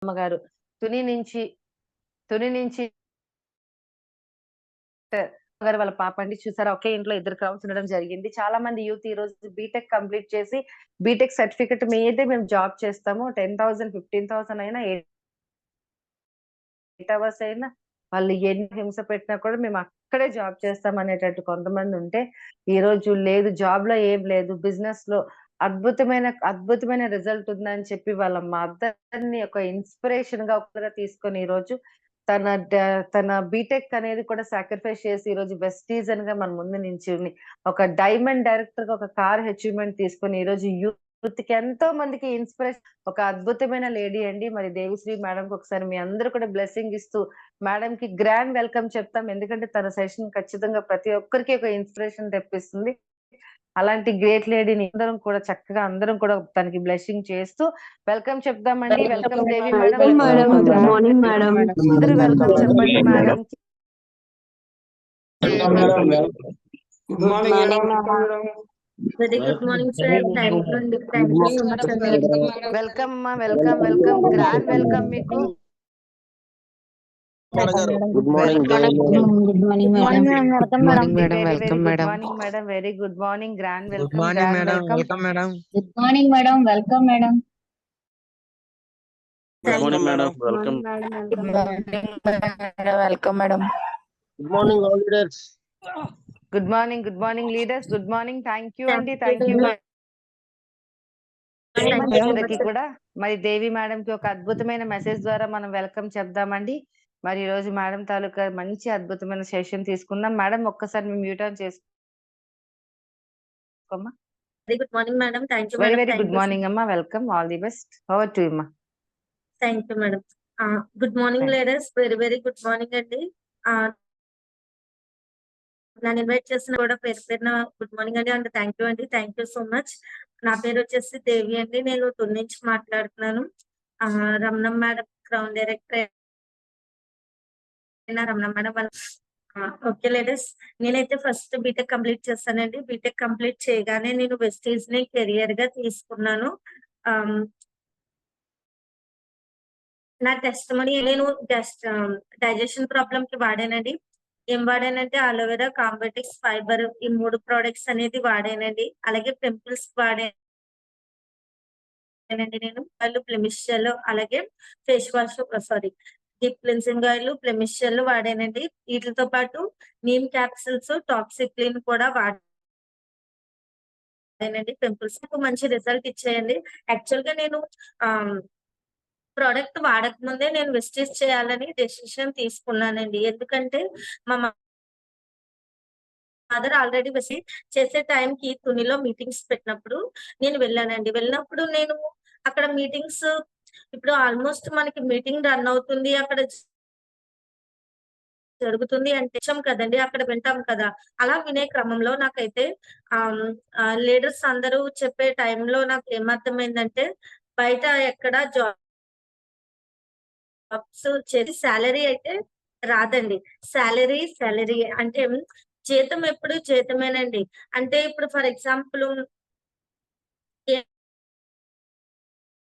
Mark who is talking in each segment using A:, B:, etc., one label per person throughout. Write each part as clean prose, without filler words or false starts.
A: అమ్మగారు తుని నుంచి తుని నుంచి గారు వాళ్ళ పాప అండి. చూసారా, ఒకే ఇంట్లో ఇద్దరు క్రౌన్స్ ఉండడం జరిగింది. చాలా మంది యూత్ ఈ రోజు బీటెక్ కంప్లీట్ చేసి బీటెక్ సర్టిఫికేట్ మీదే మేము జాబ్ చేస్తాము. 10,000, 15,000 అయినా 8 అవర్స్ అయినా వాళ్ళు ఎన్ని హింస పెట్టినా కూడా మేము అక్కడే జాబ్ చేస్తాం అనేటట్టు కొంతమంది ఉంటే, ఈ రోజు లేదు, జాబ్‌లో ఏం లేదు, బిజినెస్‌లో అద్భుతమైన రిజల్ట్ ఉందని చెప్పి వాళ్ళ మదర్‌ని ఒక ఇన్‌స్పిరేషన్‌గా ఒకటిగా తీసుకొని ఈరోజు తన డ తన బీటెక్ అనేది కూడా సాక్రిఫైస్ చేసి ఈరోజు వెస్టీజన్‌గా మన ముందు నించొని ఒక డైమండ్ డైరెక్టర్‌గా ఒక కార్ అచీవ్‌మెంట్ తీసుకొని ఈరోజు యూత్‌కి ఎంతో మందికి ఇన్‌స్పిరేషన్, ఒక అద్భుతమైన లేడీ అండి. మరి దేవిశ్రీ మేడంకి ఒకసారి మీ అందరూ కూడా బ్లెస్సింగ్ ఇస్తూ మేడంకి గ్రాండ్ వెల్కమ్ చెప్తాం. ఎందుకంటే తన సెషన్ ఖచ్చితంగా ప్రతి ఒక్కరికి ఒక ఇన్‌స్పిరేషన్ తెప్పిస్తుంది. అలాంటి గ్రేట్ లేడీని అందరం కూడా తనకి బ్లెస్సింగ్ చేస్తూ వెల్కమ్ చెప్దామండి. Welcome Devi madam.
B: Welcome madam. Good
A: welcome.
B: Morning madam.
A: అందరూ వెల్కమ్ చెప్పండి మేడంకి.
C: Good morning madam.
B: Very good morning sir. Thank you అండి. థ్యాంక్ యూ సో మచ్ అండి.
A: వెల్కమ్ అమ్మా. వెల్కమ్. గ్రాండ్ వెల్కమ్ మీకు.
C: Good morning
B: good morning madam.
D: Welcome madam.
A: Very good morning madam. Very good morning. Grand
D: good
A: welcome.
D: Morning
A: grand
D: madam.
A: Welcome.
D: Welcome madam.
B: Good morning madam. Welcome madam.
C: Madam. Welcome.
B: Welcome madam.
C: Good morning all leaders.
A: Good morning leaders. Good morning. Thank you అండి. Thank you అందరికి కూడా. మరి దేవి madam కి ఒక అద్భుతమైన message ద్వారా మనం welcome చెప్దామండి. మరి ఈ రోజు మేడం తాలూకా మంచి అద్భుతమైన సెషన్ తీసుకుందాం. మేడం ఒక్కసారి మీ మ్యూట్ ఆన్ చేసుకోమ్మా.
B: Very good morning madam. Thank you
A: very
B: madam.
A: Good morning అమ్మా. Welcome. All the best. Over to you అమ్మా.
B: Thank you madam. Good morning leaders. Very good morning అండి. నన్ను ఇన్వైట్ చేసిన కూడా పేరు పేరున గుడ్ మార్నింగ్ అండి. అండ్ థ్యాంక్ యూ అండి. Thank you so much. నా పేరు వచ్చేసి దేవి అండి. నేను తుని నుంచి మాట్లాడుతున్నాను. రమణ మేడం క్రౌన్ డైరెక్టర్ అయిన రమణ మేడం వాళ్ళ ఓకే లేడీస్. నేనైతే ఫస్ట్ బీటెక్ కంప్లీట్ చేస్తానండి. బీటెక్ కంప్లీట్ చేయగానే నేను వెస్టీజ్ ని కెరియర్ గా తీసుకున్నాను. నా టెస్ట్ మనీ నేను డైజెషన్ ప్రాబ్లమ్ కి వాడానండి. ఏం వాడానంటే అలోవెరా, కాంబెటిక్స్, ఫైబర్, ఈ 3 ప్రొడక్ట్స్ అనేది వాడానండి. అలాగే పింపుల్స్ వాడానండి నేను. ఆయిల్, ప్లెమిష్ జెల్, అలాగే face wash, sorry deep cleansing oil, blemish gel వాడానండి. వీటితో పాటు నీమ్ క్యాప్సిల్స్, టాక్సిక్లిన్ కూడా వాడానండి. పింపుల్స్ నాకు మంచి రిజల్ట్ ఇచ్చాయండి. యాక్చువల్ గా నేను ప్రోడక్ట్ వాడక ముందే నేను వెస్టీజ్ చేయాలని డెసిషన్ తీసుకున్నానండి. ఎందుకంటే మా మదర్ ఆల్రెడీ చేసే టైంకి తునిలో మీటింగ్స్ పెట్టినప్పుడు నేను వెళ్ళానండి. వెళ్ళినప్పుడు నేను అక్కడ మీటింగ్స్, ఇప్పుడు ఆల్మోస్ట్ మనకి మీటింగ్ రన్ అవుతుంది, అక్కడ జరుగుతుంది అంటే ఇష్టం కదండి, అక్కడ వింటాం కదా. అలా వినే క్రమంలో నాకైతే లీడర్స్ అందరూ చెప్పే టైంలో నాకు ఏమర్థమైందంటే, బయట ఎక్కడ జాబ్స్ చేసి సాలరీ అయితే రాదండి. సాలరీ అంటే జీతం ఎప్పుడు జీతమేనండి. అంటే ఇప్పుడు ఫర్ ఎగ్జాంపుల్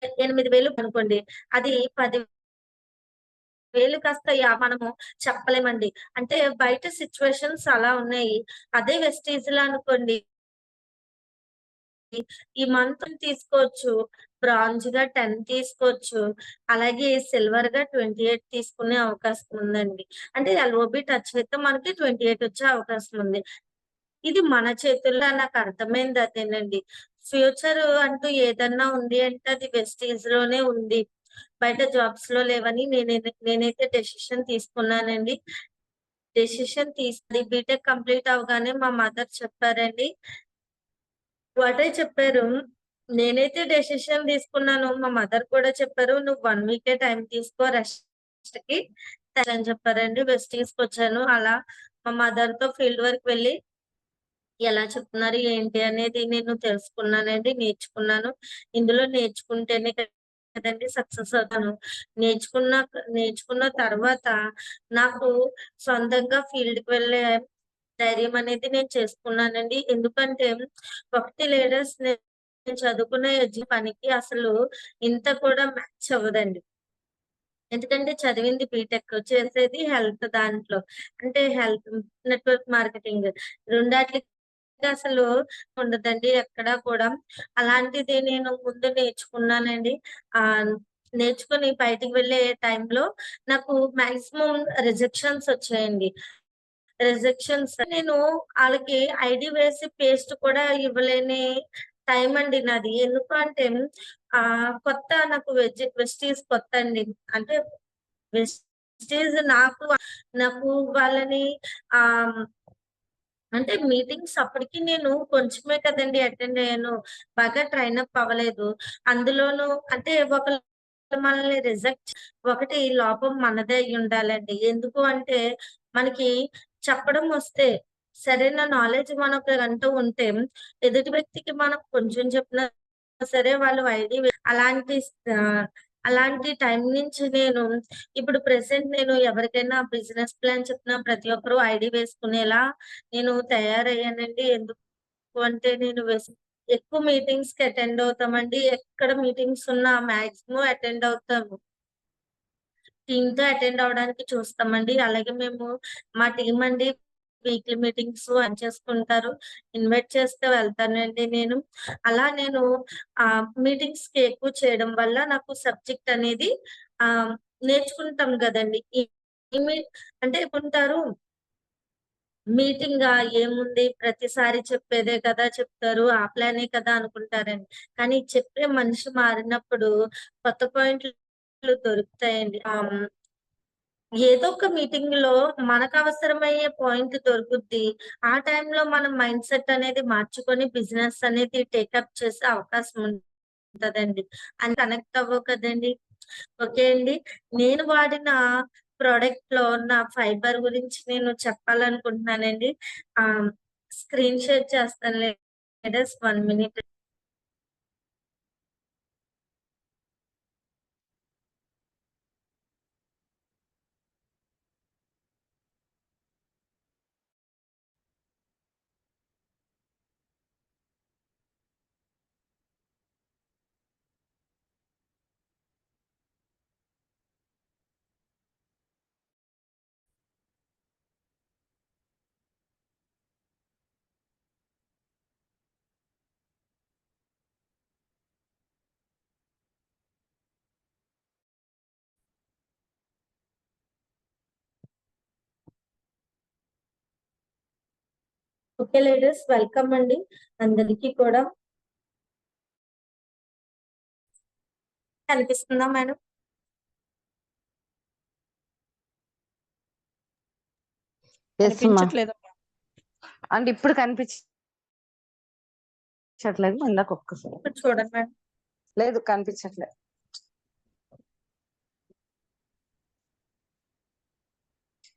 B: 8,000 అనుకోండి, అది 10,000 కాస్త మనము చెప్పలేమండి. అంటే బయట సిచ్యువేషన్స్ అలా ఉన్నాయి. అదే వెస్టీజ్ లో అనుకోండి, ఈ మంత్ తీసుకోవచ్చు, బ్రాంజ్ గా 10 తీసుకోవచ్చు, అలాగే సిల్వర్ గా 28 తీసుకునే అవకాశం ఉందండి. అంటే ఎల్ఓబి టచ్ అయితే మనకి 28 వచ్చే అవకాశం ఉంది. ఇది మన చేతుల్లో. నాకు అర్థమైంది అదేనండి. ఫ్యూచర్ అంటూ ఏదన్నా ఉంది అంటే అది వెస్టీజ్ లోనే ఉంది, బయట జాబ్స్ లో లేవని నేనైతే డెసిషన్ తీసుకున్నానండి. డెసిషన్ తీసుకుని బీటెక్ కంప్లీట్ అవగానే మా మదర్ చెప్పారండి. వాటే చెప్పారు. నేనైతే డెసిషన్ తీసుకున్నాను. మా మదర్ కూడా చెప్పారు, నువ్వు 1 వీకే టైం తీసుకో రెస్ట్ కి అని చెప్పారండి. వెస్టీజ్ కి వచ్చాను. అలా మా మదర్ తో ఫీల్డ్ వర్క్ వెళ్ళి ఎలా చెప్తున్నారు ఏంటి అనేది నేను తెలుసుకున్నానండి, నేర్చుకున్నాను. ఇందులో నేర్చుకుంటేనే కదండి సక్సెస్ అవుతాను. నేర్చుకున్న తర్వాత నాకు సొంతంగా ఫీల్డ్ కి వెళ్ళే ధైర్యం అనేది నేను చేసుకున్నానండి. ఎందుకంటే ఒకటి లీడర్స్, నేను చదువుకునే పనికి అసలు ఇంత కూడా మ్యాచ్ అవ్వదండి. ఎందుకంటే చదివింది బీటెక్, చేసేది హెల్త్ దాంట్లో. అంటే హెల్త్ నెట్వర్క్ మార్కెటింగ్. రెండాట్లకి అసలు ఉండదండి ఎక్కడా కూడా. అలాంటిది నేను ముందు నేర్చుకున్నానండి. నేర్చుకొని బయటికి వెళ్ళే టైంలో నాకు మాక్సిమం రిజెక్షన్స్ వచ్చాయండి. రిజెక్షన్స్ నేను ఆళ్ళకి ఐడీ వేసి పేస్ట్ కూడా ఇవ్వలేని టైం అండి నాది. ఎందుకు అంటే కొత్త నాకు వెస్టీజ్ కొత్తండి. అంటే వెస్టీజ్ నాకు వాళ్ళని ఆహ్, అంటే మీటింగ్స్ అప్పటికి నేను కొంచెమే కదండీ అటెండ్ అయ్యాను. బాగా ట్రైన్ అప్ అవ్వలేదు. అందులోనూ అంటే ఒకళ్ళు మనల్ని ఒకటి లోపం మనదే అయ్యుండాలండి. ఎందుకు అంటే మనకి చెప్పడం వస్తే, సరైన నాలెడ్జ్ మనకంటూ ఉంటే, ఎదుటి వ్యక్తికి మనం కొంచెం చెప్పినా సరే వాళ్ళు ఆహ్, అలాంటి టైం నుంచి నేను ఇప్పుడు ప్రెజెంట్ నేను ఎవరికైనా బిజినెస్ ప్లాన్ చెప్పినా ప్రతి ఒక్కరు ఐడీ వేసుకునేలా నేను తయారయ్యానండి. ఎందుకు అంటే నేను ఎక్కువ మీటింగ్స్‌కి అటెండ్ అవుతామండి. ఎక్కడ మీటింగ్స్ ఉన్నా మాక్సిమం అటెండ్ అవుతాము. టీమ్‌తో అటెండ్ అవ్వడానికి చూస్తామండి. అలాగే మా టీమ్ అండి వీక్లీ మీటింగ్స్ చేసుకుంటారు. ఇన్వైట్ చేస్తే వెళ్తానండి నేను. అలా నేను మీటింగ్స్‌కి ఎక్కువ చేయడం వల్ల నాకు సబ్జెక్ట్ అనేది ఆహ్, నేర్చుకుంటాం గదండీ! ఈ ఈ మీ అంటే ఏమంటారు మీటింగా ఏముంది ప్రతిసారి చెప్పేదే కదా చెప్తారు. ఆ ప్లానే కదా అనుకుంటారండి. కానీ చెప్పే మనిషి మారినప్పుడు కొత్త పాయింట్లు దొరుకుతాయండి. ఏదో ఒక మీటింగ్‌లో మనకవసరమయ్యే పాయింట్ దొరుకుద్ది. ఆ టైంలో మనం మైండ్ సెట్ అనేది మార్చుకొని బిజినెస్ అనేది టేకప్ చేసే అవకాశం ఉంటదండి. అని కనెక్ట్ అవ్వవు కదండీ! ఓకే అండి. నేను వాడిన ప్రొడక్ట్‌లో నా ఫైబర్ గురించి నేను చెప్పాలనుకుంటున్నానండి. ఆహ్, స్క్రీన్ షేర్ చేస్తాను ladies 1 minute. Okay ladies welcome అండి అందరికీ కూడా. కనిపిస్తుందా మేడం?
D: కనిపించట్లేదమ్మా.
A: అంటే ఇప్పుడు కనిపించట్లేదు. ఇందాక ఒక్కసారి
B: ఇప్పుడు చూడండి మేడం.
A: లేదు, కనిపించట్లేదు.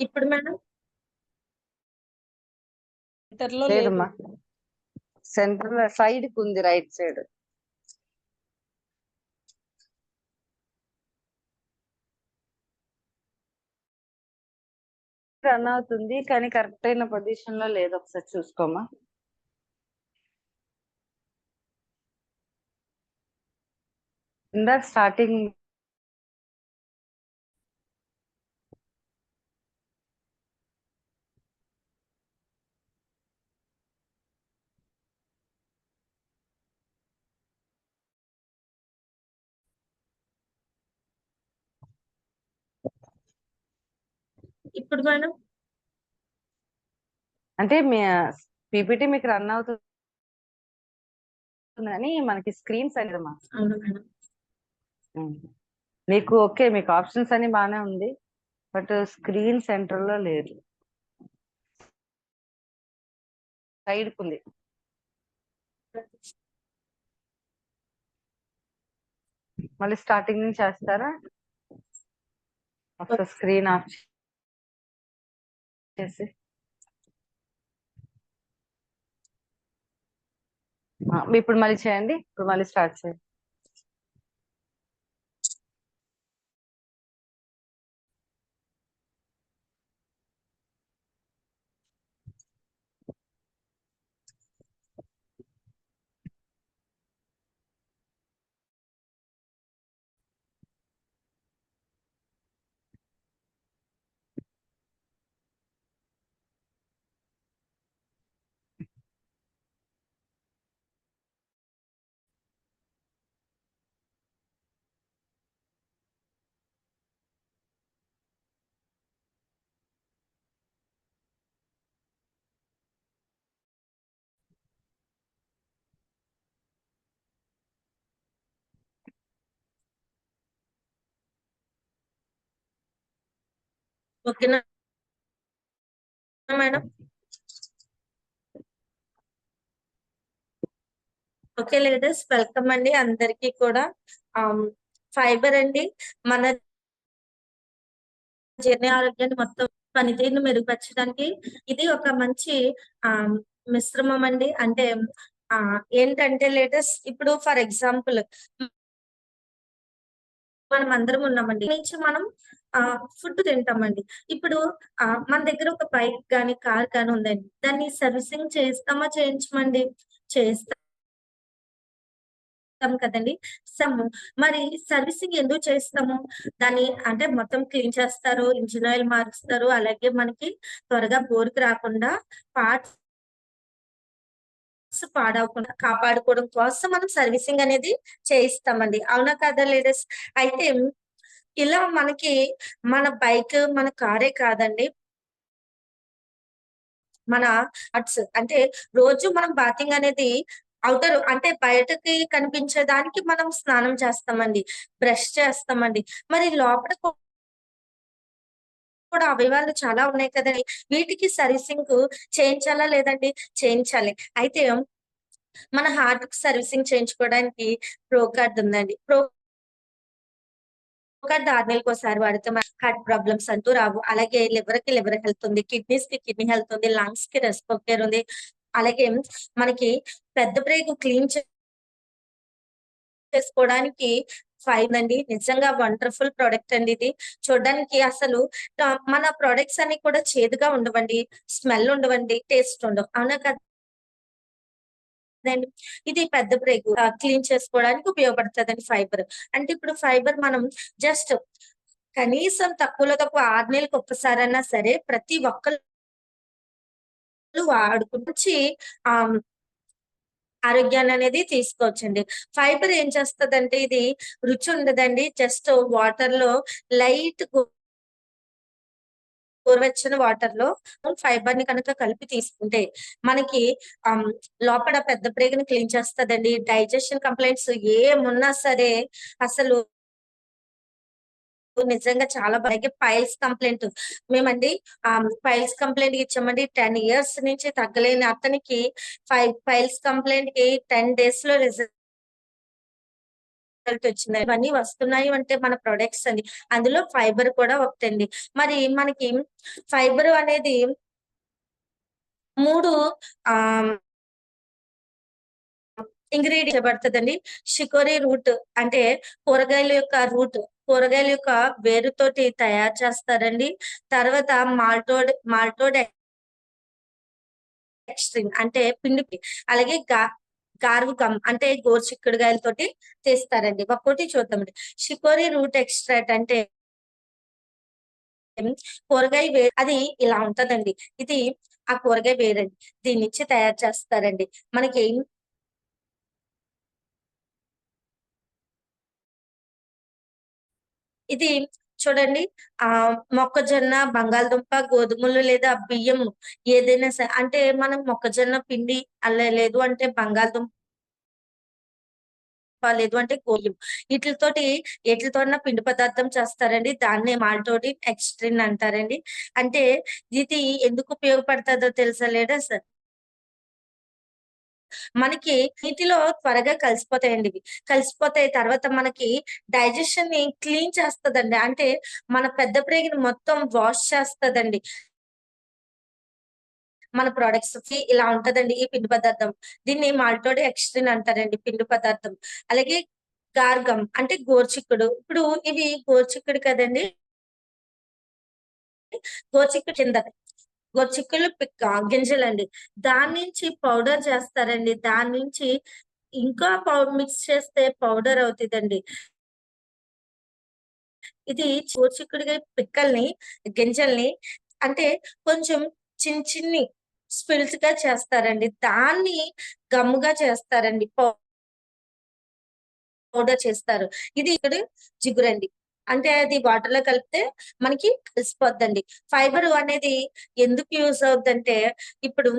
B: ఇప్పుడు మేడం?
D: సెంటర్‌లో లేదు.
A: లేదమ్మా, సెంటర్ సైడ్ కి ఉంది, రైట్ సైడ్. రన్ అవుతుంది కానీ కరెక్ట్ అయిన పొజిషన్ లో లేదు. ఒకసారి చూసుకోమా. ఇందాక స్టార్టింగ్
B: ఇప్పుడు మేడం?
A: అంటే మీ పీపీటీ మీకు రన్ అవుతుంది కానీ మనకి స్క్రీన్స్ అనేదమ్మా.
B: అవును మేడం.
A: మీకు ఓకే, మీకు ఆప్షన్స్ అని బానే ఉంది, బట్ స్క్రీన్ సెంటర్ లో లేదు, సైడ్ కు ఉంది. మళ్ళీ స్టార్టింగ్ నుంచి చేస్తారా? ఒకసారి స్క్రీన్ ఆఫ్ చేసి ఇప్పుడు మళ్ళీ చేయండి. ఇప్పుడు మళ్ళీ స్టార్ట్ చేయండి.
B: ఓకేనా మేడం? ఓకే లేడీస్, వెల్కమ్ అండి అందరికీ కూడా. ఫైబర్ అండి మన జీర్ణ ఆరోగ్యాన్ని మొత్తం పనితీరును మెరుగుపరచడానికి ఇది ఒక మంచి ఆ మిశ్రమం అండి. అంటే ఏంటంటే లేటెస్ట్ ఇప్పుడు ఫర్ ఎగ్జాంపుల్ మనం అందరం ఉన్నామండి, నుంచి మనం ఫుడ్ తింటామండి. ఇప్పుడు మన దగ్గర ఒక బైక్ కానీ కార్ కానీ ఉందండి, దాన్ని సర్వీసింగ్ చేస్తామా చేయించమండి? చేస్తాం కదండి. మరి సర్వీసింగ్ ఎందుకు చేస్తాము? దాన్ని అంటే మొత్తం క్లీన్ చేస్తారు, ఇంజిన్ ఆయిల్ మారుస్తారు, అలాగే మనకి త్వరగా బోర్కు రాకుండా పార్ట్స్ పాడవకుండా కాపాడుకోవడం కోసం మనం సర్వీసింగ్ అనేది చేయిస్తామండి. అవునా కదా లేడీస్? అయితే ఇలా మనకి మన బైక్ మన కారే కాదండి, మన పార్ట్స్ అంటే రోజు మనం బాతింగ్ అనేది అవుటర్ అంటే బయటకి కనిపించేదానికి మనం స్నానం చేస్తామండి, బ్రష్ చేస్తామండి. మరి లోపల కూడా అవయవాలు చాలా ఉన్నాయి కదండి, వీటికి సర్వీసింగ్ చేయించాలా లేదండి? చేయించాలి. అయితే మన హార్ట్ కి సర్వీసింగ్ చేయించుకోవడానికి ప్రో కార్డ్ ఉందండి. ప్రో కార్డ్ 6 నెలలకోసారి వాడితే మన హార్ట్ ప్రాబ్లమ్స్ అంటూ రావు. అలాగే లివర్ కి లివర్ హెల్త్ ఉంది, కిడ్నీస్ కి కిడ్నీ హెల్త్ ఉంది, లంగ్స్ కి రెస్పిరేటరీ ఉంది. అలాగే మనకి పెద్ద బ్రేక్ క్లీన్ చేసుకోవడానికి ఫైన్ అండి. నిజంగా వండర్ఫుల్ ప్రొడక్ట్ అండి ఇది. చూడడానికి అసలు మన ప్రొడక్ట్స్ అన్ని కూడా చేదుగా ఉండవండి, స్మెల్ ఉండవండి, టేస్ట్ ఉండవు. అవునా కదా? ఇది పెద్ద బ్రేక్ క్లీన్ చేసుకోవడానికి ఉపయోగపడుతుందండి ఫైబర్. అంటే ఇప్పుడు ఫైబర్ మనం జస్ట్ కనీసం తక్కువలో తక్కువ 6 నెలలకు ఒక్కసారన్నా సరే ప్రతి ఒక్కళ్ళు వాడుకుంటూ ఆరోగ్యాన్ని అనేది తీసుకోవచ్చండి. ఫైబర్ ఏం చేస్తదంటే ఇది రుచి ఉండదండి. జస్ట్ వాటర్ లో లైట్ గోరువెచ్చని వాటర్ లో ఫైబర్ ని కనుక కలిపి తీసుకుంటే మనకి లోపల పెద్ద ప్రేగుని క్లీన్ చేస్తదండి. డైజెషన్ కంప్లైంట్స్ ఏమున్నా సరే అసలు నిజంగా చాలా బాగా. పైల్స్ కంప్లైంట్ మేమండి పైల్స్ కంప్లైంట్ ఇచ్చామండి. 10 years నుంచి తగ్గలేని అతనికి పైల్స్ కంప్లైంట్ కి 10 days లో రిజల్ట్ వచ్చింది. ఇవన్నీ వస్తున్నాయి అంటే మన ప్రొడక్ట్స్ అండి, అందులో ఫైబర్ కూడా ఒకటండి. మరి మనకి ఫైబర్ అనేది 3 ఇంగ్రీడియంట్ పడుతుందండి. షికోరి రూట్ అంటే కూరగాయల యొక్క రూట్, కూరగాయల యొక్క వేరుతోటి తయారు చేస్తారండి. తర్వాత మాల్టోడ్ ఎక్స్ట్రీమ్ అంటే పిండి, అలాగే గార్వ్ గమ్ అంటే గోరుచిక్కుడుగాయలతోటి తీస్తారండి. ఒక్కోటి చూద్దామండి. షికోరి రూట్ ఎక్స్ట్రాక్ట్ అంటే కూరగాయ అది ఇలా ఉంటదండి. ఇది ఆ కూరగాయ వేరండి, దీని నుంచి తయారు చేస్తారండి. మనకి ఇది చూడండి, మొక్కజొన్న, బంగాళదుంప, గోధుమలు లేదా బియ్యం ఏదైనా సరే, అంటే మనం మొక్కజొన్న పిండి లేదు అంటే బంగాళదుంప లేదు అంటే గోధుమ, వీటితోటి ఎట్లతోన పిండి పదార్థం చేస్తారండి. దాన్నే మాల్టోడి ఎక్స్ట్రిన్ అంటారండి. అంటే ఇది ఎందుకు ఉపయోగపడుతుందో తెలుసా లేదా సార్? మనకి నీటిలో త్వరగా కలిసిపోతాయండి ఇవి. కలిసిపోతాయి తర్వాత మనకి డైజెషన్ ని క్లీన్ చేస్తదండి. అంటే మన పెద్ద ప్రేగుని మొత్తం వాష్ చేస్తదండి. మన ప్రొడక్ట్స్ కి ఇలా ఉంటదండి ఈ పిండి పదార్థం. దీన్ని మాల్టోడి ఎక్స్ట్రిన్ అంటారండి పిండి పదార్థం. అలాగే గార్గమ్ అంటే గోరుచిక్కుడు. ఇప్పుడు ఇవి గోరుచిక్కుడు కదండి, గోరుచిక్కుడు కింద గోరుచిక్కుళ్ళు గింజలండి. దాని నుంచి పౌడర్ చేస్తారండి. దాని నుంచి ఇంకా మిక్స్ చేస్తే పౌడర్ అవుతుందండి. ఇది గోరుచిక్కుడుగాయ పిక్కల్ని, గింజల్ని అంటే కొంచెం చిన్ని స్పిల్స్ గా చేస్తారండి. దాన్ని గమ్ముగా చేస్తారండి, పౌడర్ చేస్తారు. ఇది ఇక్కడ జిగురండి. అంటే అది వాటర్ లో కలిపితే మనకి కలిసిపోద్దండి. ఫైబర్ అనేది ఎందుకు యూజ్ అవుతుందంటే ఇప్పుడు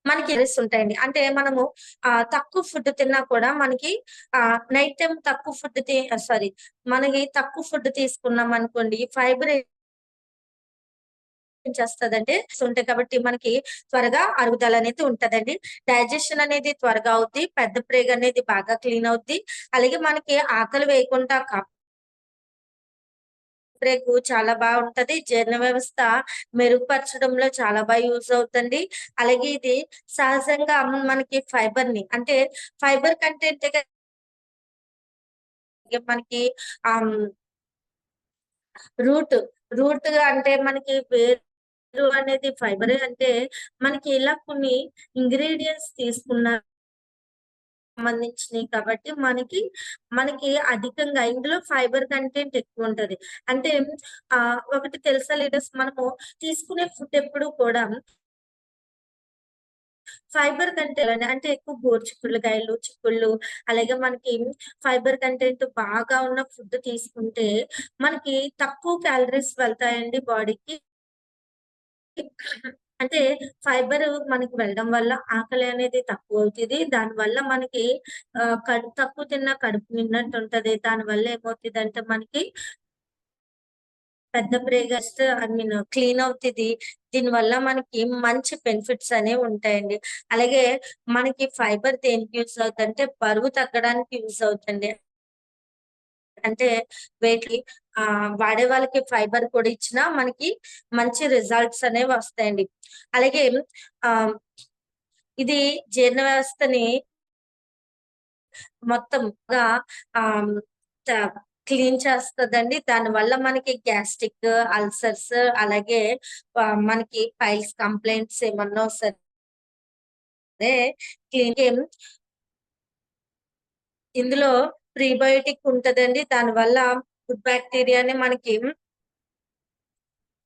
B: మనకి ఉంటాయండి. అంటే మనము తక్కువ ఫుడ్ తిన్నా కూడా మనకి నైట్ టైమ్ తక్కువ ఫుడ్ సారీ మనకి తక్కువ ఫుడ్ తీసుకున్నాం అనుకోండి ఫైబర్ ఏం చేస్తదంటే ఉంటాయి కాబట్టి మనకి త్వరగా అరుగుదల అనేది ఉంటదండి. డైజెషన్ అనేది త్వరగా అవుద్ది. పెద్ద ప్రేగు అనేది బాగా క్లీన్ అవుద్ది. అలాగే మనకి ఆకలి వేయకుండా బ్రేకు చాలా బాగుంటది. జీర్ణ వ్యవస్థ మెరుగుపరచడంలో చాలా బాగా యూజ్ అవుతుంది. అలాగే ఇది సహజంగా మనకి ఫైబర్‌ని అంటే ఫైబర్ కంటెంటే మనకి ఆహ్, రూట్ రూట్‌గా అంటే మనకి వేరు అనేది ఫైబరే అంటే మనకి ఇలా కొన్ని ఇంగ్రీడియెంట్స్ సంబంధించినయి కాబట్టి మనకి అధికంగా ఇందులో ఫైబర్ కంటెంట్ ఎక్కువుంటది. అంటే ఒకటి తెలుసా లీడర్స్ మనము తీసుకునే ఫుడ్ ఎప్పుడు కూడా ఫైబర్ కంటెంట్ అంటే ఎక్కువ గోరుచిక్కుడుకాయలు, చిక్కుళ్ళు అలాగే మనకి ఫైబర్ కంటెంట్ బాగా ఉన్న ఫుడ్ తీసుకుంటే మనకి తక్కువ క్యాలరీస్ వెళ్తాయండి బాడీకి. అంటే ఫైబర్ మనకి వెళ్ళడం వల్ల ఆకలి అనేది తక్కువవుతది. దానివల్ల మనకి తక్కువ తిన్నా కడుపు నిండినట్టుంటది. దానివల్ల ఏమవుతదంటే మనకి పెద్ద బ్రేకర్స్ ఐ మీన్ క్లీన్ అవుతది. దీనివల్ల మనకి మంచి బెనిఫిట్స్ అనేవి ఉంటాయండి. అలాగే మనకి ఫైబర్ దేనికి యూజ్ అవుద్దంటే బరువు తగ్గడానికి యూజ్ అవుతుంది. అంటే వెయిట్‌ని వాడే వాళ్ళకి ఫైబర్ కూడా ఇచ్చినా మనకి మంచి రిజల్ట్స్ అనేవి వస్తాయండి. అలాగే ఆహ్, ఇది జీర్ణ వ్యవస్థని మొత్తంగా ఆహ్, త క్లీన్ చేస్తదండి. దానివల్ల మనకి గ్యాస్ట్రిక్, అల్సర్స్ అలాగే మనకి పైల్స్ కంప్లెయింట్స్ ఏమన్నా సరే క్లీన్ ఇందులో ప్రీబయోటిక్ ఉంటదండి. దానివల్ల గుడ్ బాక్టీరియాని మనకి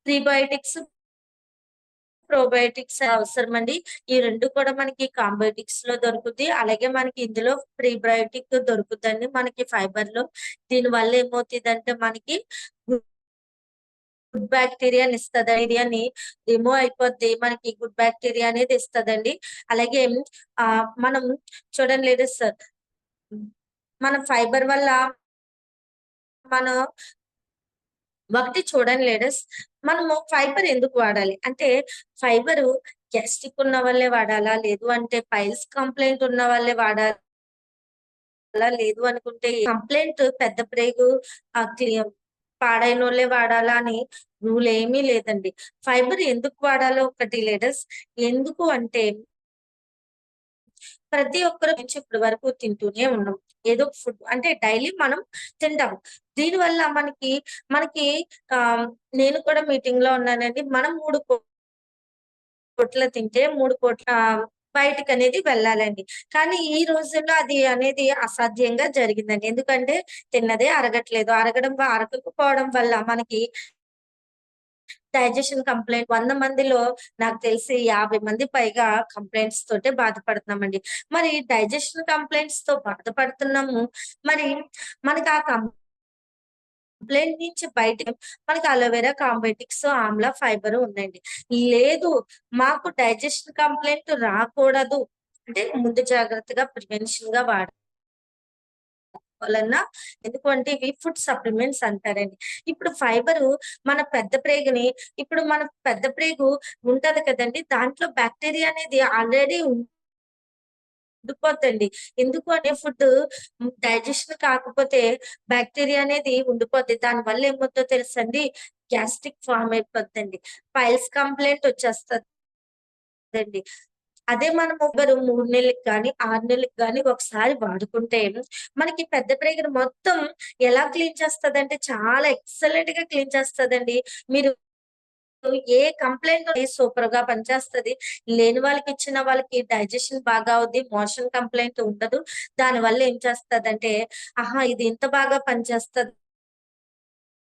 B: ప్రీబయోటిక్స్, ప్రోబయోటిక్స్ అవసరమండి. ఈ 2 కూడా మనకి కాంబయోటిక్స్‌లో దొరుకుద్ది. అలాగే మనకి ఇందులో ప్రీబయోటిక్ దొరుకుద్దండి మనకి ఫైబర్‌లో. దీనివల్ల ఏమవుతదంటే మనకి గుడ్ బాక్టీరియాని ఇస్తది. ఏరియాని రిమూవ్ అయిపోద్ది. మనకి గుడ్ బాక్టీరియా అనేది ఇస్తదండి. అలాగే మనం చూడండి లేడీస్ మన ఫైబర్ వల్ల మనం ఒకటి చూడండి లేడీస్ మనము ఫైబర్ ఎందుకు వాడాలి? అంటే ఫైబరు గ్యాస్ట్రిక్ ఉన్న వాళ్ళే వాడాలా? లేదు అంటే పైల్స్ కంప్లెయింట్ ఉన్న వాళ్ళే వాడాలా? లేదు అనుకుంటే కంప్లెయింట్ పెద్ద ప్రేగు పాడైనోళ్ళే వాడాలా అని రూల్ ఏమీ లేదండి. ఫైబర్ ఎందుకు వాడాలో ఒకటి లేడీస్ ఎందుకు అంటే ప్రతి ఒక్కరు నుంచి ఇప్పటి వరకు తింటూనే ఉన్నాం. ఏదో ఫుడ్ అంటే డైలీ మనం తింటాం. దీనివల్ల మనకి నేను కూడా మీటింగ్‌లో ఉన్నానండి. మనం 3 పూటలు తింటే 3 పూట్ల బయటికనేది వెళ్ళాలండి. కానీ ఈ రోజుల్లో అది అనేది అసాధ్యంగా జరిగిందండి. ఎందుకంటే తిన్నదే అరగట్లేదు. అరగకపోవడం వల్ల మనకి డైజెషన్ కంప్లెయింట్ 100 మందిలో నాకు తెలిసి 50 మంది పైగా కంప్లెయింట్స్ తోటే బాధపడుతున్నామండి. మరి డైజెషన్ కంప్లెయింట్స్‌తో బాధపడుతున్నాము. మరి మనకి ఆ కంప్లెయింట్ నుంచి బయటకి మనకి అలోవెరా, కాంబోటిక్స్, ఆమ్లా, ఫైబర్ ఉన్నాయండి. లేదు మాకు డైజెషన్ కంప్లెయింట్ రాకూడదు అంటే ముందు జాగ్రత్తగా ప్రివెన్షన్‌గా వలన ఎందుకు అంటే ఇవి ఫుడ్ సప్లిమెంట్స్ అంటారండి. ఇప్పుడు ఫైబరు మన పెద్ద ప్రేగు ఉంటది కదండీ! దాంట్లో బాక్టీరియా అనేది ఆల్రెడీ ఉండిపోద్దండి. ఎందుకు అంటే ఫుడ్ డైజెషన్ కాకపోతే బాక్టీరియా అనేది ఉండిపోద్ది. దానివల్ల ఏమవుద్దో తెలుసండి? గ్యాస్ట్రిక్ ఫార్మ్ అయిపోద్దండి. పైల్స్ కంప్లెయింట్ వచ్చేస్తదండి. అదే మనం ఒక 3 నెలలకి గాని, 6 నెలలకి గాని ఒకసారి వాడుకుంటే మనకి పెద్ద ప్రేగుని మొత్తం ఎలా క్లీన్ చేస్తదంటే చాలా ఎక్సలెంట్‌గా క్లీన్ చేస్తదండి. మీరు ఏ కంప్లెయింట్ సూపర్‌గా పనిచేస్తది. లేని వాళ్ళకిచ్చిన వాళ్ళకి డైజెషన్ బాగా అవుద్ది. మోషన్ కంప్లెయింట్ ఉండదు. దానివల్ల ఏం చేస్తదంటే, ఆహా! ఇది ఇంత బాగా పనిచేస్తది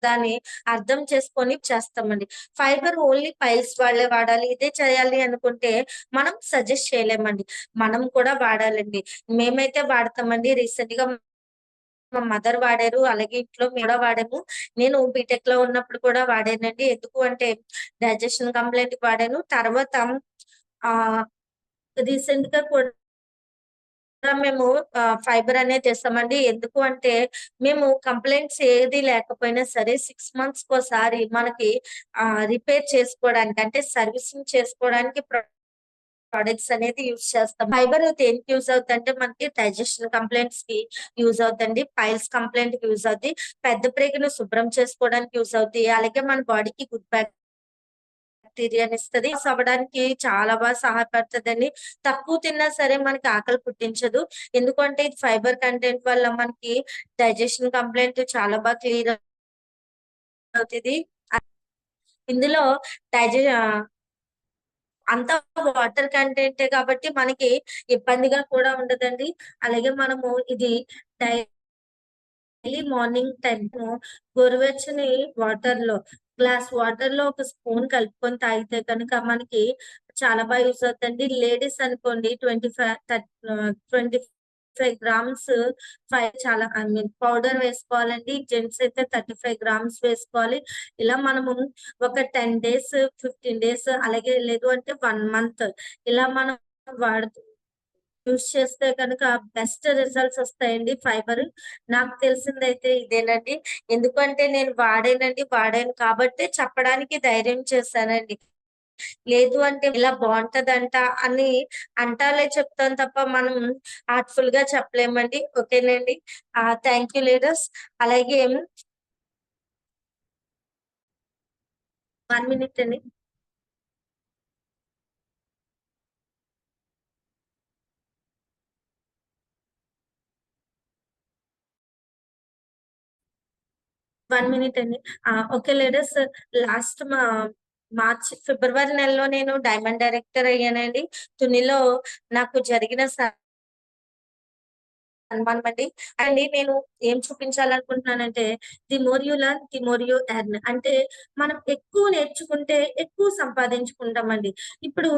B: దాన్ని అర్థం చేసుకొని చేస్తామండి. ఫైబర్ ఓన్లీ పైల్స్ వాళ్ళే వాడాలి. ఇదే చేయాలి అనుకుంటే మనం సజెస్ట్ చేయలేమండి. మనం కూడా వాడాలండి. మేమైతే వాడతామండి. రీసెంట్‌గా మా మదర్ వాడారు. అలాగే ఇంట్లో మేము కూడా వాడాము. నేను బీటెక్‌లో ఉన్నప్పుడు కూడా వాడానండి. ఎందుకు అంటే డైజెషన్ కంప్లెయింట్‌కి వాడాను. తర్వాత ఆహ్ రీసెంట్ గా కూడా మేము ఫైబర్ అనేది తెస్తామండి. ఎందుకు అంటే మేము కంప్లైంట్స్ ఏది లేకపోయినా సరే 6 మంత్స్ కోసారి మనకి రిపేర్ చేసుకోవడానికి అంటే సర్వీసింగ్ చేసుకోవడానికి ప్రొడక్ట్స్ అనేది యూజ్ చేస్తాం. ఫైబర్ దేనికి యూజ్ అవుతుందంటే మనకి డైజెషన్ కంప్లైంట్స్ కి యూజ్ అవుతుంది, పైల్స్ కంప్లైంట్ కి యూజ్ అవుతుంది, పెద్ద ప్రేగును శుభ్రం చేసుకోవడానికి యూజ్ అవుతాయి, అలాగే మన బాడీకి గుడ్ బ్యాక్టీరియాని ఇస్తుంది, అవ్వడానికి చాలా బాగా సహాయపడుతుందండి. తక్కువ తిన్నా సరే మనకి ఆకలి పుట్టించదు. ఎందుకంటే ఇది ఫైబర్ కంటెంట్ వల్ల మనకి డైజెషన్ కంప్లైంట్ చాలా బాగా క్లియర్ అవుతుంది. ఇందులో అంతా వాటర్ కంటెంటే కాబట్టి మనకి ఇబ్బందిగా కూడా ఉండదండి. అలాగే మనము ఇది డైలీ మార్నింగ్ టైం గోరువెచ్చని గ్లాస్ వాటర్ లో ఒక స్పూన్ కలుపుకొని తాగితే కనుక మనకి చాలా బాగా యూస్ అవుతుంది. లేడీస్ అనుకోండి 25 గ్రామ్స్ చాలా పౌడర్ వేసుకోవాలండి. జెంట్స్ అయితే 35 గ్రామ్స్ వేసుకోవాలి. ఇలా మనము ఒక 10 డేస్ 15 డేస్ అలాగే లేదు అంటే 1 మంత్ ఇలా మనం యూస్ చేస్తే కనుక బెస్ట్ రిజల్ట్స్ వస్తాయండి. ఫైబర్ నాకు తెలిసిందైతే ఇదేనండి. ఎందుకంటే నేను వాడాను కాబట్టి చెప్పడానికి ధైర్యం చేశానండి. లేదు అంటే ఇలా బాగుంటదంట అని అంటాలే చెప్తాను తప్ప మనం ఆర్ట్ఫుల్ గా చెప్పలేమండి. ఓకేనండి. Thank you leaders. అలాగే 1 మినిట్ అండి. Okay leaders. లాస్ట్ ఫిబ్రవరి నెలలో నేను డైమండ్ డైరెక్టర్ అయ్యానండి. తునిలో నాకు జరిగిన సన్మానం అండి. అండ్ నేను ఏం చూపించాలనుకుంటున్నానంటే the more you learn the more you earn. అంటే మనం ఎక్కువ నేర్చుకుంటే ఎక్కువ సంపాదించుకుంటామండి. ఇప్పుడు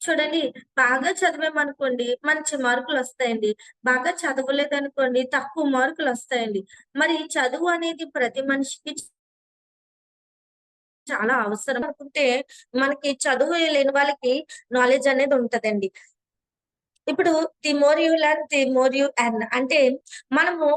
B: చూడండి, బాగా చదివామనుకోండి మంచి మార్కులు వస్తాయండి, బాగా చదవలేదనుకోండి తక్కువ మార్కులు వస్తాయండి. మరి చదువు అనేది ప్రతి మనిషికి చాలా అవసరం అనుకుంటే మనకి చదువు లేని వాళ్ళకి నాలెడ్జ్ అనేది ఉంటదండి. ఇప్పుడు the more you learn the more you earn అంటే మనము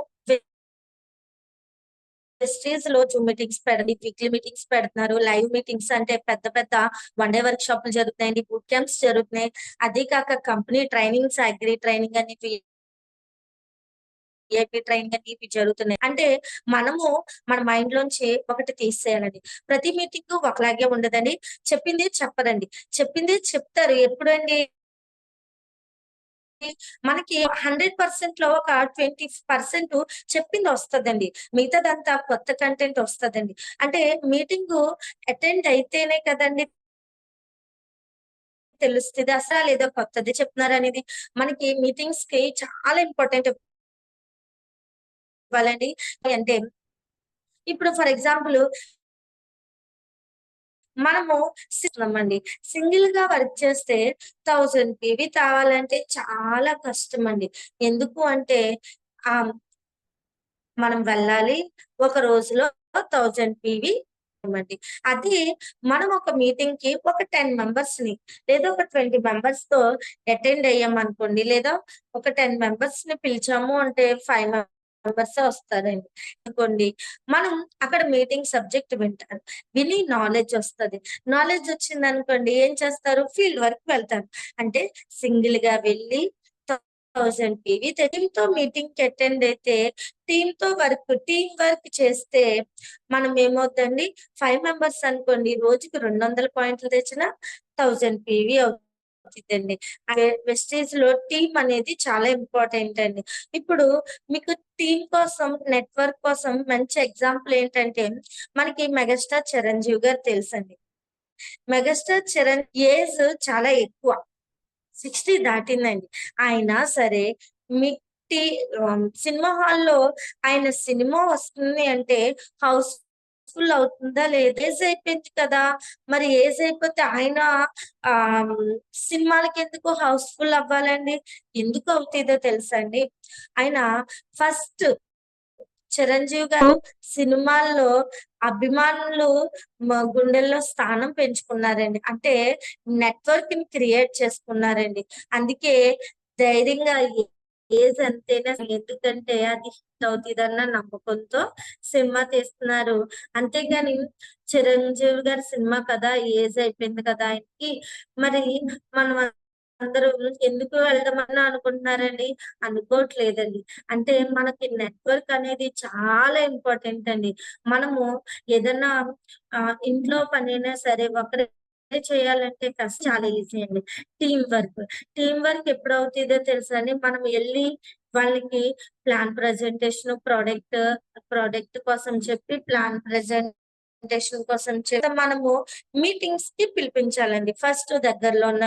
B: వెస్టీజ్ లో జూమ్ మీటింగ్స్ వీక్లీ మీటింగ్స్ పెడుతున్నారు. లైవ్ మీటింగ్స్ అంటే పెద్ద పెద్ద 1 డే వర్క్ షాప్లు జరుగుతున్నాయండి, బూట్ క్యాంప్స్ జరుగుతున్నాయి. అదే కాక కంపెనీ ట్రైనింగ్స్, అగ్రి ట్రైనింగ్ అని ఏపీ ట్రైనింగ్ అని ఇవి జరుగుతున్నాయి. అంటే మనము మన మైండ్ లోంచి ఒకటి తీసేయాలండి. ప్రతి మీటింగ్ ఒకలాగే ఉండదండి. చెప్పింది చెప్పదండి, చెప్పింది చెప్తారు. ఎప్పుడండి మనకి 100% లో ఒక 20% చెప్పింది వస్తదండి, మిగతాదంతా కొత్త కంటెంట్ వస్తదండి. అంటే మీటింగ్ అటెండ్ అయితేనే కదండి తెలుస్తుంది అసలు ఏదో కొత్తది చెప్తున్నారు అనేది. మనకి మీటింగ్స్ కి చాలా ఇంపార్టెంట్ ఇవ్వాలండి. అంటే ఇప్పుడు ఫర్ ఎగ్జాంపుల్ మనము అండి సింగిల్ గా వర్క్ చేస్తే 1000 PV కావాలంటే చాలా కష్టం అండి. ఎందుకు అంటే ఆ మనం వెళ్ళాలి, ఒక రోజులో 1000 PV అండి. అది మనం ఒక మీటింగ్ కి ఒక 10 మెంబర్స్ ని లేదా ఒక 20 మెంబర్స్ తో అటెండ్ అయ్యాం అనుకోండి, లేదా ఒక 10 మెంబర్స్ ని పిలిచాము అంటే 5 మెంబర్స్ వస్తారండి అనుకోండి. మనం అక్కడ మీటింగ్ సబ్జెక్ట్ వింటారు, విని నాలెడ్జ్ వస్తుంది. నాలెడ్జ్ వచ్చింది అనుకోండి ఏం చేస్తారు, ఫీల్డ్ వర్క్ వెళ్తారు. అంటే సింగిల్ గా వెళ్ళి 1000 PV టీమ్ తో మీటింగ్ కి అటెండ్ అయితే టీమ్ వర్క్ చేస్తే మనం ఏమవుతుందండి, 5 మెంబర్స్ అనుకోండి రోజుకి 200 పాయింట్లు తెచ్చిన 1000 PV అవుతుందండి. వెస్టేజ్ లో టీమ్ అనేది చాలా ఇంపార్టెంట్ అండి. ఇప్పుడు మీకు టీమ్ కోసం, నెట్వర్క్ కోసం మంచి ఎగ్జాంపుల్ ఏంటంటే మనకి మెగాస్టార్ చిరంజీవి గారు తెలుసండి. మెగాస్టార్ ఏజ్ చాలా ఎక్కువ, 60 దాటిందండి. అయినా సరే మీ సినిమా హాల్లో ఆయన సినిమా వస్తుంది అంటే హౌస్ ఫుల్ అవుతుందా లేదా? ఏజ్ అయిపోయింది కదా, మరి ఏజ్ అయిపోతే ఆయన ఆ సినిమాలకి ఎందుకు హౌస్ ఫుల్ అవ్వాలండి? ఎందుకు అవుతుందో తెలుసా అండి? ఆయన ఫస్ట్ చిరంజీవి గారు సినిమాల్లో అభిమానులు గుండెల్లో స్థానం పెంచుకున్నారండి. అంటే నెట్వర్క్ ని క్రియేట్ చేసుకున్నారండి. అందుకే ధైర్యంగా ఏజ్ ఎంతైనా ఎందుకంటే అది హిట్ అవుతుందన్న నమ్మకంతో సినిమా తీస్తున్నారు. అంతేగాని చిరంజీవి గారి సినిమా కదా, ఏజ్ అయిపోయింది కదా ఆయనకి, మరి మనం అందరూ ఎందుకు వెళ్దామని అనుకుంటున్నారండి? అనుకోవట్లేదండి. అంటే మనకి నెట్వర్క్ అనేది చాలా ఇంపార్టెంట్ అండి. మనము ఏదన్నా ఇంట్లో పనైనా సరే ఒకరే చేయాలంటే చాలా ఈజీ అండి. Team work. టీమ్ వర్క్ ఎప్పుడవుతుందో తెలుసా అండి? మనం ఎళ్లి వాళ్ళకి ప్లాన్ ప్రజెంటేషన్, ప్రొడక్ట్ కోసం చెప్పి ప్లాన్ ప్రజెంటేషన్ కోసం మనము మీటింగ్స్ కి పిలిపించాలండి. ఫస్ట్ దగ్గరలో ఉన్న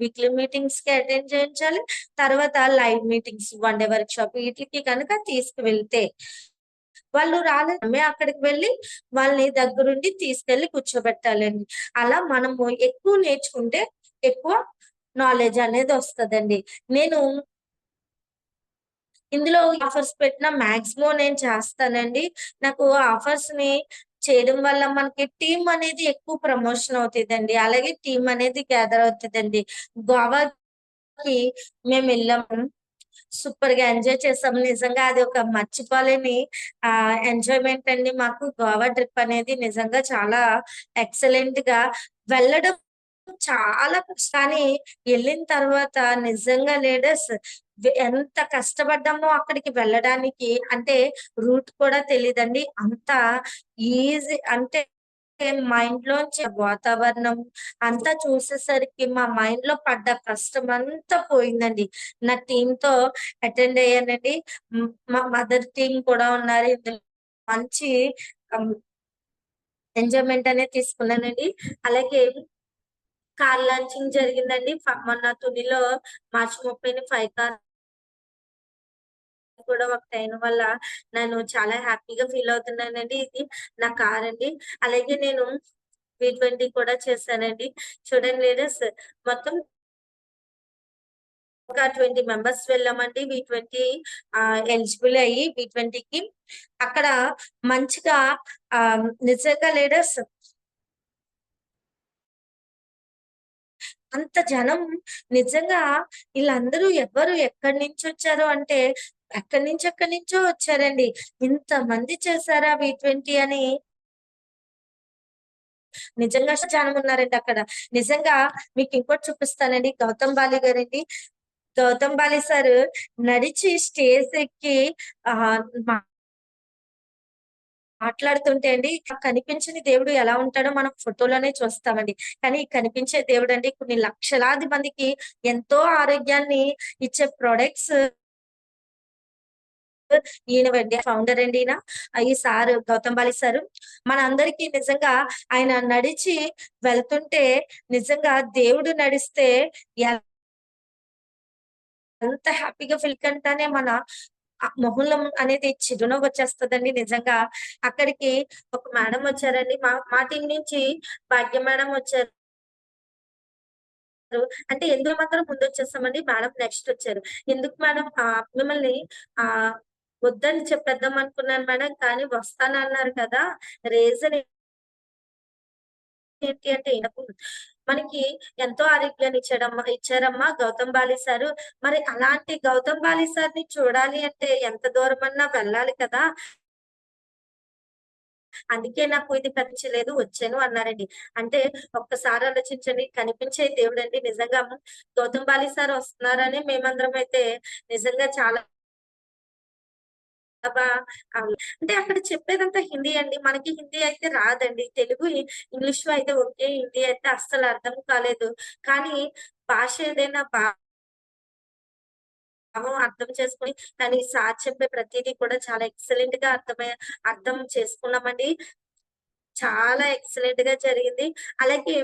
B: వీక్లీ మీటింగ్స్ కి అటెండ్ చేయించాలి. తర్వాత live meetings, one day work shop వీటికి కనుక తీసుకువెళ్తే వాళ్ళు రాలేదమ్మే అక్కడికి వెళ్ళి వాళ్ళని దగ్గరుండి తీసుకెళ్లి కూర్చోబెట్టాలండి. అలా మనము ఎక్కువ నేర్చుకుంటే ఎక్కువ నాలెడ్జ్ అనేది వస్తదండి. నేను ఇందులో ఆఫర్స్ పెట్టిన మాక్సిమం నేను చేస్తానండి. నాకు ఆఫర్స్ ని చేయడం వల్ల మనకి టీమ్ అనేది ఎక్కువ ప్రమోషన్ అవుతదండి. అలాగే టీమ్ అనేది గ్యాదర్ అవుతదండి. గోవాకి మేమెళ్ళాము. సూపర్‌గా ఎంజాయ్ చేసాము. నిజంగా అది ఒక మర్చిపోలేని ఎంజాయ్‌మెంట్ అండి. మాకు గోవా ట్రిప్ అనేది నిజంగా చాలా ఎక్సలెంట్‌గా వెళ్ళడం చాలా కానీ ఎళ్ళిన తర్వాత నిజంగా లీడర్స్ ఎంత కష్టపడ్డామో అక్కడికి వెళ్ళడానికి. అంటే రూట్ కూడా తెలీదండి. అంత ఈజీ అంటే మైండ్‌లోంచి వాతావరణం అంతా చూసేసరికి మా మైండ్‌లో పడ్డ కష్టం అంతా పోయిందండి. నా టీమ్‌తో అటెండ్ అయ్యానండి. మా మదర్ టీమ్ కూడా ఉన్నారు. ఇందులో మంచి ఆహ్, ఎంజాయ్‌మెంట్ అనేది తీసుకున్నానండి. అలాగే కార్ లాంచింగ్ జరిగిందండి. మొన్న తునిలో మార్చి 30ని 5 కార్ కూడా ఒకటయిన వల్ల నేను చాలా హ్యాపీగా ఫీల్ అవుతున్నానండి. ఇది నా కార్ అండి. అలాగే నేను V20 కూడా చేశానండి. చూడండి లీడర్స్ మొత్తం ఒక 20 మెంబర్స్ వెళ్ళామండి. V20 ఎలిజిబుల్ అయ్యి V20కి అక్కడ మంచిగా నిజంగా లీడర్స్ అంత జనం నిజంగా ఈళ్ళందరూ ఎవరు ఎక్కడి నుంచొచ్చారు అంటే, ఎక్కడి నుంచో వచ్చారండి. ఇంతమంది చేశారా V20 అని నిజంగా జనం ఉన్నారండి అక్కడ. నిజంగా మీకు ఇంకోటి చూపిస్తానండి. గౌతమ్ బాలి గారండి. గౌతమ్ బాలి సారు నడిచి స్టేజ్ ఎక్కి ఆహ్, మాట్లాడుతుంటే అండి కనిపించని దేవుడు ఎలా ఉంటాడో మనం ఫోటోలోనే చూస్తామండి. కానీ కనిపించే దేవుడండి కొన్ని లక్షలాది మందికి ఎంతో ఆరోగ్యాన్ని ఇచ్చే ప్రొడక్ట్స్ ఈయనవండి. ఫౌండర్ అండి ఈయన. ఈ సారు గౌతమ్ బాలి సారు. మనందరికీ నిజంగా ఆయన నడిచి వెళ్తుంటే నిజంగా దేవుడు నడిస్తే ఎంత హ్యాపీగా ఫీల్ కంటానే మన మొహంలో అనేది చిరునవ్వు వచ్చేస్తదండి నిజంగా. అక్కడికి ఒక మేడం వచ్చారండి. మా మా టీమ్ నుంచి భాగ్య మేడం వచ్చారు. అంటే ఎందులో మాత్రం ముందొచ్చేసామండి. మేడం నెక్స్ట్ వచ్చారు. ఎందుకు మేడం మిమ్మల్ని ఆహ్, వద్దని చెప్పేద్దాం అనుకున్నాను మేడం. కానీ వస్తానన్నారు కదా! రీజన్ ఏంటి అంటే మనకి ఎంతో ఆరోగ్యాన్ని ఇచ్చారమ్మా గౌతమ్ బాలి సారు. మరి అలాంటి గౌతమ్ బాలి సార్‌ని చూడాలి అంటే ఎంత దూరమన్నా వెళ్ళాలి కదా! అందుకే నాకు ఇది కనిపించలేదు వచ్చాను అన్నారండి. అంటే ఒక్కసారి ఆలోచించండి కనిపించే దేవుడండి నిజంగా గౌతమ్ బాలి సార్ వస్తున్నారని మేమందరం అయితే నిజంగా చాలా బా అంటే అక్కడ చెప్పేదంతా హిందీ అండి. మనకి హిందీ అయితే రాదండి. తెలుగు, ఇంగ్లీష్‌లో అయితే ఓకే. హిందీ అయితే అస్సలు అర్థం కాలేదు. కానీ భాష ఏదైనా భావం అర్థం చేసుకొని కానీ సార్ చెప్పే ప్రతీదీ కూడా చాలా ఎక్సలెంట్‌గా అర్థం చేసుకున్నామండి. చాలా ఎక్సలెంట్‌గా జరిగింది. అలాగే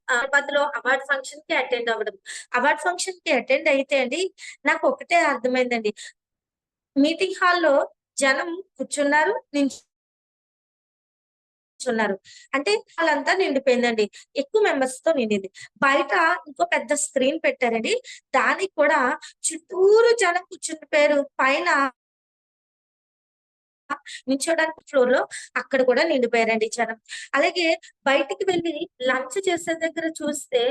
B: హైదరాబాద్‌లో అవార్డ్ ఫంక్షన్‌కి అటెండ్ అవ్వడం. అవార్డ్ ఫంక్షన్‌కి అటెండ్ అయితే అండి నాకు ఒకటే అర్థమైందండి. మీటింగ్ హాల్‌లో జనం కూర్చున్నారు, ఉన్నారు. అంటే వాళ్ళంతా నిండిపోయిందండి. ఎక్కువ మెంబర్స్ తో నిండింది. బయట ఇంకో పెద్ద స్క్రీన్ పెట్టారండి. దానికి కూడా చుట్టూరు జనం కూర్చుండిపోయారు. పైన నిల్చోడానికి ఫ్లోర్ లో అక్కడ కూడా నిండిపోయారండి జనం. అలాగే బయటికి వెళ్ళి లంచ్ చేసే దగ్గర చూస్తే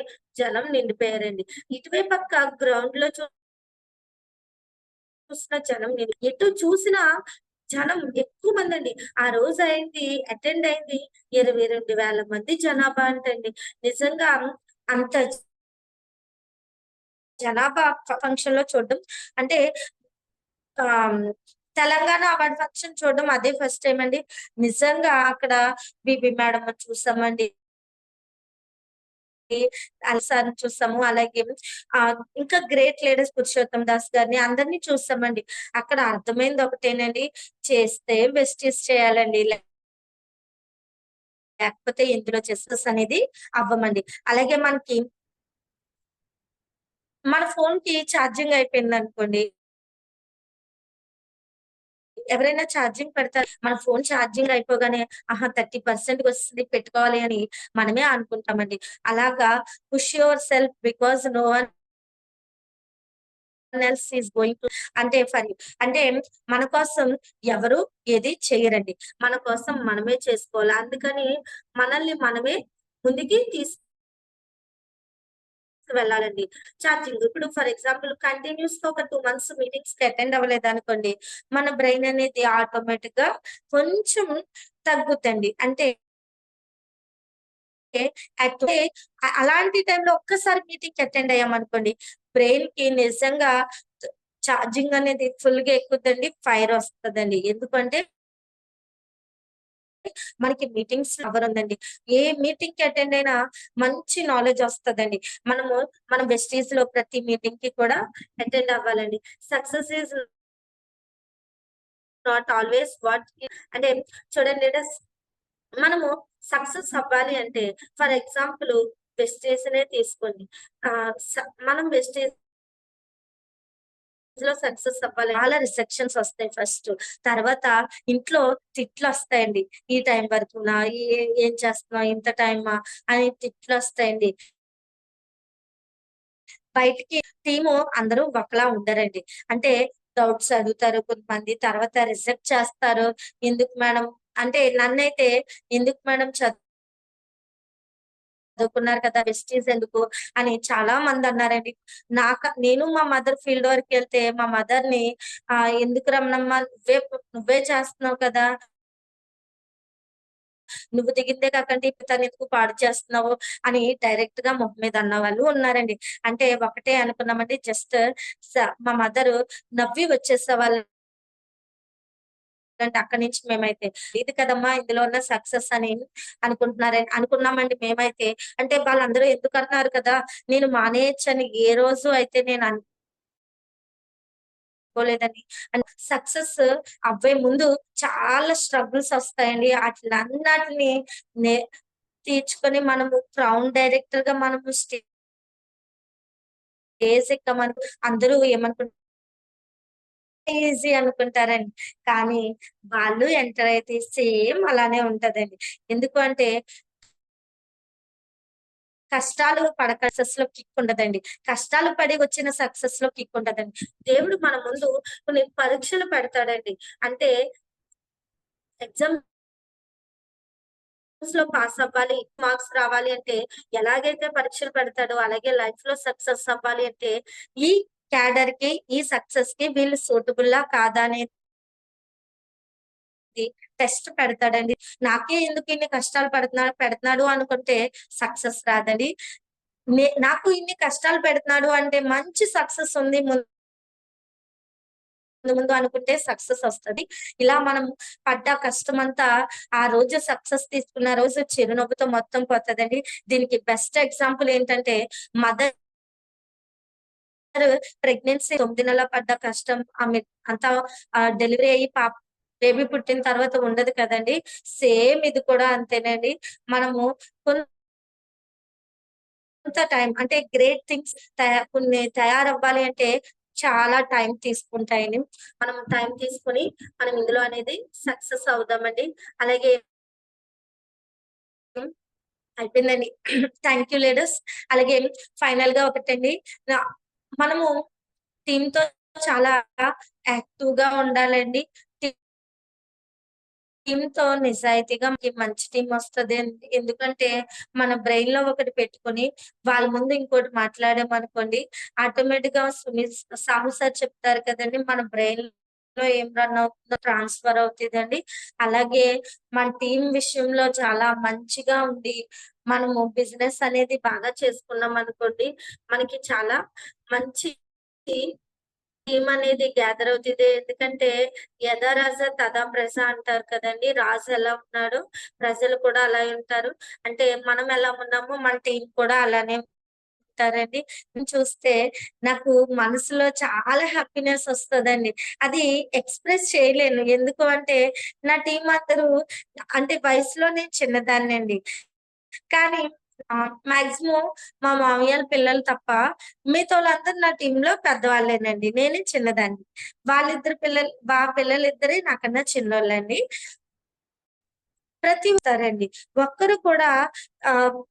B: జనం నిండిపోయారండి. ఇటువైపు పక్క గ్రౌండ్ లో చూసిన జనం ఎటు చూసినా జనం ఎక్కువ మంది అండి. ఆ రోజు అటెండ్ అయింది 22,000 మంది జనాభా అంటండి. నిజంగా అంత జనాభా ఫంక్షన్ లో చూడడం అంటే తెలంగాణ అవార్డ్ ఫంక్షన్ చూడడం అదే ఫస్ట్ టైం అండి. నిజంగా అక్కడ బీబీ మేడం చూసామండి, సార్ చూసాము. అలాగే ఇంకా గ్రేట్ లీడర్స్ పురుషోత్తం దాస్ గారిని అందరినీ చూసామండి. అక్కడ అర్థమైంది ఒకటేనండి, చేస్తే బెస్టీస్ చేయాలండి, లేకపోతే ఇందులో సక్సెస్ అనేది అవ్వమండి. అలాగే మన ఫోన్ కి ఛార్జింగ్ అయిపోయింది అనుకోండి, ఎవరైనా ఛార్జింగ్ పెడతారు. మన ఫోన్ ఛార్జింగ్ అయిపోగానే 30% వస్తుంది పెట్టుకోవాలి అని మనమే అనుకుంటామండి. అలాగా push yourself because no one else is going to అంటే అంటే మన కోసం ఎవరు ఏది చేయరండి. మన కోసం మనమే చేసుకోవాలి. అందుకని మనల్ని మనమే ముందుకి వెళ్ళాలండి. ఛార్జింగ్ ఇప్పుడు ఫర్ ఎగ్జాంపుల్ కంటిన్యూస్ గా ఒక 2 మంత్స్ మీటింగ్స్ కి అటెండ్ అవ్వలేదు అనుకోండి, మన బ్రెయిన్ అనేది ఆటోమేటిక్ గా కొంచెం తగ్గుతండి. అంటే అలాంటి టైంలో ఒక్కసారి మీటింగ్ అటెండ్ అయ్యామనుకోండి, బ్రెయిన్ కి నిజంగా ఛార్జింగ్ అనేది ఫుల్ గా ఎక్కుతుందండి, ఫైర్ వస్తుందండి. ఎందుకంటే మనకి మీటింగ్స్ అవర్ ఉందండి. ఏ మీటింగ్ కి అటెండ్ అయినా మంచి నాలెడ్జ్ వస్తుందండి. మన వెస్టీజ్ లో ప్రతి మీటింగ్ కి కూడా అటెండ్ అవ్వాలండి. Success is not always what అంటే చూడండి, మనము సక్సెస్ అవ్వాలి అంటే ఫర్ ఎగ్జాంపుల్ వెస్టేజ్ నే తీసుకోండి. మనం వెస్టేజ్ లో సక్సెస్ అవ్వాలి, చాలా రిజెక్షన్స్ వస్తాయి ఫస్ట్. తర్వాత ఇంట్లో తిట్లు వస్తాయండి, ఈ టైం వరకు ఏం చేస్తున్నావు, ఇంత టైమా అని తిట్లు వస్తాయండి. బయటికి టీము అందరూ ఒకలా ఉండరండి. అంటే డౌట్స్ అడుగుతారు కొంతమంది, తర్వాత రిజెక్ట్ చేస్తారు. ఎందుకు మేడం అంటే నన్నైతే ఎందుకు మేడం చదువుకున్నారు కదా, వెస్టీజ్ ఎందుకు అని చాలా మంది అన్నారండి. నేను మా మదర్ ఫీల్డ్ వర్క్ వెళ్తే మా మదర్ ని ఎందుకు రమ్మనమ్మా, నువ్వే చేస్తున్నావు కదా, నువ్వు దిగిందే కాకండి తను ఎందుకు పాడు చేస్తున్నావు అని డైరెక్ట్ గా మొహం మీద అన్న వాళ్ళు ఉన్నారండి. అంటే ఒకటే అనుకున్నామండి, జస్ట్ మా మదర్ నవ్వి వచ్చేసే వాళ్ళు అంటే అక్కడి నుంచి మేమైతే ఇది కదమ్మా ఇందులో ఉన్న సక్సెస్ అని అనుకున్నామండి మేమైతే. అంటే వాళ్ళందరూ ఎందుకు అన్నారు కదా, నేను మానేయచ్చని ఏ రోజు అయితే నేను అనుకోలేదండి. అండ్ సక్సెస్ అవ్వే ముందు చాలా స్ట్రగుల్స్ వస్తాయండి. అట్లన్నిటిని తీర్చుకొని మనము క్రౌన్ డైరెక్టర్ గా మనము స్టేజ్ ఎక్కమని అందరూ ఏమనుకుంటారు, ఈజీ అనుకుంటారండి. కానీ వాళ్ళు ఎంటర్ అయితే సేమ్ అలానే ఉంటదండి. ఎందుకు అంటే కష్టాలు సక్సెస్ లో కిక్ ఉండదండి. కష్టాలు పడి వచ్చిన సక్సెస్ లో కిక్ ఉండదండి. దేవుడు మన ముందు కొన్ని పరీక్షలు పెడతాడండి. అంటే ఎగ్జామ్స్ లో పాస్ అవ్వాలి, మార్క్స్ రావాలి అంటే ఎలాగైతే పరీక్షలు పెడతాడో, అలాగే లైఫ్ లో సక్సెస్ అవ్వాలి అంటే ఈ క్యాడర్ కి, ఈ సక్సెస్ కి వీళ్ళు సూటబుల్లా కాదా అనేది టెస్ట్ పెడతాడండి. నాకే ఎందుకు ఇన్ని కష్టాలు పెడుతున్నాడు అనుకుంటే సక్సెస్ రాదండి. నాకు ఇన్ని కష్టాలు పెడుతున్నాడు అంటే మంచి సక్సెస్ ఉంది ముందు అనుకుంటే సక్సెస్ వస్తది. ఇలా మనం పడ్డ కష్టమంతా ఆ రోజు సక్సెస్ తీసుకున్న రోజు చిరునవ్వుతో మొత్తం పోతదండి. దీనికి బెస్ట్ ఎగ్జాంపుల్ ఏంటంటే మదర్ ప్రెగ్నెన్సీ 9 నెలల పడ్డ కష్టం, ఆమె అంతా డెలివరీ అయ్యి బేబీ పుట్టిన తర్వాత ఉండదు కదండి. సేమ్ ఇది కూడా అంతేనండి. మనము కొంత టైం అంటే గ్రేట్ థింగ్స్ కొన్ని తయారవ్వాలి అంటే చాలా టైం తీసుకుంటాయండి. మనం టైం తీసుకొని మనం ఇందులో అనేది సక్సెస్ అవుదామండి. అలాగే అయిపోయిందండి. Thank you leaders. అలాగే ఫైనల్ గా ఒకటండి, మనము టీమ్ తో చాలా యాక్టివ్ గా ఉండాలండి. టీమ్ తో నిజాయితీగా మనకి మంచి టీం వస్తది. ఎందుకంటే మన బ్రెయిన్ లో ఒకటి పెట్టుకొని వాళ్ళ ముందు ఇంకోటి మాట్లాడామనుకోండి, ఆటోమేటిక్ గా సాహు సార్ చెప్తారు కదండి, మన బ్రెయిన్ లో ఏం రన్ అవుతుందో ట్రాన్స్ఫర్ అవుతుందండి. అలాగే మన టీం విషయంలో చాలా మంచిగా ఉండి మనము బిజినెస్ అనేది బాగా చేసుకున్నాం అనుకోండి, మనకి చాలా మంచి టీం అనేది గ్యాదర్ అవుతుంది. ఎందుకంటే యథా రాజా తథా ప్రజ అంటారు కదండి, రాజు ఎలా ఉన్నాడు ప్రజలు కూడా అలా ఉంటారు. అంటే మనం ఎలా ఉన్నామో మన టీం కూడా అలానే ఉంటారండి. చూస్తే నాకు మనసులో చాలా హ్యాపీనెస్ వస్తదండి. అది ఎక్స్‌ప్రెస్ చేయలేను. ఎందుకు అంటే నా టీం అందరూ, అంటే వయసులో నేను చిన్నదాన్నండి. కానీ మాక్సిమం మా మామయ్యల పిల్లలు తప్ప మిగతావాళ్ళందరూ నా టీమ్‌లో పెద్దవాళ్ళేనండి. నేనే చిన్నదాన్ని. పిల్లలిద్దరే నాకన్నా చిన్నోళ్ళండి. ఒక్కరండి. ఒక్కరు కూడా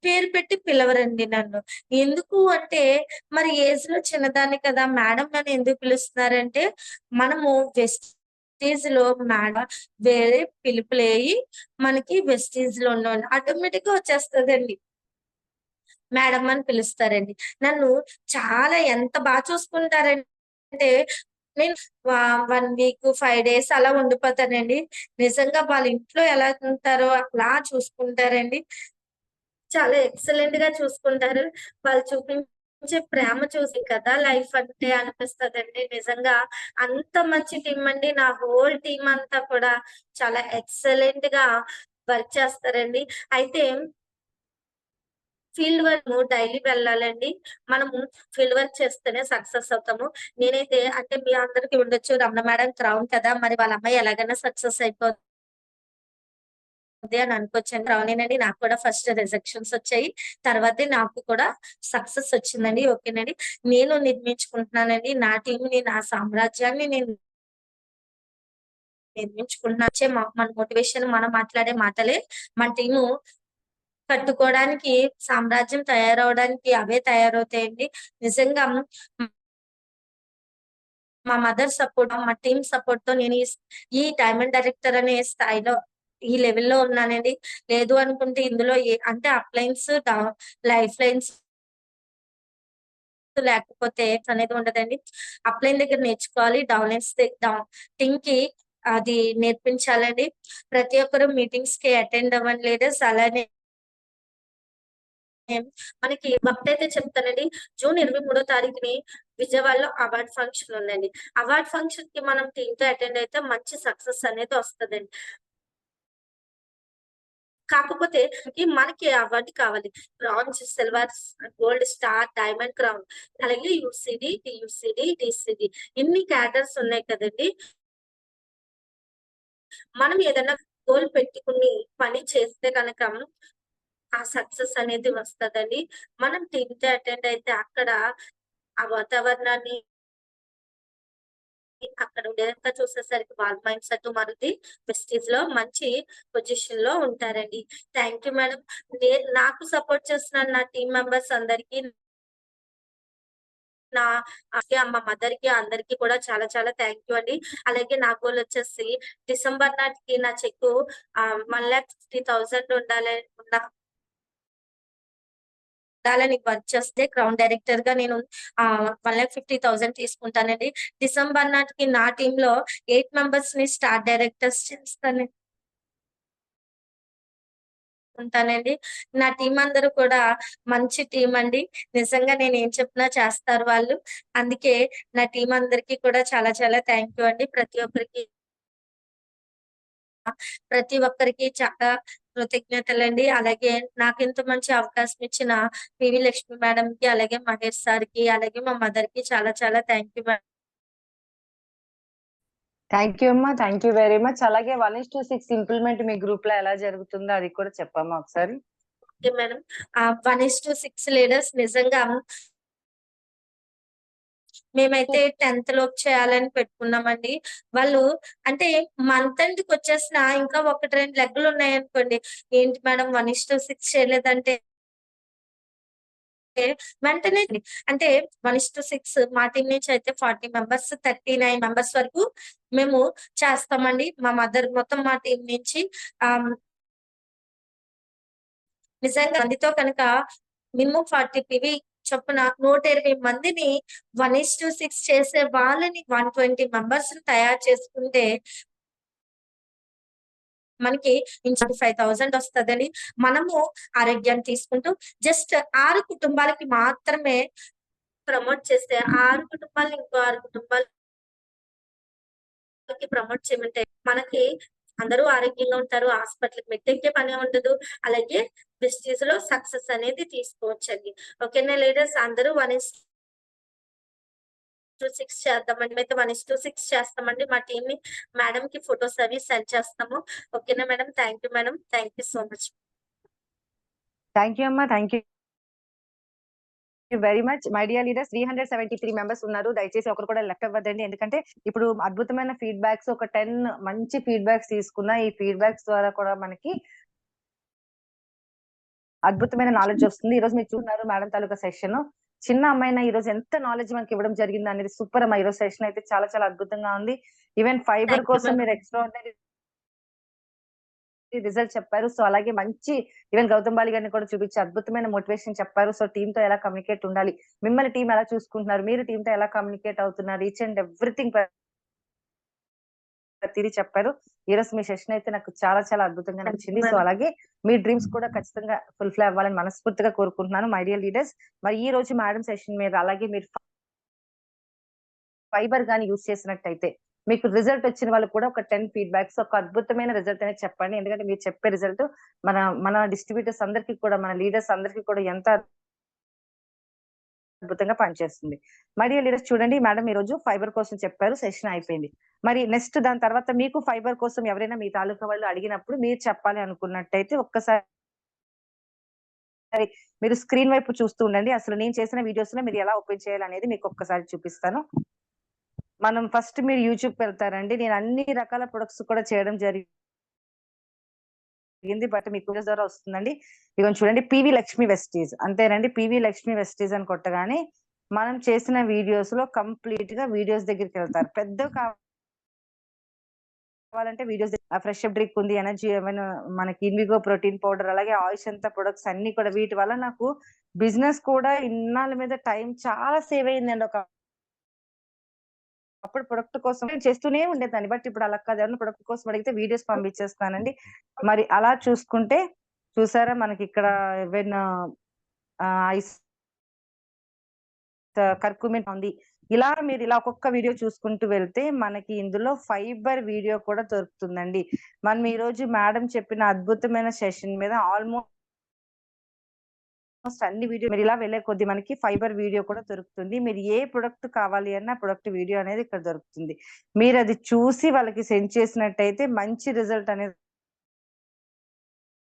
B: పేరు పెట్టి పిలవరండి నన్ను. ఎందుకు అంటే మరి ఏజ్‌లో చిన్నదాన్ని కదా! మేడం నన్ను ఎందుకు పిలుస్తున్నారంటే, మనము వెస్టీజ్‌లో మేడం వేరే పిలుపులేయి మనకి వెస్టీజ్‌లో ఉన్నోళ్ళు ఆటోమేటిక్‌గా వచ్చేస్తదండి. మేడం అని పిలుస్తారండి. నన్ను చాలా ఎంత చూసుకుంటారంటే, నేను 1 వీక్, 5 డేస్ అలా ఉండిపోతానండి. నిజంగా వాళ్ళ ఇంట్లో ఎలా ఉంటారో అలా చూసుకుంటారండి. చాలా ఎక్సలెంట్ గా చూసుకుంటారు. వాళ్ళు చూపించే ప్రేమ చూసి కదా లైఫ్ అంటే అనిపిస్తదండి. నిజంగా అంత మంచి టీమ్ అండి. నా హోల్ టీమ్ అంతా కూడా చాలా ఎక్సలెంట్ గా వర్క్ చేస్తారండి. అయితే ఫీల్డ్ వర్క్ డైలీ వెళ్ళాలండి. మనము ఫీల్డ్ వర్క్ చేస్తేనే సక్సెస్ అవుతాము. నేనైతే, అంటే మీ అందరికి ఉండొచ్చు, రమణ మేడం క్రౌన్ కదా! మరి వాళ్ళ అమ్మాయి ఎలాగైనా సక్సెస్ అయిపోద్ది అని అనుకోవచ్చండి. క్రౌనేనండి. నాకు కూడా ఫస్ట్ రిజెక్షన్స్ వచ్చాయి. తర్వాతే నాకు కూడా సక్సెస్ వచ్చిందండి. ఓకేనండి. నేను నిర్మించుకుంటున్నానండి నా టీమ్‌ని, నా సామ్రాజ్యాన్ని నేను నిర్మించుకుంటున్నా. మన మోటివేషన్, మనం మాట్లాడే మాటలే మన టీము కట్టుకోవడానికి, సామ్రాజ్యం తయారవ్వడానికి అవే తయారవుతాయండి. నిజంగా మా మదర్ సపోర్ట్, మా టీమ్ సపోర్ట్‌తో నేను ఈ డైమండ్ డైరెక్టర్ అనే స్థాయిలో, ఈ లెవెల్‌లో ఉన్నానండి. లేదు అనుకుంటే ఇందులో అంటే అప్లయన్స్, లైఫ్ లైన్స్ లేకపోతే అనేది ఉండదండి. అప్లైన్ దగ్గర నేర్చుకోవాలి. టీమ్‌కి అది నేర్పించాలండి. ప్రతి ఒక్కరు మీటింగ్స్‌కి అటెండ్ అవ్వండి లీడర్స్. అలానే మనకి ఒకటైతే చెప్తానండి, జూన్ 23వ తారీఖుని విజయవాడలో అవార్డ్ ఫంక్షన్ ఉందండి. అవార్డ్ ఫంక్షన్ కి మనం టీమ్ తో అటెండ్ అయితే మంచి సక్సెస్ అనేది వస్తదండి. కాకపోతే మనకి అవార్డు కావాలి. Bronze, silver, gold star, diamond, crown, అలాగే యూసీడీ, టీయూసీడీ, డీసీడీ ఇన్ని క్యాడర్స్ ఉన్నాయి కదండీ! మనం ఏదైనా గోల్ పెట్టుకుని పని చేస్తే గనక ఆ సక్సెస్ అనేది వస్తదండి. మనం టీమ్‌తో అటెండ్ అయితే అక్కడ ఆ వాతావరణాన్ని అక్కడ ఉండేదంతా చూసేసరికి వాళ్ళ మైండ్ సెట్ మారుద్ది. వెస్టీజ్‌లో మంచి పొజిషన్‌లో ఉంటారండి. Thank you madam. నాకు సపోర్ట్ చేస్తున్న నా టీమ్ మెంబర్స్ అందరికి, నా మా మదర్‌కి అందరికి కూడా చాలా చాలా థాంక్ యూ అండి. అలాగే నా గోల్ వచ్చేసి డిసెంబర్ నాటికి నా చెక్కు 1,50,000 ఉండాలని వర్క్ చేస్తే క్రౌన్ డైరెక్టర్‌గా నేను 1,50,000 తీసుకుంటానండి. డిసెంబర్ నాటికి నా టీమ్‌లో 8 మెంబర్స్‌ని స్టార్ డైరెక్టర్స్ ఉంటానండి. నా టీమ్ అందరూ కూడా మంచి టీమ్ అండి. నిజంగా నేనేం చెప్పినా చేస్తారు వాళ్ళు. అందుకే నా టీమ్ అందరికి కూడా చాలా చాలా థాంక్ యూ అండి. ప్రతి ఒక్కరికి చాలా కృతజ్ఞతలండి. అలాగే నాకింత మంచి అవకాశం ఇచ్చిన పివి లక్ష్మి మేడంకి, అలాగే మహేష్ సార్‌కి, అలాగే మా మదర్‌కి చాలా చాలా thank you madam.
A: Thank you అమ్మా. Thank you very much. అలాగే 1:6 ఇంప్లిమెంట్ మీ గ్రూప్‌లో ఎలా జరుగుతుందో అది కూడా చెప్పమ్మా ఒకసారి.
B: Okay madam. 1:6 లీడర్స్ నిజంగా మేమైతే 10th లోపు చేయాలని పెట్టుకున్నామండి. వాళ్ళు అంటే మంత్ ఎండ్‌కి వచ్చేసిన ఇంకా 1, 2 లెక్కలు ఉన్నాయనుకోండి. ఏంటి మేడం 1:6 చేయలేదంటే వెంటనే అంటే 1:6 మా టీమ్ నుంచి అయితే 40 మెంబర్స్, 39 మెంబర్స్ వరకు మేము చేస్తామండి. మా మదర్ మొత్తం మా టీమ్ నుంచి నిజంగా మందితో కనుక మినిమం 40 పివి చొప్పున 120 మందిని 1:6 చేసే వాళ్ళని 120 మెంబర్స్‌ని తయారు చేసుకుంటే మనకి 5,000 వస్తదని మనము ఆరోగ్యాన్ని తీసుకుంటూ జస్ట్ 6 కుటుంబాలకి మాత్రమే ప్రమోట్ చేస్తే 6 కుటుంబాలని ఇంకో 6 కుటుంబాలకి ప్రమోట్ చేయమంటే మనకి అందరూ ఆరోగ్యంగా ఉంటారు. హాస్పిటల్‌కి మెట్టెక్కే పనే ఉండదు. అలాగే ప్రెస్టీజ్‌లో సక్సెస్ అనేది తీసుకోవచ్చండి. ఓకేనా లీడర్స్ అందరూ 1:6 చేద్దామండి. మేమైతే 1:6 చేస్తామండి. మా టీమ్‌ని మేడంకి ఫోటోస్ అవి సెండ్ చేస్తాము. ఓకేనా madam. Thank you madam. Thank you so much.
A: Thank you అమ్మా. Thank you very much. My dear leaders 373 members ఉన్నారు. దయచేసి ఒకరు కూడా లెఫ్ట్ అవ్వద్దండి. ఎందుకంటే ఇప్పుడు అద్భుతమైన ఫీడ్‌బ్యాక్స్ ఒక 10 మంచి ఫీడ్‌బ్యాక్స్ తీసుకున్నా. ఈ ఫీడ్‌బ్యాక్స్ ద్వారా కూడా మనకి అద్భుతమైన నాలెడ్జ్ వస్తుంది. ఈరోజు మీరు చూస్తున్నారు మేడం తాలూకా సెషన్. చిన్న అమ్మాయిన ఈరోజు ఎంత నాలెడ్జ్ మనకి ఇవ్వడం జరిగింది అనేది సూపర్ అమ్మా. ఈరోజు సెషన్ అయితే చాలా చాలా అద్భుతంగా ఉంది. ఈవెన్ ఫైబర్
B: థ్యాంక్ యూ
A: కోసం
B: మేడం.
A: మీరు ఎక్స్ట్రాఆర్డినరీ రిజల్ట్ చెప్పారు. సో అలాగే మంచి ఈవెన్ గౌతమ్ బాలి గారిని కూడా చూపించి అద్భుతమైన మోటివేషన్ చెప్పారు. సో టీమ్ తో ఎలా కమ్యూనికేట్ ఉండాలి, మిమ్మల్ని టీం ఎలా చూసుకుంటున్నారు, మీరు టీమ్ తో ఎలా కమ్యూనికేట్ అవుతున్నారు, ఈచ్ అండ్ ఎవ్రీథింగ్ ప్రతిదీ చెప్పారు. ఈ రోజు మీ సెషన్ అయితే నాకు చాలా చాలా అద్భుతంగా
B: థ్యాంక్ యూ
A: నచ్చింది. So
B: madam.
A: అలాగే మీ డ్రీమ్స్ కూడా ఖచ్చితంగా ఫుల్ఫిల్ అవ్వాలని మనస్ఫూర్తిగా కోరుకుంటున్నాను మై డియర్ లీడర్స్. మరి ఈ రోజు మేడం సెషన్ మీద అలాగే మీరు ఫైబర్ గాని యూజ్ చేసినట్టయితే మీకు రిజల్ట్ వచ్చిన వాళ్ళు కూడా ఒక 10 ఫీడ్‌బ్యాక్స్ ఒక అద్భుతమైన రిజల్ట్ అనేది చెప్పండి. ఎందుకంటే మీరు చెప్పే రిజల్ట్ మన మన డిస్ట్రిబ్యూటర్స్ అందరికీ కూడా మన లీడర్స్ అందరికీ కూడా ఎంత అద్భుతంగా పనిచేస్తుంది. మై డియర్ లీడర్స్ చూడండి మేడం ఈరోజు ఫైబర్ కోసం చెప్పారు. సెషన్ అయిపోయింది. మరి నెక్స్ట్ దాని తర్వాత మీకు ఫైబర్ కోసం ఎవరైనా మీ తాలూకా వాళ్ళు అడిగినప్పుడు మీరు చెప్పాలి అనుకున్నట్టయితే ఒక్కసారి మీరు స్క్రీన్ వైపు చూస్తూ ఉండండి. అసలు నేను చేసిన వీడియోస్‌లో మీరు ఎలా ఓపెన్ చేయాలనేది మీకు ఒక్కసారి చూపిస్తాను. మనం ఫస్ట్ మీరు యూట్యూబ్‌కి వెళ్తారండి. నేను అన్ని రకాల ప్రొడక్ట్స్ కూడా చేయడం జరిగింది. బట్ మీకు వీడియోస్ ద్వారా వస్తుందండి. ఇదిగోండి చూడండి పీవీ లక్ష్మి వెస్టీజ్ అంతేనండి. పీవీ లక్ష్మి వెస్టీజ్ అని కొట్టగానే మనం చేసిన వీడియోస్‌లో కంప్లీట్‌గా వీడియోస్ దగ్గరికి వెళ్తారు. పెద్దవి కావాలంటే వీడియోస్ ఫ్రెష్ అప్ డ్రింక్ ఉంది, ఎనర్జీ ఏమైనా మనకి ఇన్విగో ప్రోటీన్ పౌడర్ అలాగే ఆయుషంతా ప్రొడక్ట్స్ అన్ని కూడా వీటి వల్ల నాకు బిజినెస్ కూడా ఇన్నాళ్ళ మీద టైం చాలా సేవ్ అయిందండి. అప్పుడు ప్రొడక్ట్ కోసం నేను చేస్తూనే ఉండేదాన్ని. బట్ ఇప్పుడు అలా కాదు. ఏమన్నా ప్రొడక్ట్ కోసం అడిగితే వీడియోస్ పంపించేస్తానండి. మరి అలా చూసుకుంటే చూసారా మనకి ఇక్కడ ఈవెన్ ఐస్ కర్కుమిన్ ఉంది. ఇలా మీరు ఇలా ఒక్కొక్క వీడియో చూసుకుంటూ వెళ్తే మనకి ఇందులో ఫైబర్ వీడియో కూడా దొరుకుతుందండి. మనం ఈరోజు మేడం చెప్పిన అద్భుతమైన సెషన్ మీద ఆల్మోస్ట్ అన్ని వీడియో మీరు ఇలా వెళ్ళే కొద్దీ మనకి ఫైబర్ వీడియో కూడా దొరుకుతుంది. మీరు ఏ ప్రొడక్ట్ కావాలి అన్న ప్రొడక్ట్ వీడియో అనేది ఇక్కడ దొరుకుతుంది. మీరు అది చూసి వాళ్ళకి సెండ్ చేసినట్టయితే మంచి రిజల్ట్ అనేది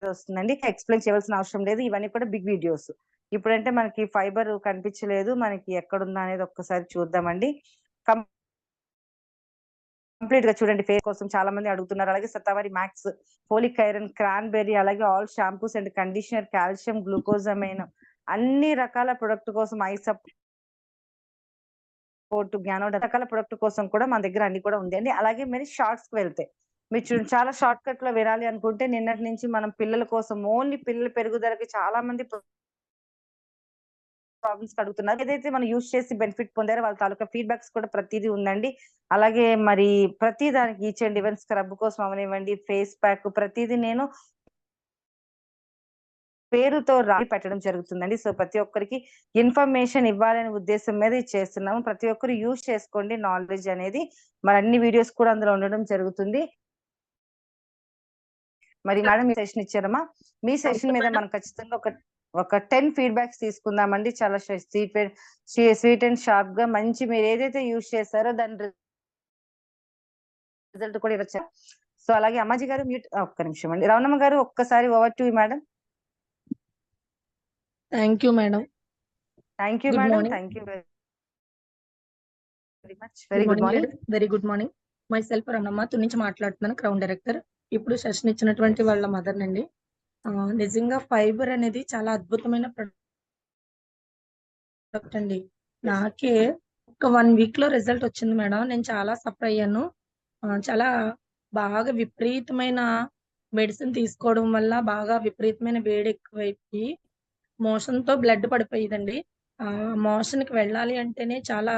A: వస్తుందండి. ఎక్స్‌ప్లెయిన్ చేయవలసిన అవసరం లేదు. ఇవన్నీ కూడా బిగ్ వీడియోస్. ఇప్పుడంటే మనకి ఫైబర్ కనిపించలేదు. మనకి ఎక్కడుందా అనేది ఒక్కసారి చూద్దామండి. కంప్లీట్‌గా చూడండి ఫేస్ కోసం చాలా మంది అడుగుతున్నారు. అలాగే Shatavari max, folic iron, cranberry అలాగే all shampoos and conditioner, calcium, glucosamine అన్ని రకాల ప్రొడక్ట్ కోసం ఐ సపోర్ట్, జ్ఞానోదయం రకాల ప్రొడక్ట్ కోసం కూడా మన దగ్గర అన్ని కూడా ఉంది అండి. అలాగే మీరు షార్ట్స్‌కి వెళ్తే మీరు చూడండి చాలా షార్ట్ కట్‌లో వినాలి అనుకుంటే నిన్నటి నుంచి మనం పిల్లల కోసం ఓన్లీ పిల్లల పెరుగుదలకి చాలా మంది ప్రాబ్లమ్స్ అడుగుతున్నారు. ఏదైతే మనం యూజ్ చేసి బెనిఫిట్ పొందారో వాళ్ళ తాలూకా ఫీడ్‌బ్యాక్స్ కూడా ప్రతీదీ ఉందండి. అలాగే మరి ప్రతి దానికి ఈచ్ అండ్ ఈవెన్ స్క్రబ్ కోసం అవనివ్వండి, ఫేస్ ప్యాక్ ప్రతీదీ నేను పేరుతో రాసి పెట్టడం జరుగుతుందండి. సో ప్రతి ఒక్కరికి ఇన్ఫర్మేషన్ ఇవ్వాలనే ఉద్దేశం మీద ఇది చేస్తున్నాము. ప్రతి ఒక్కరు యూజ్ చేసుకోండి నాలెడ్జ్ అనేది. మరి అన్ని వీడియోస్ కూడా అందులో ఉండడం జరుగుతుంది. మరి మేడం మీ సెషన్ ఇచ్చారమ్మా. మీ సెషన్ మీద మనం ఖచ్చితంగా ఒక 10 ఫీడ్‌బ్యాక్స్ తీసుకుందామండి. చాలా స్వీట్ అండ్ షార్ప్‌గా మంచి మీరు ఏదైతే యూజ్ చేశారో దాని రిజల్ట్ కూడా ఇవ్వచ్చు. సో అలాగే అమ్మాజీ గారు మ్యూట్ ఒక్క నిమిషం అండి. రవణమ్మ గారు ఒక్కసారి over to you madam.
D: Thank you madam.
A: Thank you
D: good
A: madam.
D: Morning.
A: Thank you very much. Very good morning.
D: Very good morning. Myself Rannamma Tuni నుంచి మాట్లాడుతున్నాను, క్రౌన్ డైరెక్టర్. ఇప్పుడు సెషన్ ఇచ్చినటువంటి వాళ్ళ మదర్ నండి. నిజంగా ఫైబర్ అనేది చాలా అద్భుతమైన ప్రొడక్ట్ అండి. నాకే ఒక 1 వీక్ లో రిజల్ట్ వచ్చింది మేడం. నేను చాలా సఫర్ అయ్యాను. చాలా బాగా విపరీతమైన మెడిసిన్ తీసుకోవడం వల్ల బాగా విపరీతమైన వేడి ఎక్కువైపోయి మోషన్ తో బ్లడ్ పడిపోయేదండి. మోషన్ కి వెళ్ళాలి అంటేనే చాలా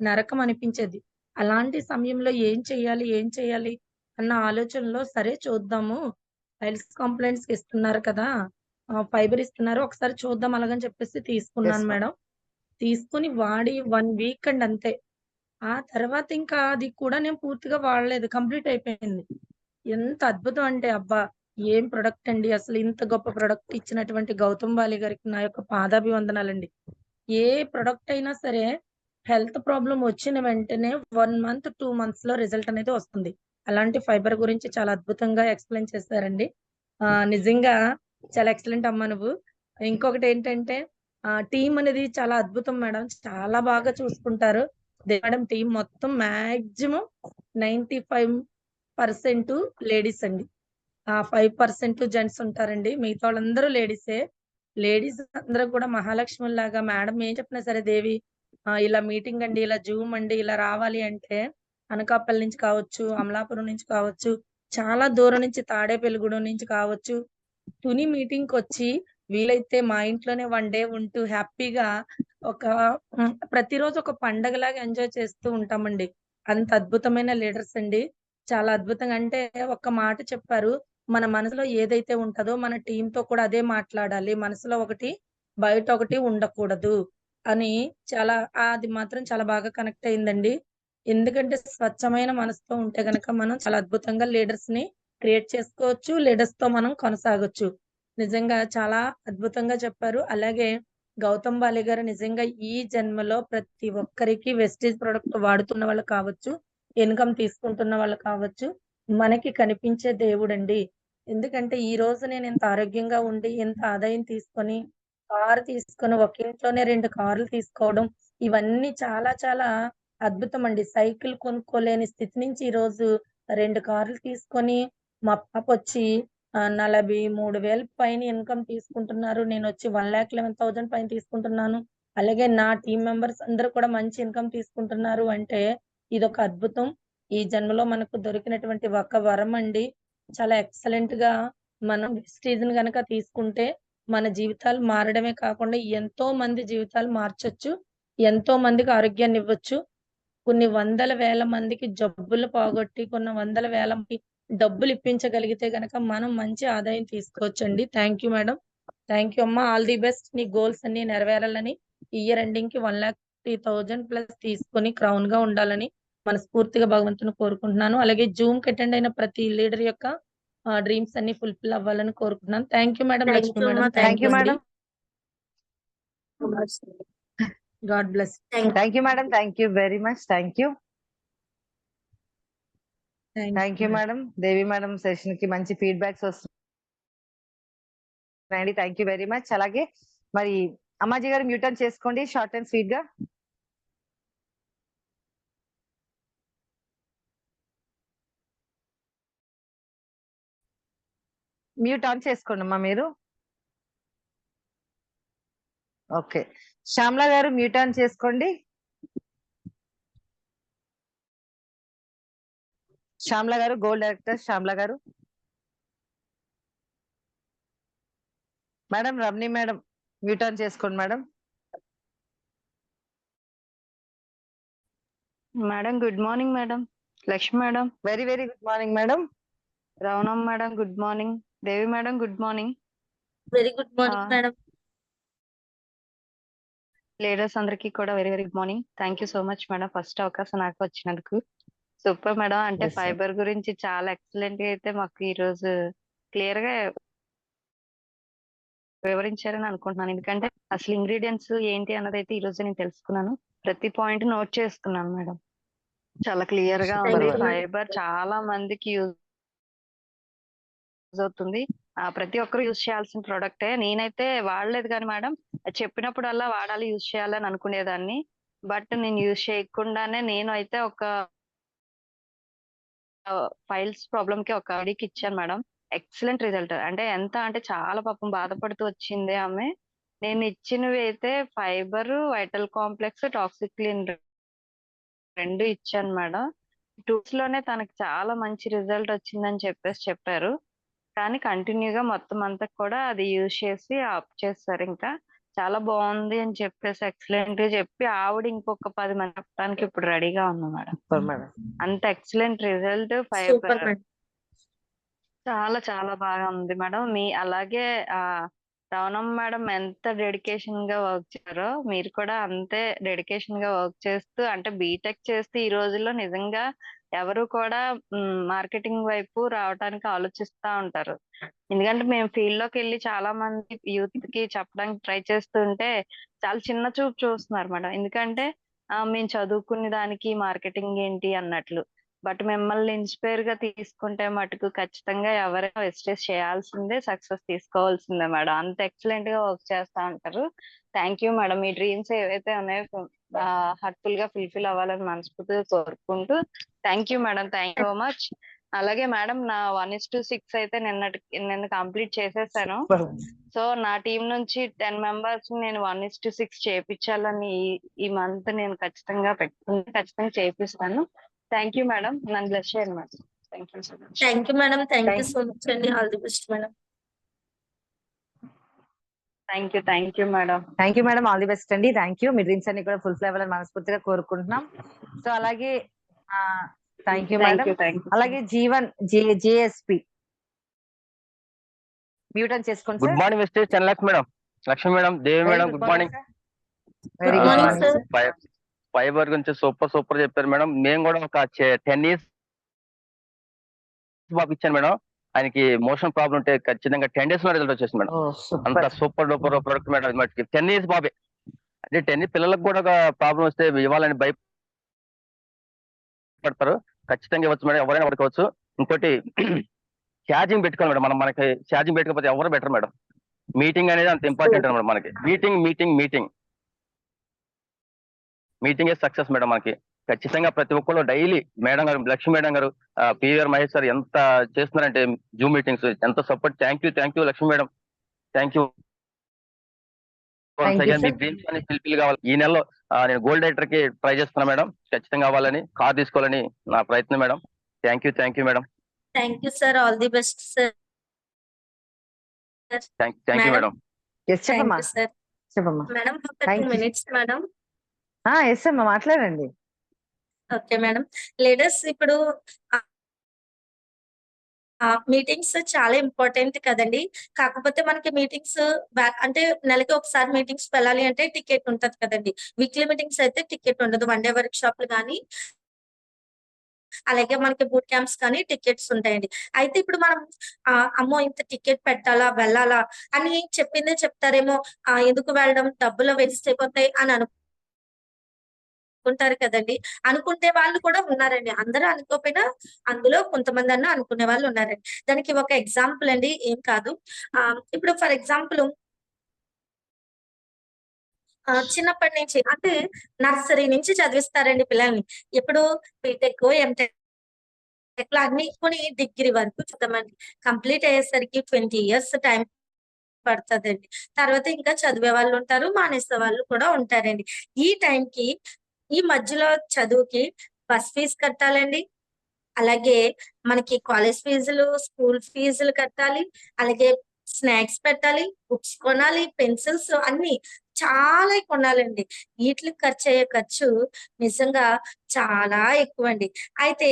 D: నరకం అనిపించేది. అలాంటి సమయంలో ఏం చేయాలి అన్న ఆలోచనలో సరే చూద్దాము, పైల్స్ కంప్లైంట్స్ కి ఇస్తున్నారు కదా, ఫైబర్ ఇస్తున్నారు, ఒకసారి చూద్దాం అలాగని చెప్పేసి తీసుకున్నాను
A: ma'am.
D: మేడం. తీసుకుని వాడి 1 వీక్ అండి అంతే. ఆ తర్వాత ఇంకా అది కూడా నేను పూర్తిగా వాడలేదు, కంప్లీట్ అయిపోయింది. ఎంత అద్భుతం అంటే అబ్బా! ఏం ప్రొడక్ట్ అండి. అసలు ఇంత గొప్ప ప్రొడక్ట్ ఇచ్చినటువంటి గౌతమ్ బాలి గారికి నా యొక్క పాదాభివందనాలండి. ఏ ప్రొడక్ట్ అయినా సరే హెల్త్ ప్రాబ్లమ్ వచ్చిన వెంటనే 1 మంత్, 2 మంత్స్ లో రిజల్ట్ అనేది వస్తుంది. అలాంటి ఫైబర్ గురించి చాలా అద్భుతంగా ఎక్స్‌ప్లెయిన్ చేశారండి. నిజంగా చాలా ఎక్సలెంట్ అమ్మా నువ్వు. ఇంకొకటి ఏంటంటే టీమ్ అనేది చాలా అద్భుతం మేడం. చాలా బాగా చూసుకుంటారు. మేడం టీమ్ మొత్తం మాక్సిమం 95% లేడీస్ అండి. 5% జెంట్స్ ఉంటారండి. మిగతా వాళ్ళందరూ లేడీసే. లేడీస్ అందరూ కూడా మహాలక్ష్ముల్లాగా మేడం ఏం చెప్పినా సరే, దేవి ఇలా మీటింగ్ అండి, ఇలా జూమ్ అండి, ఇలా రావాలి అంటే అనకాపల్లి నుంచి కావచ్చు, అమలాపురం నుంచి కావచ్చు, చాలా దూరం నుంచి తాడేపల్లిగూడెం నుంచి కావచ్చు, తుని మీటింగ్ కొచ్చి వీలైతే మా ఇంట్లోనే 1 డే ఉంటూ హ్యాపీగా ఒక ప్రతిరోజు ఒక పండగలాగా ఎంజాయ్ చేస్తూ ఉంటామండి. అంత అద్భుతమైన లీడర్స్ అండి. చాలా అద్భుతంగా అంటే ఒక్క మాట చెప్పారు. మన మనసులో ఏదైతే ఉంటదో మన టీమ్‌తో కూడా అదే మాట్లాడాలి. మనసులో ఒకటి, బయట ఒకటి ఉండకూడదు అని చాలా అది మాత్రం చాలా బాగా కనెక్ట్ అయిందండి. ఎందుకంటే స్వచ్ఛమైన మనసుతో ఉంటే గనక మనం చాలా అద్భుతంగా లీడర్స్‌ని క్రియేట్ చేసుకోవచ్చు. లీడర్స్‌తో మనం కొనసాగొచ్చు. నిజంగా చాలా అద్భుతంగా చెప్పారు. అలాగే గౌతమ్ బాలి గారు నిజంగా ఈ జన్మలో ప్రతి ఒక్కరికి వెస్టీజ్ ప్రొడక్ట్ వాడుతున్న వాళ్ళు కావచ్చు, ఇన్‌కమ్ తీసుకుంటున్న వాళ్ళు కావచ్చు, మనకి కనిపించే దేవుడండి. ఎందుకంటే ఈ రోజు నేను ఇంత ఆరోగ్యంగా ఉండి, ఇంత ఆదాయం తీసుకొని, కారు తీసుకొని, ఒక ఇంట్లోనే 2 కార్లు తీసుకోవడం, ఇవన్నీ చాలా చాలా అద్భుతమండి. సైకిల్ కొనుక్కోలేని స్థితి నుంచి ఈరోజు 2 కార్లు తీసుకొని, మా పాపొచ్చి 43,000 పైన ఇన్‌కమ్ తీసుకుంటున్నారు. నేనొచ్చి 1,11,000 పైన తీసుకుంటున్నాను. అలాగే నా టీమ్ మెంబర్స్ అందరూ కూడా మంచి ఇన్‌కమ్ తీసుకుంటున్నారు అంటే ఇదొక అద్భుతం. ఈ జన్మలో మనకు దొరికినటువంటి ఒక వరం అండి. చాలా ఎక్సలెంట్‌గా మనం వెస్టీజ్‌ని గనక తీసుకుంటే మన జీవితాలు మారడమే కాకుండా ఎంతో మంది జీవితాలు మార్చొచ్చు. ఎంతో మందికి ఆరోగ్యాన్ని ఇవ్వచ్చు. కొన్ని వందల వేల మందికి జబ్బులు పోగొట్టి, కొన్ని వందల వేల మందికి డబ్బులు ఇప్పించగలిగితే గనక మనం మంచి ఆదాయం తీసుకోవచ్చండి. Thank you madam. Thank you అమ్మా. All the best. నీ గోల్స్ అన్నీ నెరవేరాలని, ఇయర్ ఎండింగ్‌కి 1,30,000 ప్లస్ తీసుకొని క్రౌన్‌గా ఉండాలని మనస్ఫూర్తిగా భగవంతుని కోరుకుంటున్నాను. అలాగే జూమ్‌కి అటెండ్ అయిన ప్రతి లీడర్ యొక్క డ్రీమ్స్ అన్ని ఫుల్‌ఫిల్ అవ్వాలని కోరుకుంటున్నాను. Thank you madam.
B: Thank
D: Lakshmi
B: you
D: madam.
B: అమ్మా.
A: థ్యాంక్ యూ
D: అండి.
A: Madam.
D: God bless.
A: Thank you madam. Thank you very much. Thank you. Thank you madam. Devi madam session కి మంచి ఫీడ్‌బ్యాక్స్ వస్తున్నాయండి. Thank you very much. అలాగే మరి అమ్మాజీ గారు మ్యూట్ ఆన్ చేసుకోండి short and sweet గా. మ్యూట్ ఆన్ చేసుకోండి అమ్మా మీరు. ఓకే. శ్యామల గారు మ్యూట్ ఆన్ చేసుకోండి. శ్యామల గారు, గోల్డ్ డైరెక్టర్ శ్యామల గారు. Madam Ramani madam mute on చేసుకోండి madam.
E: Madam good morning madam. Lakshmi madam.
A: Very very good morning madam.
E: Ravanamma madam good morning. Devi madam good morning.
B: Very good morning madam.
E: Leaders అందరికీ కూడా very very good morning. Thank you so much madam first అవకాశం నాకు వచ్చినందుకు. Super madam. అంటే
A: Yes, sir.
E: Fibre గురించి చాలా excellent గా అయితే మాకు ఈ రోజు క్లియర్ గా వివరించారని అనుకుంటున్నాను. ఎందుకంటే అసలు ఇంగ్రీడియంట్స్ ఏంటి అన్నది అయితే ఈ రోజు నేను తెలుసుకున్నాను. ప్రతి పాయింట్ నోట్ చేసుకున్నాను మేడం. చాలా క్లియర్ గా
B: Thank
E: ఉంది.
B: you, ma'am.
E: ఫైబర్ చాలా మందికి యూజ్ అవుతుంది. ప్రతి ఒక్కరు యూజ్ చేయాల్సిన ప్రొడక్టే. నేనైతే వాడలేదు కానీ మేడం చెప్పినప్పుడల్లా వాడాలి, యూజ్ చేయాలని అనుకునేదాన్ని. బట్ నేను యూజ్ చేయకుండానే నేను అయితే ఒక ఫైల్స్ ప్రాబ్లమ్ కి ఒక ఐడికి ఇచ్చాను మేడం. Excellent result. అంటే ఎంత అంటే చాలా పాపం బాధపడుతూ వచ్చింది ఆమె. నేను ఇచ్చినవి అయితే fibre, vital complex, toxic clean 2 ఇచ్చాను మేడం. 2 లోనే తనకి చాలా మంచి రిజల్ట్ వచ్చిందని చెప్పారు. కానీ కంటిన్యూగా మొత్తం అంతా కూడా అది యూజ్ చేసి ఆప్ చేస్తారు. ఇంకా చాలా బాగుంది అని చెప్పేసి ఎక్సలెంట్ గా చెప్పి ఆవిడ ఇంకొక 10 మంది చెప్పడానికి ఇప్పుడు రెడీగా ఉంది మేడం.
A: Super madam.
E: అంత excellent result.
B: Super
E: fibre
B: madam.
E: చాలా చాలా బాగా ఉంది మేడం. అలాగే రవణమ్మ మేడం ఎంత డెడికేషన్ గా వర్క్ చేశారో మీరు కూడా అంతే డెడికేషన్ గా వర్క్ చేస్తూ, అంటే బీటెక్ చేస్తూ ఈ రోజుల్లో నిజంగా ఎవరు కూడా మార్కెటింగ్ వైపు రావడానికి ఆలోచిస్తా ఉంటారు. ఎందుకంటే మేము ఫీల్డ్ లోకి వెళ్ళి చాలా మంది యూత్ కి చెప్పడానికి ట్రై చేస్తుంటే చాలా చిన్న చూపు చూస్తున్నారు మేడం. ఎందుకంటే మేము చదువుకునే దానికి మార్కెటింగ్ ఏంటి అన్నట్లు. బట్ మిమ్మల్ని ఇన్స్పైర్ గా తీసుకుంటే మటుకు ఖచ్చితంగా ఎవరైనా వెస్టేజ్ చేయాల్సిందే, సక్సెస్ తీసుకోవాల్సిందే మేడం. అంత ఎక్సలెంట్ గా వర్క్ చేస్తా ఉంటారు. Thank you madam. మీ డ్రీమ్స్ ఏవైతే ఉన్నాయో హార్ట్ఫుల్ గా ఫుల్ఫిల్ అవ్వాలని మనస్ఫూర్తిగా కోరుకుంటూ thank you madam. Thank you so much. అలాగే మేడం నా 1:6 అయితే నిన్న కంప్లీట్ చేసేసాను. సో నా టీం నుంచి 10 మెంబర్స్ నేను 1:6 చేయించాలని ఈ మంత్ నేను ఖచ్చితంగా చేపిస్తాను. Thank you madam. నన్ను బ్లెస్ చేయండి madam. Thank you so much.
B: Thank you madam. Thank you so much అండి. All the best madam.
E: Thank you madam.
A: Thank you madam. All the best అండి. Thank you. మీ dreams అన్ని కూడా fulfil అవ్వాలని మనస్ఫూర్తిగా కోరుకుంటున్నాం. సో అలాగే థ్యాంక్ యూ మేడం. అలాగే జీవన్ జేఎస్పి మ్యూట్ అని చేసుకోండి.
C: Good morning Vestige 10 lakhs madam. Lakshmi madam, Devi madam, good morning.
A: Very
B: Good
A: good
B: morning,
A: morning.
B: sir.
C: Fibre గురించి సూపర్ చెప్పారు మేడం. మేము కూడా ఒక 10 years బాబు ఇచ్చాను మేడం. ఆయనకి మోషన్ ప్రాబ్లం ఉంటే ఖచ్చితంగా 10 days లో రిజల్ట్ వచ్చేసింది మేడం. అంత సూపర్ డూపర్ ప్రొడక్ట్ మేడం. ఇది మటుకి 10 years బాబే. అంటే 10 పిల్లలకు కూడా ఒక ప్రాబ్లం వస్తే ఇవ్వాలని భయపడతారు. ఖచ్చితంగా ఇవ్వచ్చు మేడం. ఎవరైనా పడుకోవచ్చు. ఇంకోటి ఛార్జింగ్ పెట్టుకోవాలి మేడం. మనకి ఛార్జింగ్ పెట్టుకోకపోతే ఎవరు బెటర్ మేడం. మీటింగ్ అనేది అంత ఇంపార్టెంట్ అనమాట మనకి. Meeting success madam. మనకి ఖచ్చితంగా ప్రతి ఒక్కరు డైలీ మేడం గారు, లక్ష్మీ మేడం గారు, పివిఆర్ మహేష్ సార్ ఎంత చేస్తున్నారంటే జూమ్ మీటింగ్స్ ఎంత support. Thank you Lakshmi madam. Thank you.
A: Thank you, sir.
C: Me dreams అన్ని ఫుల్ఫిల్ కావాలి. ఈ నెలలో నేను గోల్డ్ డైరెక్టర్ కి ట్రై చేస్తున్నా మేడం. ఖచ్చితంగా అవ్వాలని, కార్ తీసుకోవాలని నా ప్రయత్నం madam. Thank you madam.
B: Thank you sir. All the best sir.
C: Thank you
B: Madam.
C: Madam.
A: Yes చెప్పమ్మా.
B: సార్.
A: చెప్పమ్మా.
B: మేడం ఒక
A: Thank
B: 2
A: you.
B: minutes madam.
A: Yes అమ్మా మాట్లాడండి.
B: Okay madam. లీడర్స్ ఇప్పుడు మీటింగ్స్ చాలా ఇంపార్టెంట్ కదండి. కాకపోతే మనకి మీటింగ్స్ అంటే నెలకి ఒకసారి మీటింగ్స్ వెళ్ళాలి అంటే టికెట్ ఉంటది కదండి. వీక్లీ మీటింగ్స్ అయితే టికెట్ ఉండదు. 1 day వర్క్ షాప్లు కానీ అలాగే మనకి బూట్ క్యాంప్స్ కానీ టికెట్స్ ఉంటాయండి. అయితే ఇప్పుడు మనం అమ్మో ఇంత టికెట్ పెట్టాలా, వెళ్ళాలా అని చెప్పిందే చెప్తారేమో, ఎందుకు వెళ్ళడం, డబ్బులు వేస్ట్ అయిపోతాయి అని అనుకుంటారు కదండి. అనుకుంటే వాళ్ళు కూడా ఉన్నారండి. అందరూ అనుకోకపోయినా అందులో కొంతమంది అన్న అనుకునే వాళ్ళు ఉన్నారండి. దానికి ఒక ఎగ్జాంపుల్ అండి, ఏం కాదు. ఇప్పుడు ఫర్ ఎగ్జాంపుల్ చిన్నప్పటి నుంచి అంటే నర్సరీ నుంచి చదివిస్తారండి పిల్లల్ని. ఎప్పుడు బీటెక్, ఎంటెక్ అన్ని కొని డిగ్రీ వరకు చదవండి. కంప్లీట్ అయ్యేసరికి 20 years టైం పడుతుందండి. తర్వాత ఇంకా చదివే వాళ్ళు ఉంటారు, మానేసే వాళ్ళు కూడా ఉంటారండి. ఈ టైంకి ఈ మధ్యలో చదువుకి బస్ ఫీజు కట్టాలండి. అలాగే మనకి కాలేజ్ ఫీజులు, స్కూల్ ఫీజులు కట్టాలి. అలాగే స్నాక్స్ పెట్టాలి, బుక్స్ కొనాలి, పెన్సిల్స్ అన్ని చాలా కొనాలండి. వీటికి ఖర్చయ్యే ఖర్చు నిజంగా చాలా ఎక్కువండి. అయితే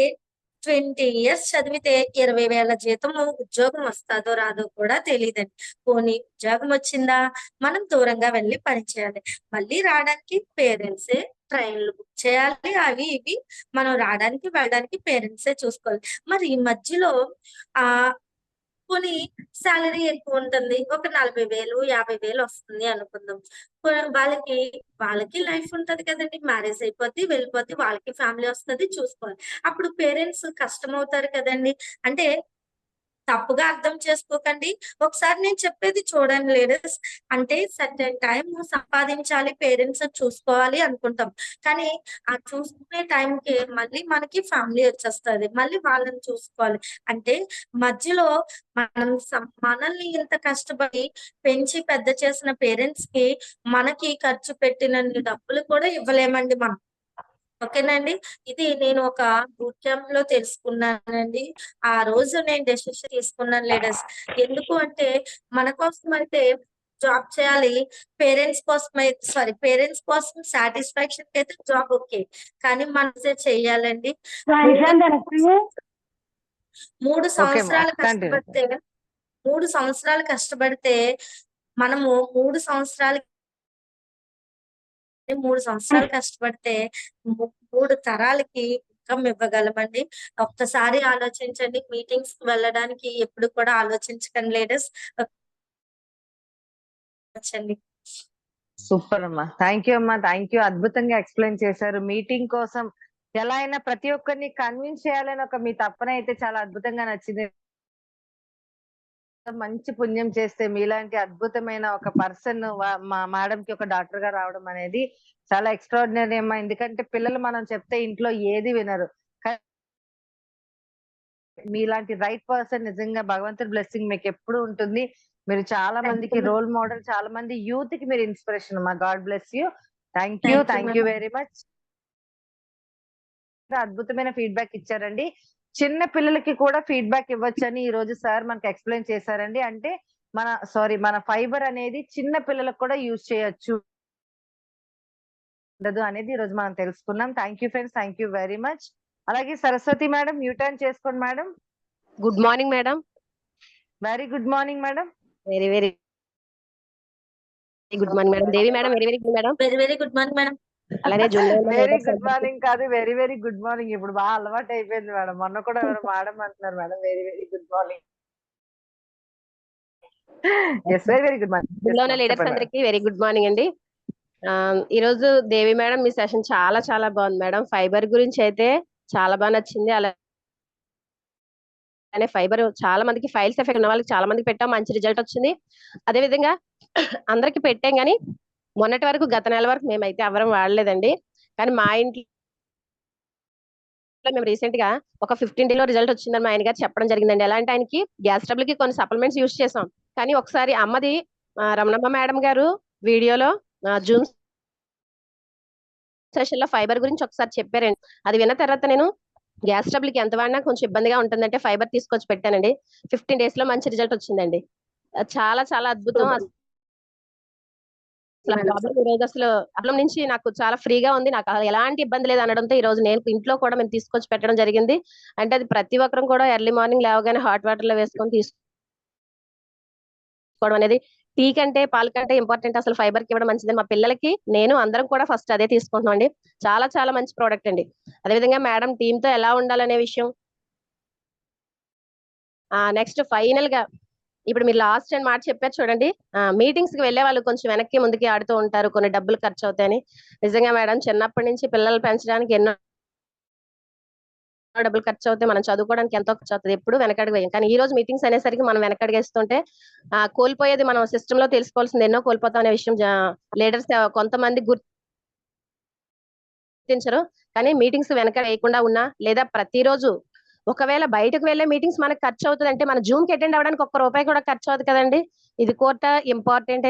B: 20 years చదివితే 20,000 జీతము ఉద్యోగం వస్తాదో రాదో కూడా తెలియదండి. పోనీ ఉద్యోగం వచ్చిందా, మనం దూరంగా వెళ్ళి పని చేయాలి. మళ్ళీ రావడానికి పేరెంట్సే ట్రైన్లు బుక్ చేయాలి. అవి ఇవి మనం రావడానికి వెళ్ళడానికి పేరెంట్సే చూసుకోవాలి. మరి ఈ మధ్యలో పోనీ సాలరీ ఎక్కువ ఉంటుంది. ఒక 40,000, 50,000 వస్తుంది అనుకుందాం. వాళ్ళకి లైఫ్ ఉంటది కదండి. మ్యారేజ్ అయిపోద్ది, వెళ్ళిపోద్ది, వాళ్ళకి ఫ్యామిలీ వస్తుంది, చూసుకోవాలి. అప్పుడు పేరెంట్స్ కష్టం అవుతారు కదండి. అంటే తప్పుగా అర్థం చేసుకోకండి. ఒకసారి నేను చెప్పేది చూడండి లీడర్స్. అంటే సర్టెన్ టైమ్ సంపాదించాలి, పేరెంట్స్ చూసుకోవాలి అనుకుంటాం. కానీ ఆ చూసుకునే టైంకి మళ్ళీ మనకి ఫ్యామిలీ వచ్చేస్తది. మళ్ళీ వాళ్ళని చూసుకోవాలి. అంటే మధ్యలో మనం మనల్ని ఇంత కష్టపడి పెంచి పెద్ద చేసిన పేరెంట్స్‌కి మనకి ఖర్చు పెట్టినన్ని డబ్బులు కూడా ఇవ్వలేమండి మనం. ఓకేనండి. ఇది నేను ఒక బూట్ క్యాంప్‌లో తెలుసుకున్నానండి. ఆ రోజు నేను డెసిషన్ తీసుకున్నాను లీడర్స్. ఎందుకు అంటే మన కోసం అయితే జాబ్ చేయాలి. పేరెంట్స్ కోసం సాటిస్ఫాక్షన్‌కి అయితే జాబ్ ఓకే. కానీ మనసే చెయ్యాలండి. 3
A: ఓకే మా
B: సంవత్సరాలు
A: కంటిన్యూ.
B: కష్టపడితే 3 సంవత్సరాలు కష్టపడితే మనము 3 సంవత్సరాలు 3 సంవత్సరాలు కష్టపడితే 3 తరాలకి ఇన్‌కమ్ ఇవ్వగలమండి. ఒక్కసారి ఆలోచించండి. మీటింగ్స్‌కి వెళ్ళడానికి ఎప్పుడు కూడా ఆలోచించకండి లీడర్స్. వచ్చండి.
A: సూపర్ అమ్మా. థ్యాంక్ యూ అమ్మా. Thank you. అద్భుతంగా ఎక్స్‌ప్లెయిన్ చేశారు. మీటింగ్ కోసం ఎలా అయినా ప్రతి ఒక్కరిని కన్విన్స్ చేయాలని ఒక మీ తపన అయితే చాలా అద్భుతంగా నచ్చింది. మంచి పుణ్యం చేస్తే మీలాంటి అద్భుతమైన ఒక పర్సన్ మా మేడంకి ఒక డాక్టర్‌గా రావడం అనేది చాలా ఎక్స్ట్రార్డినరీ అమ్మా. ఎందుకంటే పిల్లలు మనం చెప్తే ఇంట్లో ఏది వినరు. మీలాంటి రైట్ పర్సన్ నిజంగా భగవంతుడి బ్లెస్సింగ్ మీకెప్పుడు ఉంటుంది. మీరు చాలా మందికి రోల్ మోడల్, చాలా మంది యూత్‌కి మీరు ఇన్‌స్పిరేషన్ అమ్మా. God bless you. Thank you
B: madam.
A: Very much. అద్భుతమైన ఫీడ్‌బ్యాక్ ఇచ్చారండి. చిన్న పిల్లలకి కూడా ఫీడ్‌బ్యాక్ ఇవ్వొచ్చని ఈ రోజు సార్ మనకు ఎక్స్‌ప్లెయిన్ చేశారండి. అంటే మన ఫైబర్ అనేది చిన్న పిల్లలకు కూడా యూజ్ చేయొచ్చు ఉండదు అనేది ఈ రోజు మనం తెలుసుకున్నాం. Thank you friends. Thank you very much. అలాగే సరస్వతి మేడం యూ టర్న్ చేసుకోండి madam.
F: Good morning madam.
A: Very good morning madam.
F: Very very good morning madam. Devi madam very very good madam.
B: Very very good morning madam.
F: అలానే June
A: very good morning కాదు, very very good morning. ఇప్పుడు బాగా అలవాటు అయిపోయింది madam. మొన్న కూడా ఎవరు madam అంటున్నారు madam. Very very good morning. Yes very very good morning.
F: Leaders అందరికి వెరీ గుడ్ మార్నింగ్ అండి. ఈ రోజు దేవి మేడం మీ సెషన్ చాలా చాలా బాగుంది మేడం. ఫైబర్ గురించి అయితే చాలా బాగా నచ్చింది. అలానే ఫైబర్ చాలా మందికి ఫైల్స్ ఎఫెక్ట్ ఉన్న వాళ్ళకి చాలా మందికి పెట్టాం, మంచి రిజల్ట్ వచ్చింది. అదే విధంగా అందరికి పెట్టాం కానీ మొన్నటి వరకు గత నెల వరకు మేమైతే ఎవరం వాడలేదండి. కానీ మా ఇంట్లో మేము రీసెంట్ గా ఒక 15 డేలో రిజల్ట్ వచ్చిందని మా ఆయన గారు చెప్పడం జరిగిందండి. ఎలా అంటే ఆయనకి గ్యాస్ ట్రబుల్ కి కొన్ని సప్లిమెంట్స్ యూజ్ చేసాం. కానీ ఒకసారి అమ్మది రమణమ్మ మేడం గారు వీడియోలో జూమ్ సెషన్ లో ఫైబర్ గురించి ఒకసారి చెప్పారండి. అది విన్న తర్వాత నేను గ్యాస్ ట్రబుల్ కి ఎంత వాడినా కొంచెం ఇబ్బందిగా ఉంటుందంటే ఫైబర్ తీసుకొచ్చి పెట్టానండి. 15 డేస్ లో మంచి రిజల్ట్ వచ్చిందండి. చాలా చాలా అద్భుతం. ఈ రోజు అసలు అల్లం నుంచి నాకు చాలా ఫ్రీగా ఉంది. నాకు ఎలాంటి ఇబ్బంది లేదు అనడంతో ఈ రోజు నేను ఇంట్లో కూడా మేము తీసుకొచ్చి పెట్టడం జరిగింది. అంటే అది ప్రతి ఒక్కరం కూడా ఎర్లీ మార్నింగ్ లేవగానే హాట్ వాటర్ లో వేసుకొని తీసుకోవడం అనేది టీ కంటే పాల కంటే ఇంపార్టెంట్ అసలు ఫైబర్ కి ఇవ్వడం మంచిది. మా పిల్లలకి నేను అందరం కూడా ఫస్ట్ అదే తీసుకుంటున్నాం అండి. చాలా చాలా మంచి ప్రోడక్ట్ అండి. అదేవిధంగా మేడం టీమ్ తో ఎలా ఉండాలనే విషయం నెక్స్ట్ ఫైనల్ గా ఇప్పుడు మీరు లాస్ట్ అని మాట చెప్పారు చూడండి. మీటింగ్స్ కి వెళ్లే వాళ్ళు కొంచెం వెనక్కి ముందుకి ఆడుతూ ఉంటారు, కొన్ని డబ్బులు ఖర్చు అవుతాయని. నిజంగా మేడం చిన్నప్పటి నుంచి పిల్లలు పెంచడానికి ఎన్నో డబ్బులు ఖర్చు అవుతాయి, మనం చదువుకోవడానికి ఎంతో ఖర్చు అవుతుంది, ఎప్పుడు వెనకడుగు వేయం. కానీ ఈ రోజు మీటింగ్స్ అనేసరికి మనం వెనకడుగేస్తుంటే కోల్పోయేది మనం సిస్టమ్ లో తెలుసుకోవాల్సింది ఎన్నో కోల్పోతాం అనే విషయం లీడర్స్ కొంతమంది గుర్తించరు. కానీ మీటింగ్స్ వెనక వేయకుండా ఉన్నా లేదా ప్రతిరోజు ఒకవేళ బయటకు వెళ్లే మీటింగ్స్ మనకు ఖర్చు అవుతుంది అంటే మన జూమ్ కి అటెండ్ అవ్వడానికి ఒక్క రూపాయి కూడా ఖర్చు అవుతుంది కదండి. ఇది కూడా ఇంపార్టెంట్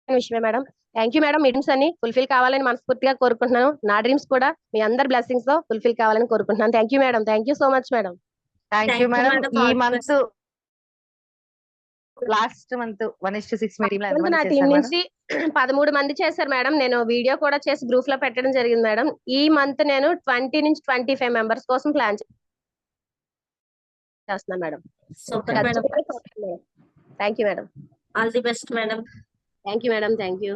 F: విషయమే madam. Thank you madam. Meetings అన్ని ఫుల్ఫిల్ కావాలని మనస్ఫూర్తిగా కోరుకుంటున్నాను. నా డ్రీమ్స్ కూడా మీ అందరి బ్లెస్సింగ్స్ తో ఫుల్ఫిల్ కావాలని కోరుకుంటున్నాను. Thank you madam. Thank you so much madam.
A: Thank you madam. ఈ మంత్ లాస్ట్ మంత్ 1:6 మీటింగ్ లో
F: నా
A: ఎంతమంది
F: టీం
A: చేశారు మేడం?
F: నుంచి 13 మంది చేశారు మేడం. నేను వీడియో కూడా చేసి గ్రూప్ లో పెట్టడం జరిగింది మేడం. ఈ మంత్ నేను 20 నుంచి 25 మెంబర్స్ కోసం ప్లాన్ చేస్తున్నాను madam.
B: Super madam.
F: Thank you madam.
B: All the best madam.
F: Thank you madam. Thank you.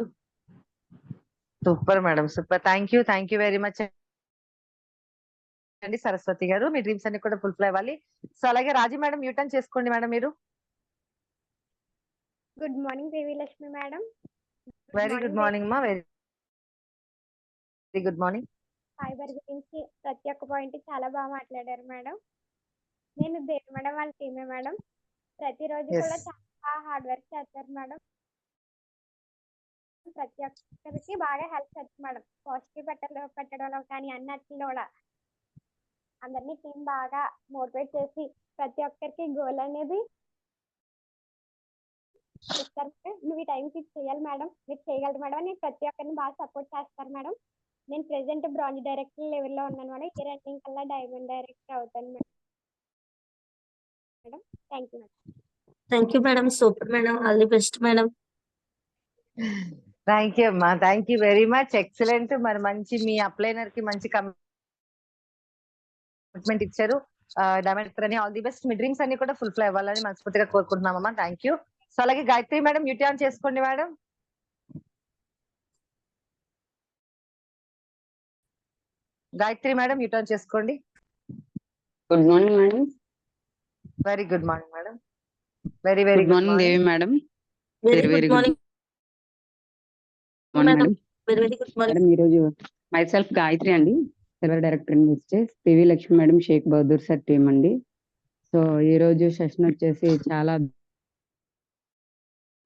A: Super madam. Super. Thank you very much అండి సరస్వతి గారు. మీ డ్రీమ్స్ అన్ని కూడా ఫుల్ఫిల్ అవ్వాలి. సో అలాగే రాజీ మేడం యూ టర్న్ చేసుకోండి మేడం మీరు.
G: Good morning Devi Lakshmi madam.
A: Very good morning అమ్మా. Very good morning.
G: Fibre గురించి ప్రతి ఒక్క పాయింట్ చాలా బాగా మాట్లాడారు మేడం. నేను దేవి మేడం వాళ్ళ టీమే మేడం. ప్రతిరోజు కూడా
A: ఎస్
G: చాలా హార్డ్ వర్క్ చేస్తారు మేడం. ప్రతి ఒక్కరికి బాగా హెల్ప్ చేస్తారు మేడం. పాజిటివ్ పెట్టడంలో కానీ అన్నిటిలో కూడా అందరినీ టీం బాగా మోటివేట్ చేసి ప్రతి ఒక్కరికి గోల్ అనేది ఇస్తారు మేడం. నువ్వు ఈ టైంకి ఇది చేయాలి మేడం, మీరు చేయగలరు మేడం అని ప్రతి ఒక్కరిని బాగా సపోర్ట్ చేస్తారు మేడం. నేను ప్రెసెంట్ బ్రాంజ్ డైరెక్టర్ లెవెల్లో ఉన్నాను మేడం. ఇయర్ ఎండింగ్ కల్లా డైమండ్ డైరెక్టర్ అవుతాను madam. Thank you madam.
B: Thank you madam. Super madam. All the best madam.
A: Thank you అమ్మా, thank you very much, excellent. మరి మంచి మీ అప్లైనర్ కి మంచి కమిట్మెంట్ ఇచ్చారు. డైరెక్టర్ అని ఆల్ ది బెస్ట్. మీ డ్రీమ్స్ అన్ని కూడా ఫుల్ఫిల్ అవ్వాలని మనస్ఫూర్తిగా కోరుకుంటున్నామమ్మా. Thank you. సో అలాగే గాయత్రి మేడం మ్యూట్ ఆన్ చేసుకోండి madam. Gayatri madam mute on చేసుకోండి.
H: Good morning madam.
A: Very good morning madam. Very very
H: good
A: good
H: morning Devi
A: morning.
H: Madam.
B: Very
H: very
B: good
H: good
B: morning
H: morning
B: madam.
H: Madam.
B: Very good morning.
H: Madam ఈరోజు myself Gayatri అండి, silver director in Vestige, PV Lakshmi madam, Sheikh Bahadur sir team అండి. So ఈ రోజు session వచ్చేసి చాలా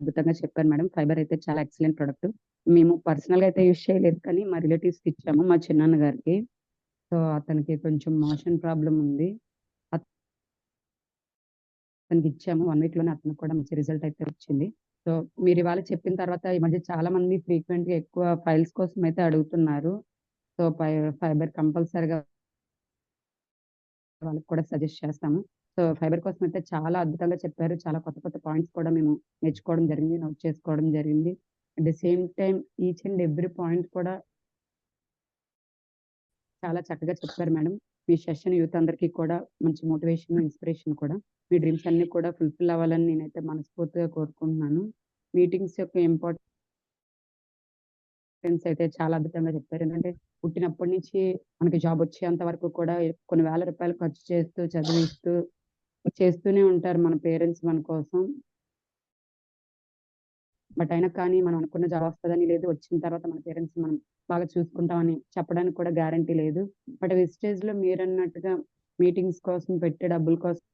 H: అద్భుతంగా చెప్పారు madam. Fibre అయితే చాలా ఎక్సలెంట్ ప్రొడక్ట్. మేము పర్సనల్ గా అయితే యూజ్ చేయలేదు, కానీ మా రిలేటివ్స్ కి ఇచ్చాము, మా చిన్నాన్న గారికి. సో అతనికి కొంచెం మోషన్ ప్రాబ్లం ఉంది, అతనికి ఇచ్చాము. 1 వీక్ లోనే అతనికి కూడా మంచి రిజల్ట్ అయితే వచ్చింది. సో మీరు ఇవాళ చెప్పిన తర్వాత ఈ మధ్య చాలా మంది ఫ్రీక్వెంట్ గా ఎక్కువ ఫైల్స్ కోసం అయితే అడుగుతున్నారు. సో ఫైబర్ కంపల్సరిగా వాళ్ళకి కూడా సజెస్ట్ చేస్తాము. సో ఫైబర్ కోసం అయితే చాలా అద్భుతంగా చెప్పారు. చాలా కొత్త కొత్త పాయింట్స్ కూడా మేము నేర్చుకోవడం జరిగింది, నోట్ చేసుకోవడం జరిగింది. At the same time each and every point కూడా చాలా చక్కగా చెప్పారు మేడం. మీ సెషన్ యూత్ అందరికీ కూడా మంచి మోటివేషన్, ఇన్స్పిరేషన్ కూడా. మీ డ్రీమ్స్ అన్ని కూడా ఫుల్ఫిల్ అవ్వాలని నేనైతే మనస్ఫూర్తిగా కోరుకుంటున్నాను. మీటింగ్స్ యొక్క ఇంపార్టెన్స్ అయితే చాలా అద్భుతంగా చెప్పారు. ఎందుకంటే పుట్టినప్పటి నుంచి మనకి జాబ్ వచ్చేంత వరకు కూడా కొన్ని వేల రూపాయలు ఖర్చు చేస్తూ చదివిస్తూ చేస్తూనే ఉంటారు మన పేరెంట్స్ మన కోసం. బట్ అయినా కానీ మనం అనుకున్న జాబ్ వస్తుందని లేదు, వచ్చిన తర్వాత మన పేరెంట్స్ మనం బాగా చూసుకుంటామని చెప్పడానికి కూడా గ్యారంటీ లేదు. బట్ విస్టేజ్ లో మీరు అన్నట్టుగా మీటింగ్స్ కోసం పెట్టే డబ్బుల కోసం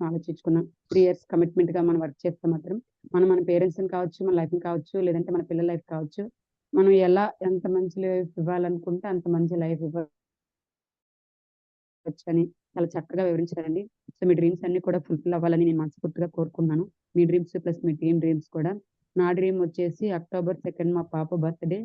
H: ఆలోచించుకున్న 3 years కమిట్మెంట్ గా మనం వర్క్ చేస్తే మాత్రం మనం మన పేరెంట్స్ ని కావచ్చు, మన లైఫ్ ని కావచ్చు, లేదంటే మన పిల్లల లైఫ్ కావచ్చు, మనం ఎంత మంచి లైఫ్ ఇవ్వాలనుకుంటే అంత మంచి లైఫ్ ఇవ్వచ్చని చాలా చక్కగా వివరించారండి. సో మీ డ్రీమ్స్ అన్ని కూడా ఫుల్ఫిల్ అవ్వాలని నేను మనస్ఫూర్తిగా కోరుకున్నాను. మీ డ్రీమ్స్ ప్లస్ మీ టీమ్ డ్రీమ్స్ కూడా. నా డ్రీమ్ వచ్చేసి October 2 మా పాప బర్త్డే,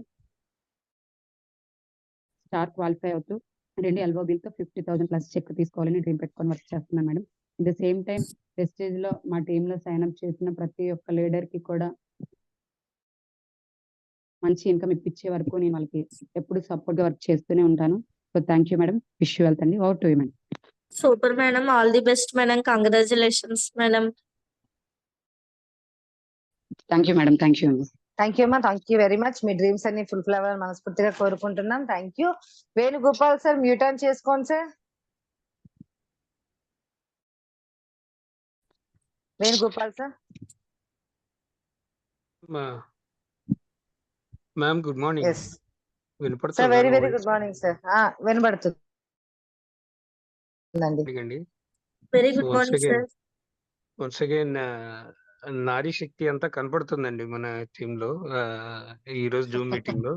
H: స్టార్ క్వాలిఫై అవుతూ 2 LOBలతో 50,000 ప్లస్ చెక్ తీసుకోవాలని డ్రీమ్ పెట్టుకొని వర్క్ చేస్తున్నాను madam. At the same time prestige లో మా టీమ్ లో సైన్ అప్ చేసిన ప్రతి ఒక్క లీడర్ కి కూడా మంచి ఇన్కమ్ ఇప్పించే వరకు నేను వాళ్ళకి ఎప్పుడు సపోర్ట్ గా వర్క్ చేస్తూనే ఉంటాను. So thank you madam. Wish you wealth అండి. Over to you madam.
B: Super madam. All the best madam. Congratulations madam.
H: Thank you madam. Thank you అండి.
A: థ్యాంక్ యూ అమ్మా, థ్యాంక్ యూ వెరీ మచ్. మీ dreams అన్ని fulfil అవ్వాలని మనస్ఫూర్తిగా కోరుకుంటున్నాం. Thank you. Venugopal sir mute on చేసుకోండి sir. Venugopal sir.
I: Ma'am good morning.
A: Yes sir.
I: వినపడుతుందా
A: very
I: నా
A: very
I: voice?
A: Good morning sir. వినబడుతుందండి.
I: అండి.
B: Very
I: so
B: good morning sir.
I: Once again నారీ శక్తి అంతా కనపడుతుందండి మన టీమ్ లో ఈ రోజు జూమ్ మీటింగ్ లో.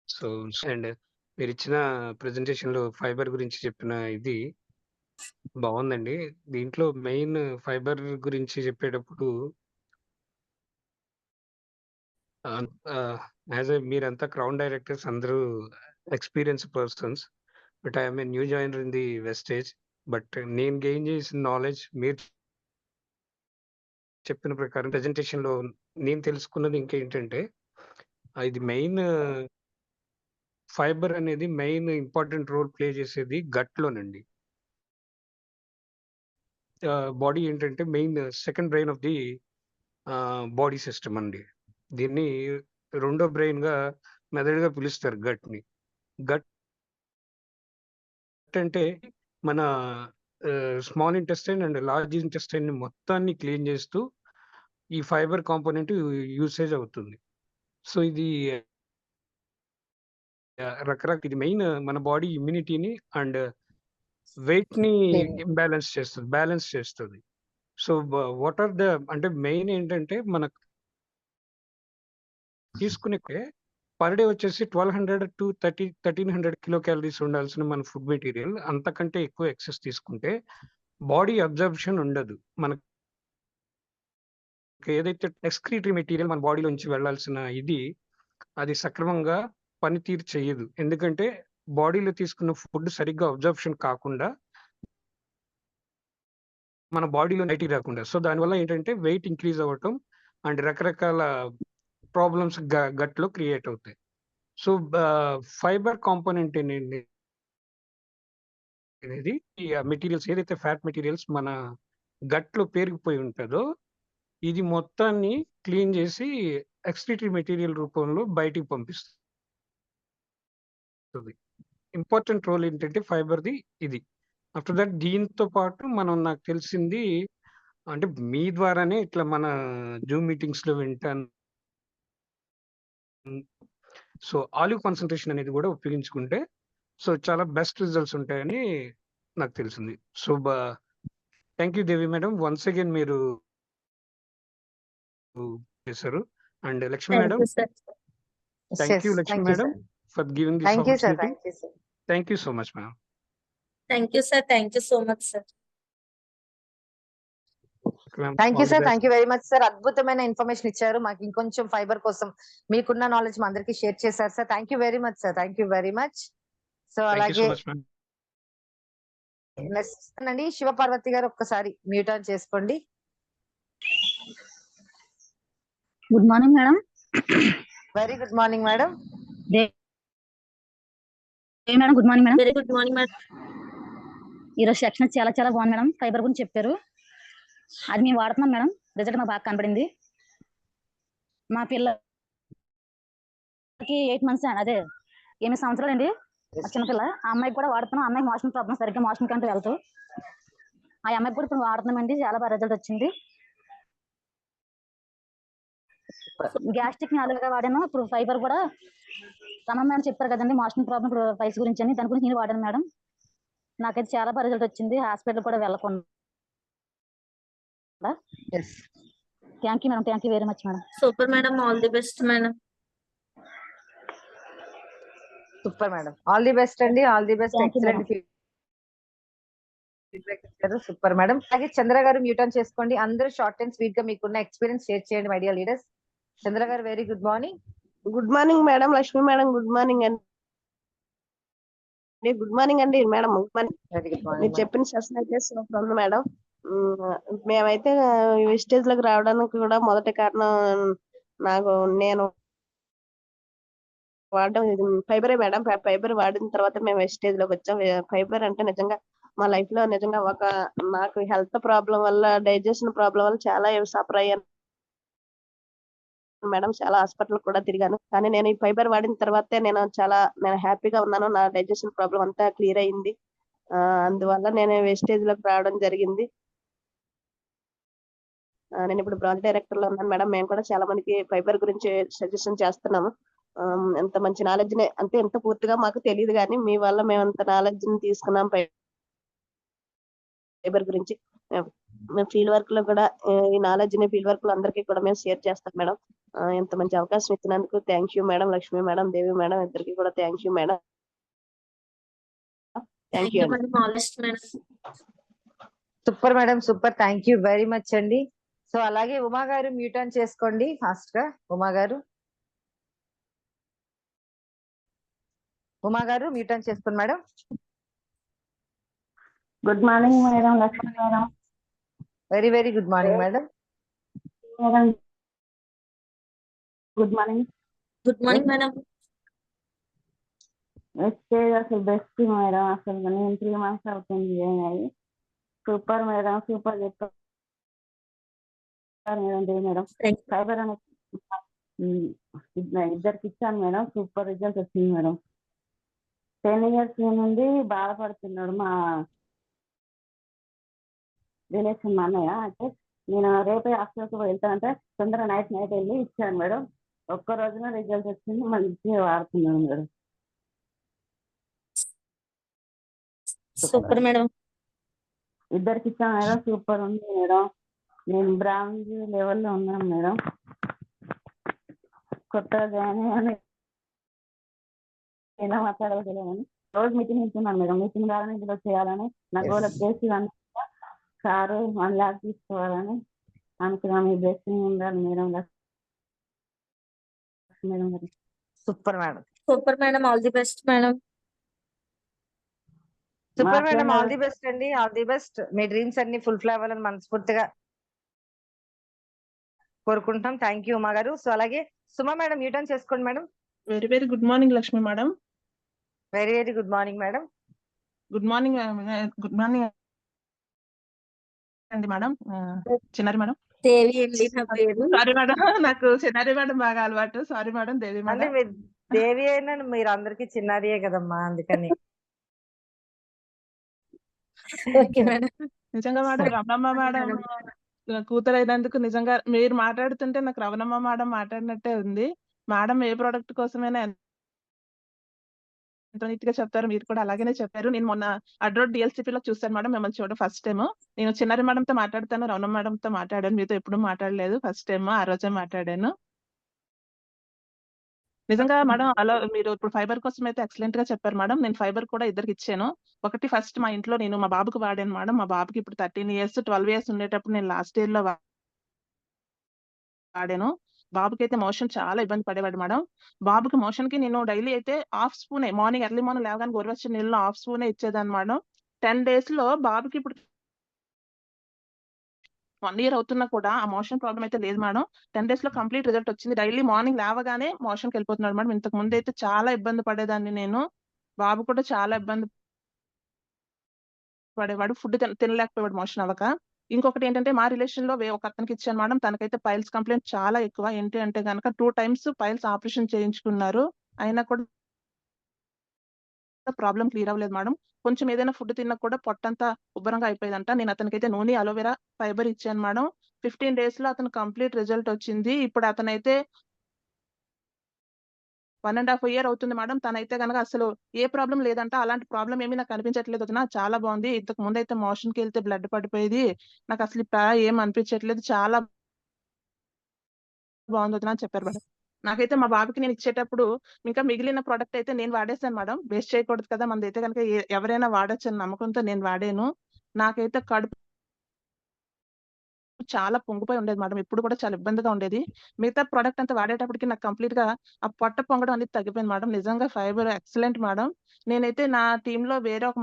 I: సో అండ్ మీరు ఇచ్చిన ప్రెజెంటేషన్ లో ఫైబర్ గురించి చెప్పిన ఇది బాగుందండి. దీంట్లో మెయిన్ ఫైబర్ గురించి చెప్పేటప్పుడు మీరంతా క్రౌన్ డైరెక్టర్స్, అందరూ experience persons. But I'm a new joiner in the wastage. బట్ నేను గెయిన్ చేసిన నాలెడ్జ్ మీరు చెప్పిన ప్రకారం ప్రెజెంటేషన్ లో నేను తెలుసుకున్నది ఇంకేంటంటే, ఇది మెయిన్ ఫైబర్ అనేది మెయిన్ ఇంపార్టెంట్ రోల్ ప్లే చేసేది గట్ లోనండి. బాడీ ఏంటంటే main second brain of the body system అండి. దీన్ని రెండో బ్రెయిన్ గా మెదడుగా పిలుస్తారు గట్ ని. గట్ అంటే మన small intestine and large intestine ని మొత్తాన్ని క్లీన్ చేస్తూ ఈ ఫైబర్ కాంపోనెంట్ యూసేజ్ అవుతుంది. సో ఇది రకరకాల ఇది మెయిన్ మన బాడీ ఇమ్యూనిటీని అండ్ వెయిట్ ని బ్యాలెన్స్ చేస్తుంది. సో వాట్ ఆర్ ద అంటే మెయిన్ ఏంటంటే మనకు తీసుకునే పర్ డే వచ్చేసి 1200 to 1300 కిలో క్యాలరీస్ ఉండాల్సిన మన ఫుడ్ మెటీరియల్ అంతకంటే ఎక్కువ ఎక్సెస్ తీసుకుంటే బాడీ అబ్జర్ప్షన్ ఉండదు. మనకు ఏదైతే ఎక్స్క్రీటరీ మెటీరియల్ మన బాడీలోంచి వెళ్ళాల్సిన అది సక్రమంగా పనితీరు చేయదు. ఎందుకంటే బాడీలో తీసుకున్న ఫుడ్ సరిగ్గా అబ్జర్ప్షన్ కాకుండా మన బాడీలో బయటికి రాకుండా. సో దానివల్ల ఏంటంటే వెయిట్ ఇంక్రీజ్ అవ్వటం అండ్ రకరకాల ప్రాబ్లమ్స్ గట్లో క్రియేట్ అవుతాయి. సో ఫైబర్ కాంపోనెంట్ అనేది ఈ మెటీరియల్స్ ఏదైతే ఫ్యాట్ మెటీరియల్స్ మన గట్లో పేరుకుపోయి ఉంటుందో ఇది మొత్తాన్ని క్లీన్ చేసి ఎక్స్క్రీటరీ మెటీరియల్ రూపంలో బయటికి పంపిస్తుంది. ఇంపార్టెంట్ రోల్ ఏంటంటే ఫైబర్ది ఇది. ఆఫ్టర్ దట్ దీంతో పాటు నాకు తెలిసింది అంటే మీ ద్వారానే ఇట్లా మన జూమ్ మీటింగ్స్ లో వింటాను. సో ఆలివ్ కాన్సన్ట్రేషన్ అనేది కూడా ఉపయోగించుకుంటే సో చాలా బెస్ట్ రిజల్ట్స్ ఉంటాయని నాకు తెలిసింది. So thank you Devi madam, once again మీరు చేశారు. And Lakshmi madam, thank you Lakshmi madam for giving this opportunity. Thank you so much madam.
B: Thank you sir, thank you so much sir.
A: Thank you sir, thank you very much sir. అద్భుతమైన information ఇచ్చారు. మాకు ఇంకొంచెం fibre కోసం మీకున్న knowledge మా అందరికి share చేశారు sir. Thank you very much sir, thank you very much. So అలాగే నెక్స్ట్ అండి శివపార్వతి గారు ఒక్కసారి మ్యూట్ ఆన్ చేసుకోండి.
J: Good morning madam.
A: Very good morning madam.
J: Madam good morning madam.
B: Very good morning madam.
J: ఈరోజు section చాలా చాలా బాగుంది మేడం. ఫైబర్ గురించి చెప్పారు, అది మేము వాడుతున్నాం మేడం. రిజల్ట్ మాకు బాగా కనబడింది. మా పిల్లకి 8 months అదే 8 సంవత్సరాలు అండి చిన్నపిల్ల. ఆ అమ్మాయికి కూడా వాడుతున్నాం. అమ్మాయికి మోషన్ ప్రాబ్లమ్, సరిగ్గా మోషన్ కంటూ వెళ్తూ ఆ అమ్మాయికి కూడా ఇప్పుడు వాడుతున్నామండి. చాలా బాగా రిజల్ట్ వచ్చింది. గ్యాస్ట్రిక్ నాలుగుగా వాడాను. ఇప్పుడు ఫైబర్ కూడా రమణ మేడం చెప్పారు కదండి మోషన్ ప్రాబ్లమ్ ఇప్పుడు ఫైల్స్ గురించి అని, దాని గురించి నేను వాడాను మేడం. నాకైతే చాలా బాగా రిజల్ట్ వచ్చింది. హాస్పిటల్ కూడా వెళ్ళకుండా. Thank you madam, thank you very much madam.
B: Super madam, all the best madam.
A: Super madam, all the best అండి, all the best. Excellent feedback ఇచ్చారు. Super madam. అలాగే చంద్ర గారు మ్యూట్ ఆన్ చేసుకోండి. అందరూ షార్ట్ అండ్ స్వీట్ గా మీకున్న experience share చేయండి my dear leaders. చంద్ర గారు very good morning.
K: Good morning madam. Lakshmi madam good morning అండి. గుడ్ మార్నింగ్ అండి మేడం. Good morning. మీరు చెప్పిన సెషన్ అయితే సూపర్ ఉంది మేడం. మేమైతే విస్టేజ్ లకు రావడానికి కూడా మొదటి కారణం నేను వాడడం ఫైబరే మేడం. ఫైబర్ వాడిన తర్వాత మేము వెస్టేజ్ లోకి వచ్చాం. ఫైబర్ అంటే నిజంగా మా లైఫ్ లో నిజంగా నాకు హెల్త్ ప్రాబ్లం వల్ల, డైజెషన్ ప్రాబ్లం వల్ల చాలా సఫర్ అయ్యాను మేడం. చాలా హాస్పిటల్ కూడా తిరిగాను. కానీ నేను ఈ ఫైబర్ వాడిన తర్వాతే నేను హ్యాపీగా ఉన్నాను. నా డైజెషన్ ప్రాబ్లం అంతా క్లియర్ అయింది. అందువల్ల నేను వెస్టేజ్ లోకి రావడం జరిగింది. నేను ఇప్పుడు బ్రాంచ్ డైరెక్టర్ లో ఉన్నాను మేడం. మేము కూడా చాలా మందికి ఫైబర్ గురించి సజెషన్ చేస్తున్నాము. ఎంత మంచి నాలెడ్జ్ అంటే ఎంత పూర్తిగా మాకు తెలియదు, కానీ మీ వల్ల మేము అంత నాలెడ్జ్ ని తీసుకున్నాం ఫైబర్ గురించి. మేము ఫీల్డ్ వర్క్ లో కూడా ఈ నాలెడ్జ్ ని ఫీల్డ్ వర్క్ లో అందరికీ కూడా మేము షేర్ చేస్తాం మేడం. ఎంత మంచి అవకాశం ఇచ్చినందుకు thank you madam. Lakshmi madam, Devi madam ఇద్దరికి కూడా thank you madam. Thank you.
A: Super madam, super. Thank you very much అండి. సో అలాగే ఉమా గారు మ్యూట్ ఆన్ చేసుకోండి ఫాస్ట్ గా. ఉమా గారు మ్యూట్ ఆన్ చేసుకోండి madam.
J: Good morning madam. Lakshmi madam.
A: Very very good morning madam.
J: Good morning.
B: Good morning madam.
J: అసలు best madam. అసలు నేను 3 months అవుతుంది జాయిన్ అయ్యి. సూపర్ మేడం, సూపర్ చెప్పారు మేడం. ఫైబర్ అనేది ఇద్దరికి ఇచ్చాను మేడం. సూపర్ రిజల్ట్ వచ్చింది మేడం. 10 years నుండి బాధపడుతున్నాడు మా రిలేషన్, మా అన్నయ్య. అయితే నేను రేపే హాస్పిటల్కి వెళ్తానంటే తొందరగా నైట్ వెళ్ళి ఇచ్చాను మేడం. ఒక్క రోజున రిజల్ట్ వచ్చింది. మంచిగా వాడుతున్నాను మేడం.
B: Super madam.
L: ఇద్దరికి ఇచ్చాం మేడం, సూపర్ ఉంది మేడం. నేను బ్రాంజ్ లెవెల్లో ఉన్నాను మేడం. కొత్తగా జాయిన్ అయ్యాను, ఎలా మాట్లాడాలో తెలియదని రోజు మీటింగ్ ఇస్తున్నాను మేడం. మీటింగ్ రాగానే ఇందులో చేయాలని నా గోల్ వచ్చేసి సారు 1 lakh తీసుకోవాలని అనుకున్నాను. మీ బ్లెస్సింగ్ ఉండాలి మేడం. మేడం గారు
A: super madam.
B: Super madam. All the best madam.
A: Super madam. All the best అండి. All the best. మీ డ్రీమ్స్ అన్ని ఫుల్ఫిల్ అవ్వాలని మనస్ఫూర్తిగా కోరుకుంటాం. థ్యాంక్ యూ ఉమా గారు. సో అలాగే సుమా మేడం యూటర్న్ చేసుకోండి madam.
M: Very very good morning Lakshmi madam.
A: Very very good morning madam.
M: Good morning అండి మేడం. చిన్నారి మేడం.
B: దేవి అండి నా పేరు.
M: సారీ మేడం, నాకు చిన్నారి మేడం బాగా అలవాటు. Sorry madam. దేవి
A: అంటే
M: మేడం.
A: మీరు దేవి అయినా మీరు అందరికి చిన్నదియే కదమ్మా, అందుకని.
B: Okay madam.
M: నిజంగా మేడం రమణమ్మ మేడం కూతురు అయినందుకు నిజంగా మీరు మాట్లాడుతుంటే నాకు రమణమ్మ మేడం మాట్లాడినట్టే ఉంది. మేడం ఏ ప్రోడక్ట్ కోసమైనా ఎంత నీట్ గా చెప్తారు. మీరు కూడా అలాగనే చెప్పారు. నేను మొన్న అడ్రోడ్ డిఎల్సిపీలో చూసాను మేడం మిమ్మల్ని చూడడం ఫస్ట్ టైం. నేను చిన్నారి మేడంతో మాట్లాడతాను, రమణమ్మ మేడంతో మాట్లాడాను. మీతో ఎప్పుడు మాట్లాడలేదు, ఫస్ట్ టైం ఆ రోజే మాట్లాడాను. నిజంగా మేడం అలా మీరు ఇప్పుడు ఫైబర్ కోసం అయితే ఎక్సలెంట్ గా చెప్పారు మేడం. నేను ఫైబర్ కూడా ఇద్దరికి ఇచ్చాను. ఒకటి ఫస్ట్ మా ఇంట్లో నేను మా బాబుకి వాడాను మేడం. మా బాబుకి ఇప్పుడు 13 years 12 years ఉండేటప్పుడు నేను లాస్ట్ ఇయర్ లో వాడాను. బాబుకి అయితే మోషన్ చాలా ఇబ్బంది పడేవాడు మేడం. బాబుకి మోషన్ కి నేను డైలీ అయితే హాఫ్ స్పూనే మార్నింగ్ ఎర్లీ మార్నింగ్ లేవగానే గోరువెచ్చని నీళ్ళలో హాఫ్ స్పూనే ఇచ్చేదాన్ని మేడం. 10 days లో బాబుకి ఇప్పుడు 1 year అవుతున్నా కూడా ఆ మోషన్ ప్రాబ్లం అయితే లేదు మేడం. 10 days లో కంప్లీట్ రిజల్ట్ వచ్చింది. డైలీ మార్నింగ్ లేవగానే మోషన్కి వెళ్ళిపోతున్నాడు మేడం. ఇంతకు ముందు అయితే చాలా ఇబ్బంది పడేదాన్ని నేను. బాబు కూడా చాలా ఇబ్బంది పడేవాడు. ఫుడ్ తినలేకపోయాడు మోషన్ అవ్వక. ఇంకొకటి ఏంటంటే మా రిలేషన్ లో ఒక అతనికి ఇచ్చాను మేడం. తనకైతే పైల్స్ కంప్లైంట్ చాలా ఎక్కువ. ఏంటి అంటే కనుక 2 times పైల్స్ ఆపరేషన్ చేయించుకున్నారు. అయినా కూడా ప్రాబ్లం క్లియర్ అవ్వలేదు మేడం. కొంచెం ఏదైనా ఫుడ్ తిన్నా కూడా పొట్టంతా ఉబ్బరంగా అయిపోయిందంట. నేను అతనికైతే నూనె అలోవెరా ఫైబర్ ఇచ్చాను మేడం. 15 days లో అతను కంప్లీట్ రిజల్ట్ వచ్చింది. ఇప్పుడు అతనైతే 1.5 year అవుతుంది మేడం. తనైతే గనక అసలు ఏ ప్రాబ్లం లేదంట. అలాంటి ప్రాబ్లం ఏమీ నాకు కనిపించట్లేదు వదిన, చాలా బాగుంది. ఇంతకు ముందు అయితే మోషన్ కి వెళ్తే బ్లడ్ పడిపోయేది, నాకు అసలు ఏం అనిపించట్లేదు, చాలా బాగుంది వదిన అని చెప్పారు మేడం. నాకైతే మా బాబుకి నేను ఇచ్చేటప్పుడు ఇంకా మిగిలిన ప్రోడక్ట్ అయితే నేను వాడేసాను మేడం. వేస్ట్ చేయకూడదు కదా, మనదైతే కనుక ఎవరైనా వాడచ్చు అని నమ్మకంతో నేను వాడాను. నాకైతే కడుపు చాలా పొంగిపోయి ఉండేది మేడం. ఇప్పుడు కూడా చాలా ఇబ్బందిగా ఉండేది. మిగతా ప్రోడక్ట్ అంతా వాడేటప్పటికి నాకు కంప్లీట్ గా ఆ పొట్ట పొంగడం అనేది తగ్గిపోయింది మేడం. నిజంగా ఫైబర్ ఎక్సలెంట్ మేడం. నేనైతే నా టీమ్ లో వేరే ఒక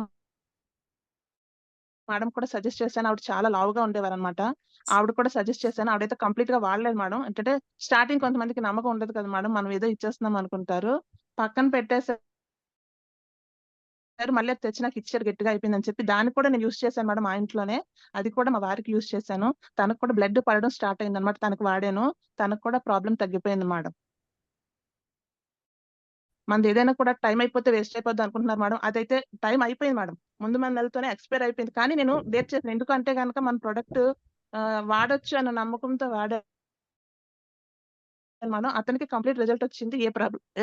M: మేడం కూడా సజెస్ట్ చేశాను. ఆవిడ చాలా లావుగా ఉండేవారు అనమాట. ఆవిడ కూడా సజెస్ట్ చేశాను. ఆవిడైతే కంప్లీట్ గా వాడలేదు మేడం. అంటే స్టార్టింగ్ కొంతమందికి నమ్మకం ఉండదు కదా మేడం, మనం ఏదో ఇచ్చేస్తున్నాం అనుకుంటారు. పక్కన పెట్టేసారు, మళ్ళీ అది తెచ్చి నాకు ఇచ్చారు, గట్టిగా అయిపోయిందని చెప్పి. దాన్ని కూడా నేను యూస్ చేశాను మేడం మా ఇంట్లోనే. అది కూడా మా వారికి యూస్ చేశాను. తనకు కూడా బ్లడ్ పడడం స్టార్ట్ అయింది అనమాట. తనకు వాడాను, తనకు కూడా ప్రాబ్లం తగ్గిపోయింది మేడం. మనది ఏదైనా కూడా టైం అయిపోతే వేస్ట్ అయిపోద్ది అనుకుంటున్నారు మేడం. అదైతే టైం అయిపోయింది మేడం. ముందు మన నెలతోనే ఎక్స్పైర్ అయిపోయింది. కానీ నేను డేట్ చేశాను. ఎందుకంటే కనుక మన ప్రొడక్ట్ వాడొచ్చు అన్న నమ్మకంతో వాడాను మేడం. అతనికి కంప్లీట్ రిజల్ట్ వచ్చింది.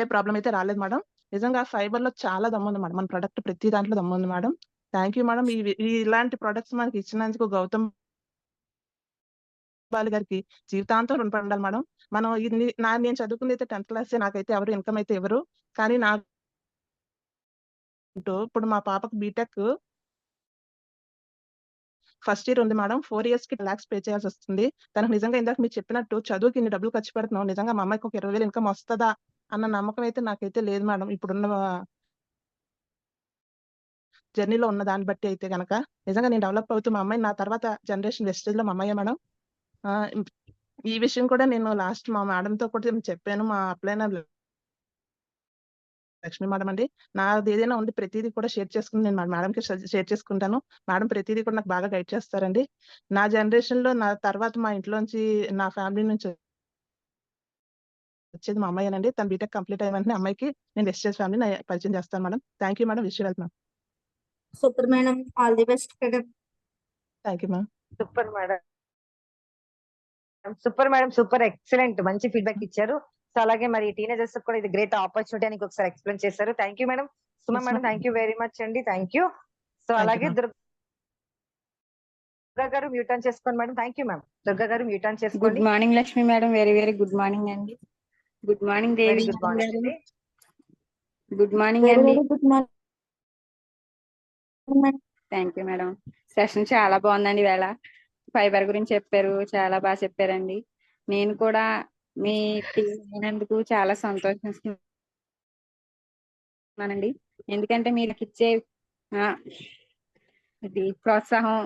M: ఏ ప్రాబ్లం అయితే రాలేదు మేడం. నిజంగా ఫైబర్ లో చాలా దమ్ముంది మేడం. మన ప్రొడక్ట్ ప్రతి దాంట్లో దమ్ముంది మేడం. Thank you madam. ఇలాంటి ప్రొడక్ట్స్ మనకి ఇచ్చినందుకు గౌతమ్ బాలి గారికి జీవితాంతం రుణపడి ఉండాలి మేడం. మనం నేను చదువుకుంది అయితే 10th class. నాకైతే ఎవరు ఇన్కమ్ అయితే ఎవరు, కానీ నాకు ఇప్పుడు మా పాపకు బీటెక్ ఫస్ట్ ఇయర్ ఉంది మేడం. 4 years కి 10 lakhs పే చేయాల్సి వస్తుంది. తనకు నిజంగా ఇందాక మీరు చెప్పినట్టు చదువుకి ఇన్ని డబ్బులు ఖర్చు పెడుతున్నాం, నిజంగా మా అమ్మాయికి ఒక 20,000 ఇన్కమ్ వస్తుందా అన్న నమ్మకం అయితే నాకైతే లేదు మేడం. ఇప్పుడున్న జర్నీలో ఉన్న దాన్ని బట్టి అయితే కనుక నిజంగా నేను డెవలప్ అవుతూ మా అమ్మాయి నా తర్వాత జనరేషన్ వెస్టేజ్ లో మా అమ్మాయి మేడం. ఈ విషయం కూడా నేను లాస్ట్ మా మేడంతో కూడా చెప్పాను. మా అప్లైనర్ లక్ష్మి మేడం అండి. నాది ఏదైనా ఉండి ప్రతిదీ కూడా షేర్ చేసుకుని నేను మా మేడంకి షేర్ చేసుకుంటాను. మేడం ప్రతిదీ కూడా నాకు బాగా గైడ్ చేస్తారండి. నా జనరేషన్ లో నా తర్వాత మా ఇంట్లోంచి నా ఫ్యామిలీ నుంచి వచ్చేది మా అమ్మాయినండి. తన బీటెక్ కంప్లీట్ అయిన వెంటనే అమ్మాయికి నేను వెస్టేజ్ ఫ్యామిలీ పరిచయం చేస్తాను madam. Thank you madam. Wish you well ma'am.
B: Super madam. All the best madam.
M: Thank you ma'am.
A: Super madam. Super madam. Super excellent. మంచి ఫీడ్బ్యాక్ ఇచ్చారు. సో అలాగే మరి టీనేజర్స్ కూడా ఇది గ్రేట్ ఆపర్చునిటీ అని ఒకసారి ఎక్స్ప్లెయిన్ చేశారు. Thank you madam. Suma madam thank you very much అండి. Thank you. So
D: thank you
A: అలాగే
D: మ్యామ్.
A: దుర్గా గారు మ్యూట్ ఆన్ చేసుకోండి madam. Thank you ma'am. Durga గారు మ్యూట్ ఆన్
N: గుడ్
A: చేసుకోండి.
N: Morning Lakshmi madam, very very good morning అండి. Good morning
A: very
N: Devi
A: good
N: madam
A: morning
N: గారు,
A: అండి.
N: Good morning
J: very
N: అండి.
J: Very good morning madam.
N: Thank you madam. Session చాలా బాగుందండి. వేళ ఫైబర్ గురించి చెప్పారు, చాలా బాగా చెప్పారండి. నేను కూడా మీ టీం అయినందుకు చాలా సంతోషిస్తున్నానండి. ఎందుకంటే మీరు ఇచ్చే ఇది ప్రోత్సాహం,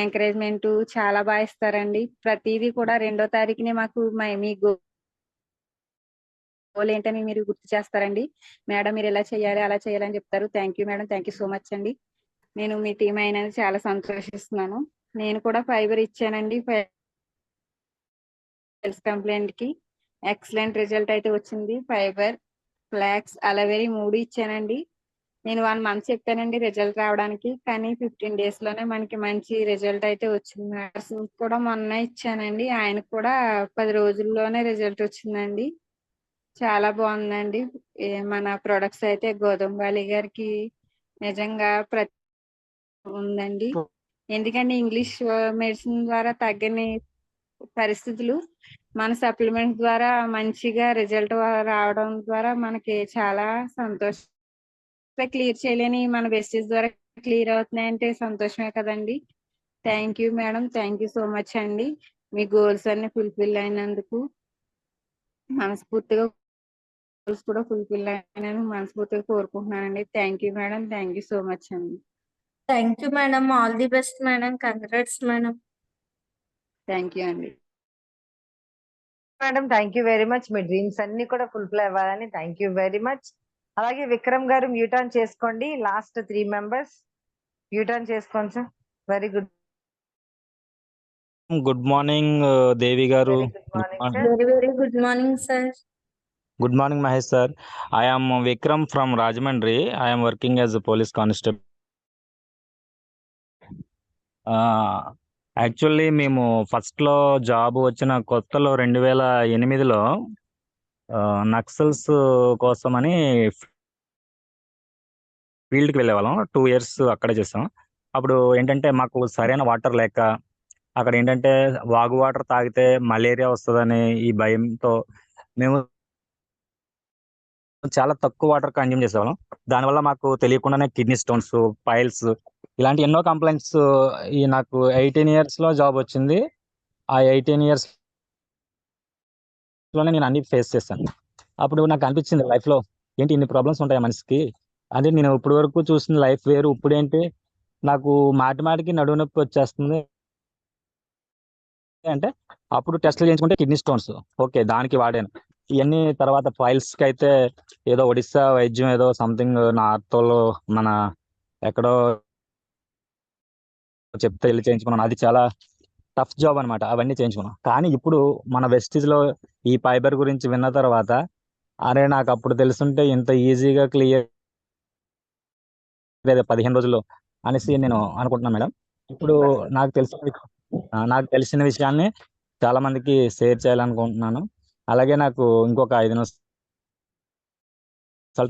N: ఎంకరేజ్మెంట్ చాలా బాగా ఇస్తారండి. ప్రతిదీ కూడా 2వ తారీఖునే మాకు మీ గోల్ ఏంటని మీరు గుర్తు చేస్తారండి. మేడం మీరు ఇలా చేయాలి, అలా చేయాలని చెప్తారు. Thank you madam, thank you so much అండి. నేను మీ టీం అయినందుకు చాలా సంతోషిస్తున్నాను. నేను కూడా ఫైబర్ ఇచ్చానండి. ఫైల్స్ కంప్లైంట్ కి ఎక్సలెంట్ రిజల్ట్ అయితే వచ్చింది. ఫైబర్, ఫ్లాక్స్, అలవేరి 3 ఇచ్చానండి. నేను 1 మంత్ చెప్పానండి రిజల్ట్ రావడానికి, కానీ 15 days లోనే మనకి మంచి రిజల్ట్ అయితే వచ్చింది. కూడా మొన్న ఇచ్చానండి, ఆయనకు కూడా 10 రోజుల్లోనే రిజల్ట్ వచ్చిందండి. చాలా బాగుందండి. మన ప్రొడక్ట్స్ అయితే గోధుమవాలి గారికి నిజంగా ఉందండి. ఎందుకంటే ఇంగ్లీష్ మెడిసిన్ ద్వారా తగ్గని పరిస్థితులు మన సప్లిమెంట్ ద్వారా మంచిగా రిజల్ట్ రావడం ద్వారా మనకి చాలా సంతోషం. క్లియర్ చేయలేని మన వెస్టేజ్ ద్వారా క్లియర్ అవుతున్నాయంటే సంతోషమే కదండి. Thank you madam, thank you so much అండి. మీ గోల్స్ అన్ని ఫుల్ఫిల్ అయినందుకు మనస్ఫూర్తిగా గోల్స్ కూడా ఫుల్ఫిల్ అయినందుకు మనస్ఫూర్తిగా కోరుకుంటున్నానండి. Thank you madam, thank you so much అండి.
B: Thank you madam. All the best madam. Congrats madam.
N: Thank you అండి.
A: Madam thank you very much. మీ డ్రీమ్స్ అన్ని కూడా ఫుల్ఫిల్ అవ్వాలని థ్యాంక్ యూ వెరీ మచ్. అలాగే విక్రమ్ గారు మ్యూట్ ఆన్ చేసుకోండి. Last 3 members mute on చేసుకోండి sir. Very good.
O: Good morning Devi గారు.
A: Very good morning sir.
B: Very very good morning sir.
O: Good morning Mahesh sir. I am Vikram from Rajahmundry. I am working as a police constable. Actually మేము ఫస్ట్లో job వచ్చిన కొత్తలో 2008లో నక్సల్స్ కోసమని ఫీల్డ్కి వెళ్ళేవాళ్ళం. 2 years అక్కడే చేసాం. అప్పుడు ఏంటంటే మాకు సరైన వాటర్ లేక, అక్కడ ఏంటంటే వాగు వాటర్ తాగితే మలేరియా వస్తుందని ఈ భయంతో మేము చాలా తక్కువ వాటర్ కన్జ్యూమ్ చేసేవాళ్ళం. దానివల్ల మాకు తెలియకుండానే కిడ్నీ స్టోన్స్, పైల్స్ ఇలాంటి ఎన్నో కంప్లైంట్స్. ఈ నాకు 18 yearsలో జాబ్ వచ్చింది. ఆ 18 yearsలోనే నేను అన్ని ఫేస్ చేశాను. అప్పుడు నాకు అనిపించింది లైఫ్లో ఏంటి ఇన్ని ప్రాబ్లమ్స్ ఉంటాయి మనిషికి. అదే నేను ఇప్పుడు వరకు చూసిన లైఫ్ వేరు. ఇప్పుడు ఏంటి నాకు మాటికి నడుము నొప్పి వచ్చేస్తుంది అంటే అప్పుడు టెస్ట్లు చేయించుకుంటే కిడ్నీ స్టోన్స్, ఓకే దానికి వాడాను. ఇవన్నీ తర్వాత ఫైల్స్కి అయితే ఏదో ఒడిస్సా వైద్యం ఏదో సంథింగ్ నార్త్లో మన ఎక్కడో చెప్తే వెళ్ళి చేయించుకున్నాను. అది చాలా టఫ్ జాబ్ అనమాట. అవన్నీ చేయించుకున్నాను. కానీ ఇప్పుడు మన వెస్టీజ్లో ఈ ఫైబర్ గురించి విన్న తర్వాత అరే నాకు అప్పుడు తెలుసుంటే ఇంత ఈజీగా క్లియర్ 15 రోజుల్లో అనేసి నేను అనుకుంటున్నాను మేడం. ఇప్పుడు నాకు తెలిసిన విషయాన్ని చాలా మందికి షేర్ చేయాలనుకుంటున్నాను. అలాగే నాకు ఇంకొక 5 నిమిషాలు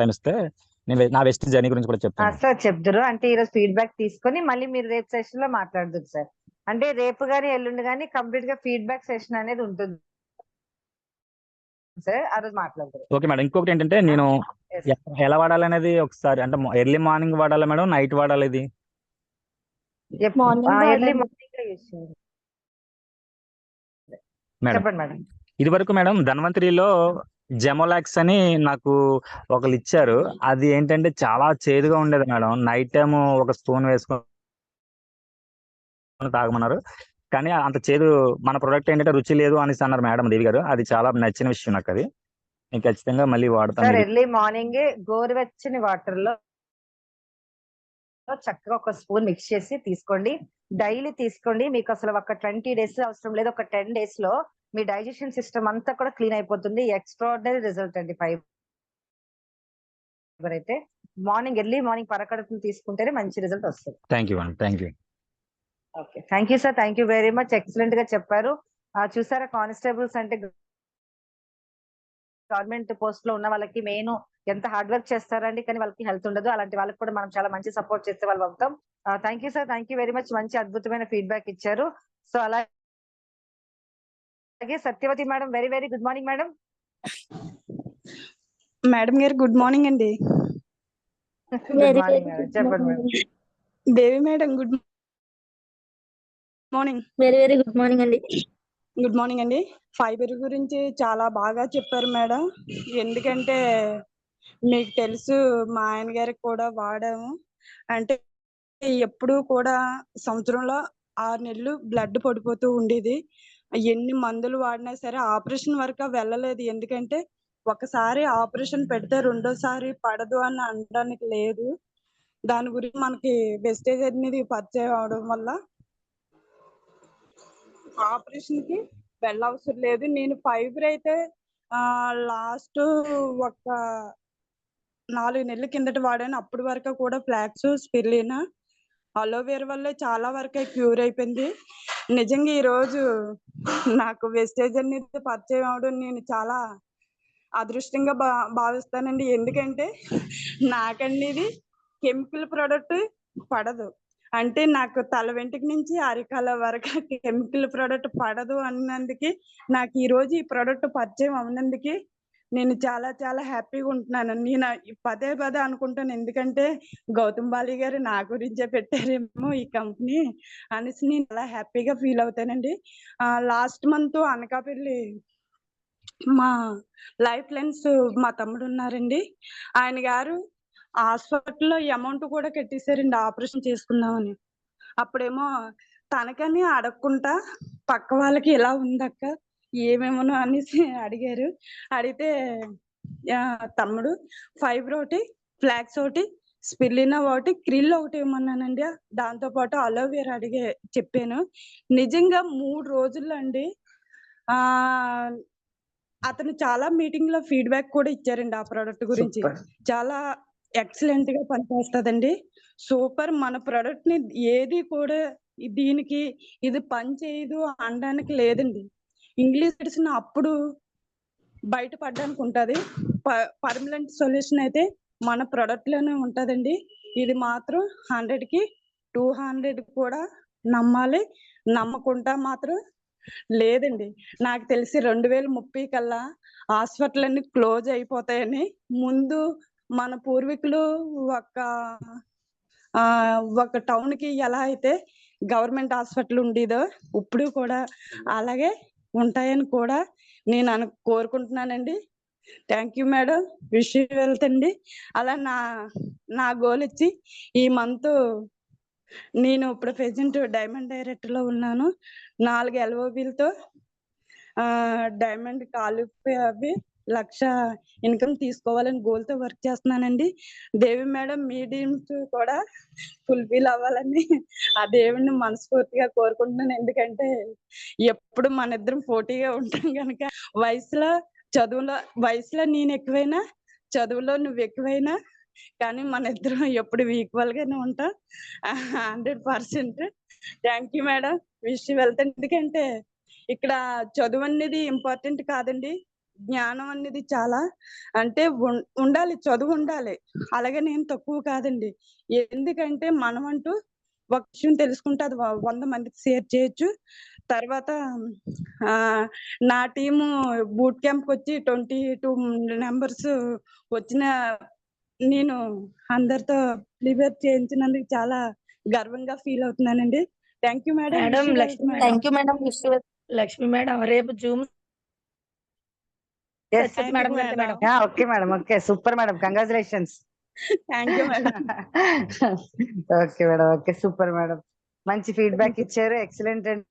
O: టైం ఇస్తే నేను నా వెస్ట్ జర్నీ గురించి కూడా చెప్తాను.
A: సార్ చెప్తారు అంటే ఈరోజు ఫీడ్బ్యాక్ తీసుకొని మళ్ళీ మీరు రేపు సెషన్ లో మాట్లాడదు సార్. అంటే రేపు గానీ ఎల్లుండి గానీ కంప్లీట్ గా ఫీడ్బ్యాక్ సెషన్ అనేది ఉంటుంది సార్. ఆ రోజు మాట్లాడతారు.
O: Okay madam. ఇంకొకటి ఏంటంటే నేను ఎలా వాడాలనేది ఒకసారి అంటే ఎర్లీ మార్నింగ్ వాడాలా మేడం, నైట్ వాడాలి ఇది?
A: ఎర్లీ మార్నింగ్ చెప్పండి మేడం.
O: ఇది వరకు మేడం ధన్వంతరిలో జెమోలాక్స్ అని నాకు ఒకళ్ళు ఇచ్చారు. అది ఏంటంటే చాలా చేదుగా ఉండేది మేడం. నైట్ టైం ఒక స్పూన్ వేసుకొని తాగమన్నారు. కానీ అంత చేదు మన ప్రొడక్ట్ ఏంటంటే రుచి లేదు అనేసి అన్నారు మేడం దేవి గారు. అది చాలా నచ్చిన విషయం నాకు. అది నేను ఖచ్చితంగా మళ్ళీ వాడతాను.
A: సార్ ఎర్లీ మార్నింగ్ గోరువెచ్చని వాటర్ లో చక్కగా ఒక స్పూన్ మిక్స్ చేసి తీసుకోండి. డైలీ తీసుకోండి. మీకు అసలు ఒక 20 days అవసరం లేదు. ఒక 10 days లో మీ డైజెషన్ సిస్టమ్ అంతా కూడా క్లీన్ అయిపోతుంది. ఎక్స్ట్రాడినరీ రిజల్ట్ అండి ఫైబర్ అయితే. ఎర్లీ మార్నింగ్ పరకడుపులు తీసుకుంటేనే మంచి రిజల్ట్ వస్తుంది.
O: థ్యాంక్ యూ అండి. Thank you.
A: Okay thank you sir. Thank you very much. Excellent గా చెప్పారు. చూసారా కానిస్టేబుల్స్ అంటే గవర్నమెంట్ పోస్ట్ లో ఉన్న వాళ్ళకి మెయిన్ ఎంత హార్డ్ వర్క్ చేస్తారండి, కానీ వాళ్ళకి హెల్త్ ఉండదు. అలాంటి వాళ్ళకి కూడా మనం చాలా మంచి సపోర్ట్ చేసే వాళ్ళు అవుతాం. Thank you sir, thank you very much. మంచి అద్భుతమైన ఫీడ్బ్యాక్ ఇచ్చారు. సో అలాగే Satyavati madam, very very good morning madam.
P: Madam గారు గుడ్ మార్నింగ్ అండి.
A: గుడ్ మార్నింగ్ మేడం, చెప్పండి madam.
P: Devi madam good morning.
J: Very very good morning అండి.
P: గుడ్ మార్నింగ్ అండి. Fibre గురించి చాలా బాగా చెప్పారు మేడం. ఎందుకంటే మీకు తెలుసు మా ఆయన గారికి కూడా వాడాము. అంటే ఎప్పుడు కూడా సంవత్సరంలో 6 నెలలు బ్లడ్ పడిపోతూ ఉండేది. ఎన్ని మందులు వాడినా సరే ఆపరేషన్ వరకు వెళ్ళలేదు. ఎందుకంటే ఒకసారి ఆపరేషన్ పెడితే రెండోసారి పడదు అని అనడానికి లేదు. దాని గురించి మనకి వెస్టేజ్ అనేది పరిచయం అవడం వల్ల ఆపరేషన్ కి వెళ్ళవసరం లేదు. నేను ఫైబర్ అయితే లాస్ట్ ఒక 4 నెలల కిందట వాడాను. అప్పటి వరకు కూడా ఫ్లాక్స్, స్పిరులినా, అలోవేరా వల్లే చాలా వరకు క్యూర్ అయిపోయింది. నిజంగా ఈ రోజు నాకు వెస్టేజ్ అనేది పరిచయం అవడం నేను చాలా అదృష్టంగా భావిస్తానండి. ఎందుకంటే నాకనేది కెమికల్ ప్రోడక్ట్ పడదు. అంటే నాకు తల వెంట్రుక నుంచి అరికాల వరకు కెమికల్ ప్రోడక్ట్ పడదు అన్నందుకు నాకు ఈ రోజు ఈ ప్రోడక్ట్ పరిచయం అవునందుకు నేను చాలా చాలా హ్యాపీగా ఉంటున్నాను. నేను పదే పదే అనుకుంటాను, ఎందుకంటే గౌతమ్ బాలి గారు నా గురించే పెట్టారేమో ఈ కంపెనీ అనేసి నేను చాలా హ్యాపీగా ఫీల్ అవుతానండి. లాస్ట్ మంత్ అనకాపల్లి మా లైఫ్ లైన్స్ మా తమ్ముడు ఉన్నారండి. ఆయన గారు హాస్పిటల్లో అమౌంట్ కూడా కట్టేశారండి ఆపరేషన్ చేసుకుందామని. అప్పుడేమో తనకని అడగకుండా పక్క వాళ్ళకి ఇలా ఉందక్క ఏమేమోనో అనేసి అడిగారు. అడిగితే తమ్ముడు ఫైబర్ ఒకటి, ఫ్లాక్స్ ఒకటి, స్పిరులినా ఒకటి, క్రిల్ ఒకటి ఇవ్వమన్నానండి. దాంతో పాటు అలోవేరా చెప్పాను. నిజంగా 3 రోజుల్లో అండి అతను చాలా మీటింగ్ లో ఫీడ్బ్యాక్ కూడా ఇచ్చారండి ఆ ప్రోడక్ట్ గురించి. చాలా ఎక్సలెంట్ గా పనిచేస్తుందండి. సూపర్. మన ప్రోడక్ట్ ని ఏది కూడా దీనికి ఇది పని చేయదు అనడానికి లేదండి. ఇంగ్లీష్ మెడిసిన్ అప్పుడు బయటపడడానికి ఉంటది. పర్మనెంట్ సొల్యూషన్ అయితే మన ప్రోడక్ట్ లోనే ఉంటదండి. ఇది మాత్రం 100కి 200 కూడా నమ్మాలి. నమ్మకుండా మాత్రం లేదండి. నాకు తెలిసి 2030 కల్లా హాస్పిటల్ అన్ని క్లోజ్ అయిపోతాయని. ముందు మన పూర్వీకులు ఒక టౌన్ కి ఎలా అయితే గవర్నమెంట్ హాస్పిటల్ ఉండేదో ఇప్పుడు కూడా అలాగే ఉంటాయని కూడా నేను కోరుకుంటున్నానండి. Thank you madam. Wish you wealth అండి. అలా నా గోల్ ఇచ్చి ఈ మంత్ నేను ఇప్పుడు ప్రెసెంట్ డైమండ్ డైరెక్టర్ లో ఉన్నాను. 4 LOBలతో డైమండ్ క్వాలిఫై అవి 1,00,000 ఇన్కమ్ తీసుకోవాలని గోల్ తో వర్క్ చేస్తున్నానండి. దేవి మేడం మీ డ్రీమ్స్ కూడా ఫుల్ఫిల్ అవ్వాలని ఆ దేవుడిని మనస్ఫూర్తిగా కోరుకుంటున్నాను. ఎందుకంటే ఎప్పుడు మన ఇద్దరం పోటీగా ఉంటాం కనుక వయసులో నేను ఎక్కువైనా చదువులో నువ్వు ఎక్కువైనా కానీ మన ఇద్దరం ఎప్పుడు ఈక్వల్ గానే ఉంటాం. 100%. Thank you madam. Wish you wealth. ఎందుకంటే ఇక్కడ చదువు అనేది ఇంపార్టెంట్ కాదండి. జ్ఞానం అనేది చాలా అంటే ఉండాలి. చదువు ఉండాలి. అలాగే నేను తక్కువ కాదండి. ఎందుకంటే మనం అంటూ ఒక విషయం తెలుసుకుంటే అది 100 మందికి షేర్ చేయొచ్చు. తర్వాత నా టీము బూట్ క్యాంప్ వచ్చి 22 మెంబర్స్ వచ్చిన నేను అందరితో ప్రిపేర్ చేయించినందుకు చాలా గర్వంగా ఫీల్ అవుతున్నానండి. Thank you madam.
D: Madam Lakshmi madam.
B: Thank you madam. Wish you.
D: Lakshmi madam రేపు జూమ్ సత్యవతి మేడం గారితో madam.
A: Okay madam. Okay, super madam. Congratulations.
P: Thank you madam.
A: Okay madam. Okay, super madam. మంచి ఫీడ్బ్యాక్ ఇచ్చారు. Excellent అండి.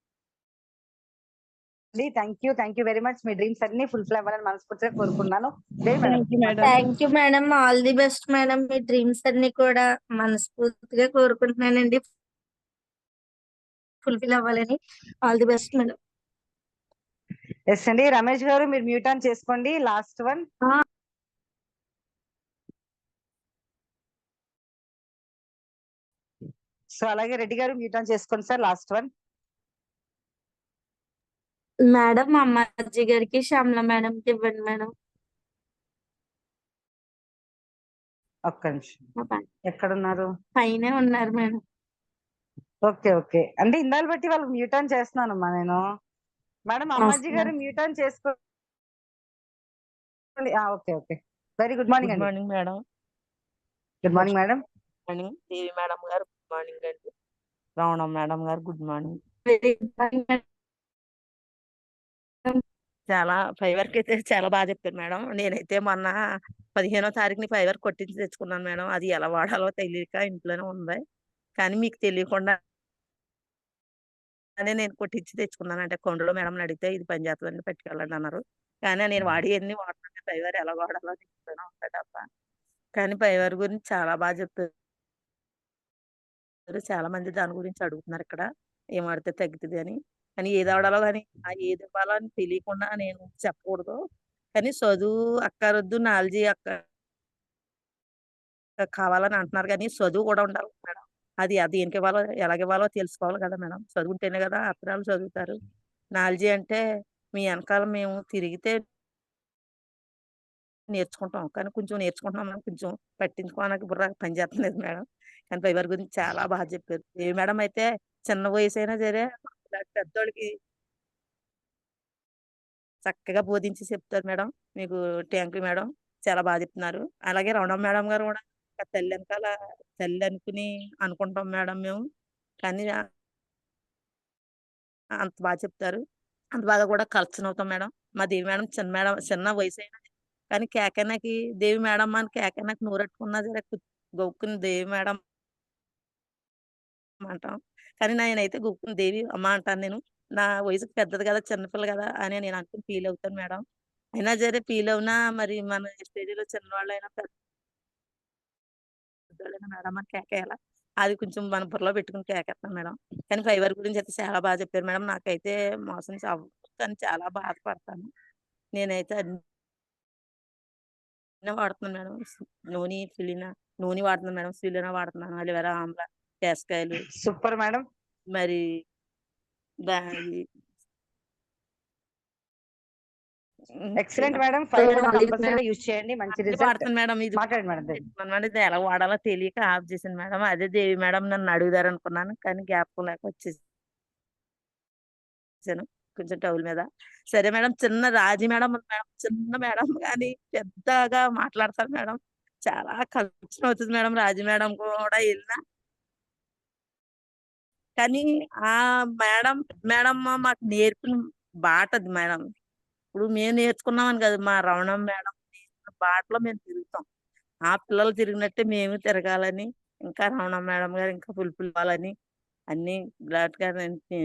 A: Thank you very much. మీ dreams అన్ని fulfil అవ్వాలని మనస్ఫూర్తిగా కోరుకున్నాను.
B: Thank you madam. All the best madam. మీ డ్రీమ్స్ అన్ని కూడా మనస్ఫూర్తిగా కోరుకుంటున్నానండి ఫుల్ఫిల్ అవ్వాలని. All the best madam.
A: Yes అండి. రమేష్ గారు మీరు మ్యూట్ ఆన్ చేసుకోండి. Last one. సో అలాగే రెడ్డి గారు మ్యూట్ ఆన్ చేసుకోండి సార్. Last one.
B: మేడం మా అమ్మాజీ గారికి శ్యామల మేడంకి ఇవ్వండి మేడం.
A: ఒక్క నిమిషం. ఎక్కడున్నారు?
B: పైనే ఉన్నారు మేడం.
A: ఓకే ఓకే అంటే ఇందాలు బట్టి వాళ్ళకి మ్యూట్ ఆన్ చేస్తున్నానమ్మా నేను. మేడం అమ్మాజీ గారు మ్యూట్ ఆన్ చేసుకోండి. Okay okay very good morning
Q: good
A: అండి.
Q: Morning madam.
A: Good morning madam.
Q: Morning Devi madam గారు గుడ్ మార్నింగ్ అండి. రావణ మేడం గారు good morning.
B: Very good morning madam.
Q: చాలా ఫైవర్కి అయితే చాలా బాగా చెప్పారు మేడం. నేనైతే మొన్న 15వ తారీఖుని ఫైవర్ కొట్టించి తెచ్చుకున్నాను మేడం. అది ఎలా వాడాలో తెలియక ఇంట్లోనే ఉంది. కానీ మీకు తెలియకుండానే నేను కొట్టించి తెచ్చుకున్నాను. అంటే కొండలో మేడం అడిగితే ఇది పని చేస్తుందని పట్టుకెళ్ళండి అన్నారు. కానీ నేను అన్ని వాడుతున్నాను. ఫైవర్ ఎలా వాడాలో ఇంట్లోనే ఉంది డబ్బా. కానీ ఫైవర్ గురించి చాలా బాగా చెప్పారు. చాలా మంది దాని గురించి అడుగుతున్నారు ఇక్కడ. ఏం వాడితే తగ్గుతుంది అని. కానీ ఏది వాడాలో కానీ ఏది ఇవ్వాలో అని తెలియకుండా నేను చెప్పకూడదు. కానీ చదువు అక్కరొద్దు, నాలెడ్జి కావాలని అంటున్నారు కానీ చదువు కూడా ఉండాలి మేడం. అది దేనికి ఇవ్వాలో ఎలాగ ఇవ్వాలో తెలుసుకోవాలి కదా మేడం. చదువుంటేనే కదా అక్షరాలు చదువుతారు. నాలెడ్జి అంటే మీ వెనకాల మేము తిరిగితే నేర్చుకుంటాం. కానీ కొంచెం నేర్చుకుంటున్నాం మేడం. కొంచెం పట్టించుకోవడానికి బుర్ర పనిచేస్తలేదు మేడం. కానీ ఫైబర్ గురించి చాలా బాగా చెప్పారు. ఏ మేడం అయితే చిన్న వయసైనా సరే పెద్దోళ్ళకి చక్కగా బోధించి చెప్తారు మేడం. మీకు థ్యాంక్ యూ మేడం. చాలా బాగా చెప్తున్నారు. అలాగే రమణమ్మ మేడం గారు కూడా తల్లి వెనకాల తల్లి అనుకుంటాం మేడం మేము. కానీ అంత బాగా చెప్తారు. అంత బాగా కూడా కలెక్షన్ అవుతాం మేడం. మా దేవి మేడం చిన్న వయసు అయినా కానీ కేకన్నకి దేవి మేడం అని కేకన్నకి నోరెట్టుకున్నా సరే గొక్కుని దేవి మేడం అంటాం. కానీ నేనైతే గొక్కుని దేవి అమ్మ అంటాను నేను. నా వయసుకి పెద్దది కదా చిన్నపిల్ల కదా అని నేను అనుకుని ఫీల్ అవుతాను మేడం. అయినా సరే ఫీల్ అవునా మరి మన స్టేజ్లో చిన్నవాళ్ళైనా పెద్దవాళ్ళైనా మేడం అని కేకేయాల. అది కొంచెం మన బుర్రలో పెట్టుకుని కేకేస్తాను మేడం. కానీ ఫైబర్ గురించి అయితే చాలా బాగా చెప్పారు మేడం. నాకైతే మోసం కానీ చాలా బాధపడతాను. నేనైతే అన్నీ వాడుతున్నాను మేడం. నూనె వాడుతున్నాను మేడం. ఫిలినా వాడుతున్నాను. అలోవెరా, ఆమ్లా, కేసకాయలు.
A: Super madam.
Q: మరి
A: ఎక్సలెంట్ మేడం. ఫైబర్ కంపల్సరీగా యూజ్ చేయండి. మంచి రిజల్ట్.
Q: వాడుతాను మేడం. ఇది ఇది ఎలా వాడాలో తెలియక ఆఫ్ చేశాను మేడం. అదే దేవి మేడం నన్ను అడుగుదారు అనుకున్నాను. కానీ జ్ఞాపకం లేక వచ్చేసాను కొంచెం టౌల్ మీద. సరే మేడం. చిన్న రాజీ మేడం ఉంది మేడం. చిన్న మేడం కానీ పెద్దగా మాట్లాడతారు మేడం. చాలా కష్టం అవుతుంది మేడం. రాజీ మేడం కూడా వెళ్ళినా కానీ ఆ మేడం మాకు నేర్పిన బాట అది మేడం. ఇప్పుడు మేము నేర్చుకున్నామని కదా మా రమణమ్మ మేడం బాటలో మేము తిరుగుతాం. ఆ పిల్లలు తిరిగినట్టే మేము తిరగాలని ఇంకా రమణమ్మ మేడం గారు ఇంకా ఇవ్వాలని అన్ని గా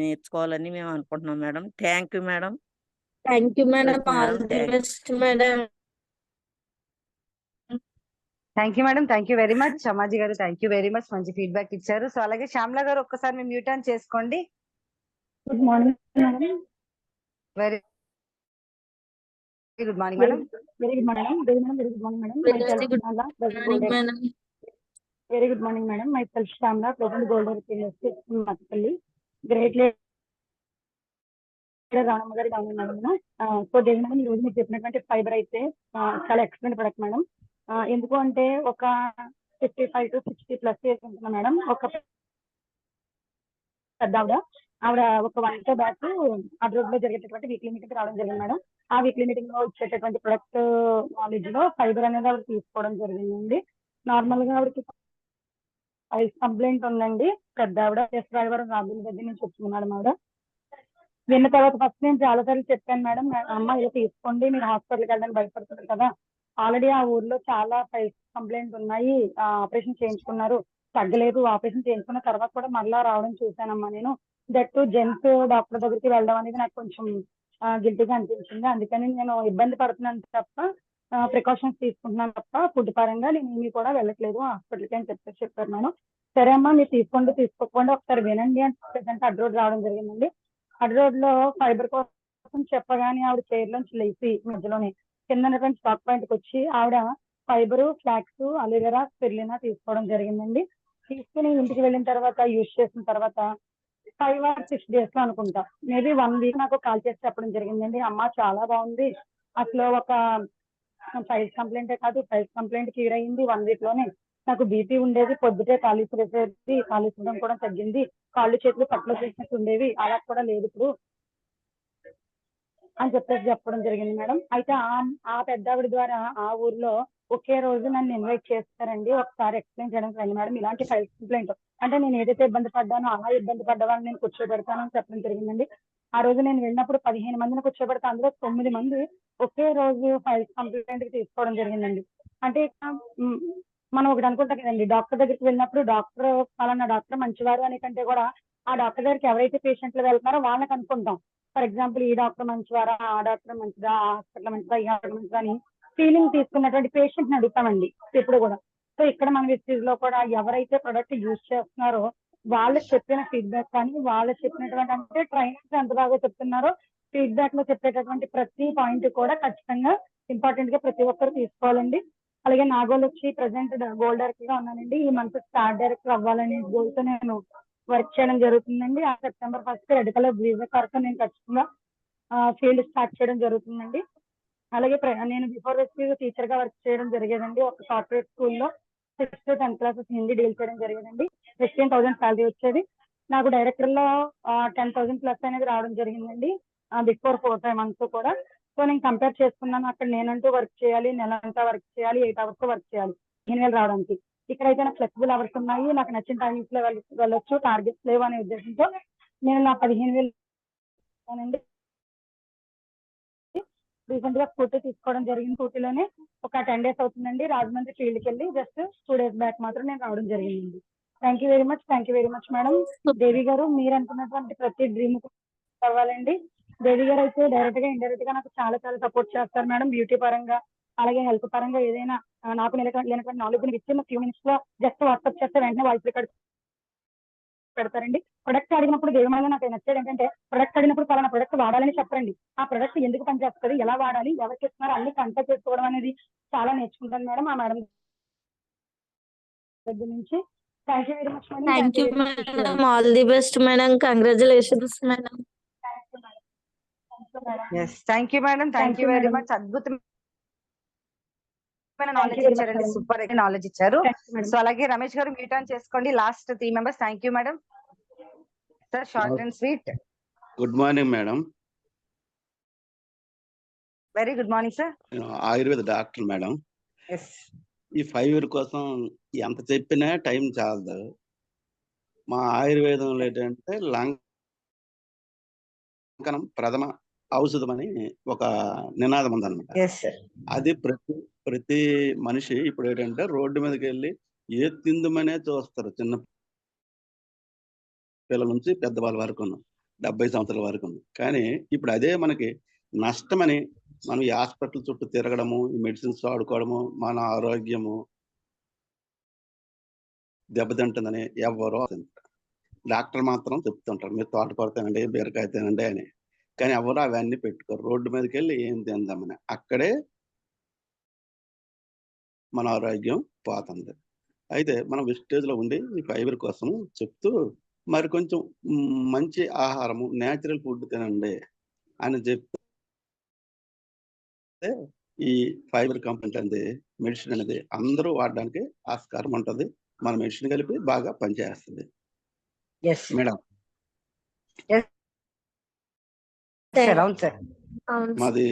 Q: నేర్చుకోవాలని మేము అనుకుంటున్నాం madam. Thank you madam.
B: Thank you madam. All the best madam.
A: Thank you madam. Thank you very much. Ammaji గారు థ్యాంక్ యూ వెరీ మచ్. మంచి ఫీడ్బ్యాక్ ఇచ్చారు. సో అలాగే శ్యామల గారు ఒక్కసారి మీరు మ్యూట్ ఆన్ చేసుకోండి.
L: Good morning madam.
A: Very good morning madam.
L: Very good morning very good morning madam. Very good morning madam. Myself Shyamala, present golden Mattapalli. Great Ravanamma గారు down madam. So Devi madam ఈ రోజు మీరు చెప్పినటువంటి ఫైబర్ అయితే చాలా ఎక్సలెంట్ ప్రొడక్ట్ మేడం. ఎందుకు అంటే ఒక 55 to 60 ప్లస్ ఇయర్స్ ఉంటున్నా మేడం. ఒక పెద్ద ఆవిడ ఒక 1 year బ్యాక్ అబ్రాడ్ లో జరిగేటటువంటి వీక్లీ మీటింగ్ రావడం జరిగింది మేడం. ఆ వీక్లీ మీటింగ్ లో ఇచ్చేటటువంటి ప్రొడక్ట్ నాలెడ్జ్ లో ఫైబర్ అనేది ఆవిడ తీసుకోవడం జరిగిందండి. నార్మల్ గా ఆవిడకి కంప్లైంట్ ఉందండి. పెద్ద ఆవిడ డ్రైవర్ రాబుల దగ్గర నుంచి వచ్చింది మేడం. ఆవిడ విన్న తర్వాత ఫస్ట్ నేను చాలా సార్లు చెప్పాను మేడం, అమ్మ ఇలా తీసుకోండి, మీరు హాస్పిటల్కి వెళ్ళడానికి భయపడుతున్నారు కదా, ఆల్రెడీ ఆ ఊర్లో చాలా కంప్లైంట్ ఉన్నాయి, ఆపరేషన్ చేయించుకున్నారు, తగ్గలేదు, ఆపరేషన్ చేయించుకున్న తర్వాత కూడా మళ్ళా రావడం చూశానమ్మా నేను. దట్ జెంట్స్ డాక్టర్ దగ్గరికి వెళ్ళడం అనేది నాకు కొంచెం గిల్టీగా అనిపించింది. అందుకని నేను ఇబ్బంది పడుతున్నాను తప్ప, ప్రికాషన్స్ తీసుకుంటున్నాను తప్ప ఫుడ్ పరంగా నేను ఏమీ కూడా వెళ్ళట్లేదు హాస్పిటల్కి అని చెప్పారు మేడం. సరే అమ్మా మీరు తీసుకోకుండా ఒకసారి వినండి అని చెప్పేసి అడ్రోడ్ రావడం జరిగిందండి. అడ్రోడ్ లో ఫైబర్ కోసం చెప్పగానే ఆవిడ చైర్ లోంచి లేచి మధ్యలోనే కింద స్టాక్ పాయింట్కి వచ్చి ఆవిడ ఫైబర్, ఫ్లాక్స్, అలోవెరా, స్పిరులినా తీసుకోవడం జరిగిందండి. తీసుకుని ఇంటికి వెళ్ళిన తర్వాత యూజ్ చేసిన తర్వాత 5 or 6 days లో అనుకుంటా, మేబీ 1 week నాకు కాల్ చేసి చెప్పడం జరిగిందండి. అమ్మ చాలా బాగుంది, అసలు ఒక ఫైల్స్ కంప్లైంటే కాదు, ఫైల్స్ కంప్లైంట్ క్లియర్ అయ్యింది 1 week లోనే, నాకు బీపీ ఉండేది, పొద్దుటే కాలేసేది, కాలేసడం కూడా తగ్గింది, కాళ్ళు చేతులు కట్లో చేసినట్టు ఉండేవి, అలా కూడా లేదు ఇప్పుడు అని చెప్పడం జరిగింది మేడం. అయితే ఆ పెద్దావిడ ద్వారా ఆ ఊర్లో ఒకే రోజు నన్ను ఇన్వైట్ చేస్తారండి, ఒకసారి ఎక్స్ప్లెయిన్ చేయడానికి రండి మేడం, ఇలాంటి ఫైల్స్ కంప్లైంట్ అంటే నేను ఏదైతే ఇబ్బంది పడ్డానో అలా ఇబ్బంది పడ్డ వాళ్ళని నేను కూర్చోబెడతానని చెప్పడం జరిగిందండి. ఆ రోజు నేను వెళ్ళినప్పుడు 15 మందిని కూర్చోబెడతా, అందులో 9 మంది ఒకే రోజు ఫైల్స్ కంప్లైంట్ కి తీసుకోవడం జరిగిందండి. అంటే మనం ఒకటి అనుకుంటాం కదండి, డాక్టర్ దగ్గరికి వెళ్ళినప్పుడు డాక్టర్ పలానా డాక్టర్ మంచివారు అనే కంటే కూడా ఆ డాక్టర్ దగ్గరికి ఎవరైతే పేషెంట్లు వెళ్తున్నారో వాళ్ళకి అనుకుంటాం. ఫర్ ఎగ్జాంపుల్ ఈ డాక్టర్ మంచివారా, ఆ డాక్టర్ మంచిదా, ఆ హాస్పిటల్ మంచిదా, ఈ హాస్పిటల్ మంచిదా అని ఫీలింగ్ తీసుకున్నటువంటి పేషెంట్ ని అడుగుతామండి ఎప్పుడు కూడా. సో ఇక్కడ మన విస్టేజ్ లో కూడా ఎవరైతే ప్రొడక్ట్ యూజ్ చేస్తున్నారో వాళ్ళు చెప్పిన ఫీడ్బ్యాక్ కానీ, వాళ్ళు చెప్పినటువంటి అంటే ట్రైనర్స్ ఎంత బాగా చెప్తున్నారో ఫీడ్బ్యాక్ లో చెప్పేటటువంటి ప్రతి పాయింట్ కూడా ఖచ్చితంగా ఇంపార్టెంట్ గా ప్రతి ఒక్కరు తీసుకోవాలండి. అలాగే నా గోల్ వచ్చి ప్రెసెంట్ గోల్ డైరెక్టర్ గా ఉన్నానండి. ఈ మంత్ స్టార్ డైరెక్టర్ అవ్వాలనే గోల్ తో నేను వర్క్ చేయడం జరుగుతుందండి. ఆ September 1 రెడ్ కలర్ బ్రీజర్ వరకు నేను ఖచ్చితంగా ఫీల్డ్ స్టార్ట్ చేయడం జరుగుతుందండి. అలాగే నేను బిఫోర్ టీచర్ గా వర్క్ చేయడం జరిగేదండి. ఒక కార్పొరేట్ స్కూల్లో 6th to 10th classes Hindi deal చేయడం జరిగేదండి. 15,000 శాలరీ వచ్చేది. నాకు డైరెక్టర్ లో 10,000 ప్లస్ అనేది రావడం జరిగిందండి బిఫోర్ 4-5 months కూడా. సో నేను కంపేర్ చేసుకున్నాను, అక్కడ నేనంటూ వర్క్ చేయాలి, నెల అంతా వర్క్ చేయాలి, 8 hours వర్క్ చేయాలి 15,000 రావడానికి. ఇక్కడైతే నాకు ఫ్లెక్సిబుల్ అవర్స్ ఉన్నాయి, నాకు నచ్చిన టైమింగ్స్ లో వెళ్ళొచ్చు, టార్గెట్స్ లేవు అనే ఉద్దేశంతో నేను నా 15,000 రీసెంట్ గా స్కూటీ తీసుకోవడం జరిగింది. స్కూటీలోనే ఒక 10 days అవుతుందండి. రాజమండ్రి ఫీల్డ్కి వెళ్ళి జస్ట్ 2 days బ్యాక్ మాత్రం నేను రావడం జరిగింది. Thank you very much madam. Devi గారు, మీరు అనుకున్నటువంటి ప్రతి డ్రీమ్ అవ్వాలండి. దేవి గారు అయితే డైరెక్ట్ గా ఇండైరెక్ట్ గా నాకు చాలా సపోర్ట్ చేస్తారు మేడం, బ్యూటీ పరంగా అలాగే హెల్త్ పరంగా. ఏదైనా నాకు లేనటువంటి నాలెడ్జ్ ఇచ్చి ఫ్యూ మినిట్స్ లో జస్ట్ వాట్సాప్ చేస్తే వెంటనే వాయిస్ రికార్డ్ పెడతారండి. ప్రొడక్ట్ అడిగినప్పుడు దేవమల్ల నాకు నచ్చేది ఏంటంటే, ప్రొడక్ట్ అడిగినప్పుడు పలానా ప్రొడక్ట్ వాడాలని చెప్పండి, ఆ ప్రొడక్ట్ ఎందుకు పనిచేస్తుంది, ఎలా వాడాలి, ఎవరికి ఇస్తున్నారు అన్ని కంపేర్ చేసుకోవడం అనేది చాలా నేర్చుకుంటాను మేడం ఆ మేడం దగ్గర నుంచి. Thank you very much madam.
B: Thank you madam. All the best madam. Congratulations madam.
A: Thank you madam. Thank you very much. అద్భుతమైన నాలెడ్జ్ ఇచ్చారండి, సూపర్ నాలెడ్జ్ ఇచ్చారు. సో అలాగే రమేష్ గారు మీట్ ఆన్ చేసుకోండి. Last 3 members. Thank you madam. Sir short and sweet.
R: Good morning madam.
A: Very good morning sir.
R: Ayurveda doctor madam. ఈ 5 years కోసం ఎంత చెప్పినా టైం చాలదు. మా ఆయుర్వేదంలో ఏంటంటే లంకనం ప్రథమ ఔషధం అని ఒక నినాదం ఉందన్నమాట. అది ప్రతి మనిషి ఇప్పుడు ఏంటంటే రోడ్డు మీదకి వెళ్ళి ఏ తిందుమనే చూస్తారు, చిన్న పిల్లల నుంచి పెద్దవాళ్ళ వరకు 70 సంవత్సరాల వరకు. కానీ ఇప్పుడు అదే మనకి నష్టమని మనం ఈ హాస్పిటల్ చుట్టూ తిరగడము, ఈ మెడిసిన్స్ వాడుకోవడము, మన ఆరోగ్యము దెబ్బతింటుందని ఎవరో డాక్టర్ మాత్రం చెప్తుంటారు, మీరు తోటకూర తినండి, బీరకాయ తినండి అని. కానీ ఎవరు అవన్నీ పెట్టుకోరు. రోడ్డు మీదకి వెళ్ళి ఏం తిందామని అక్కడే మన ఆరోగ్యం పోతుంది. అయితే మనం విస్టేజ్ లో ఉండి ఈ 5 years కోసం చెప్తూ మరి కొంచెం మంచి ఆహారము, న్యాచురల్ ఫుడ్ తినండి అని చెప్తే ఈ 5 years కంప్లీట్ అనేది మెడిసిన్ అనేది అందరూ వాడడానికి ఆస్కారం ఉంటుంది. మన మెడిసిన్ కలిపి బాగా పనిచేస్తుంది మేడం. మాది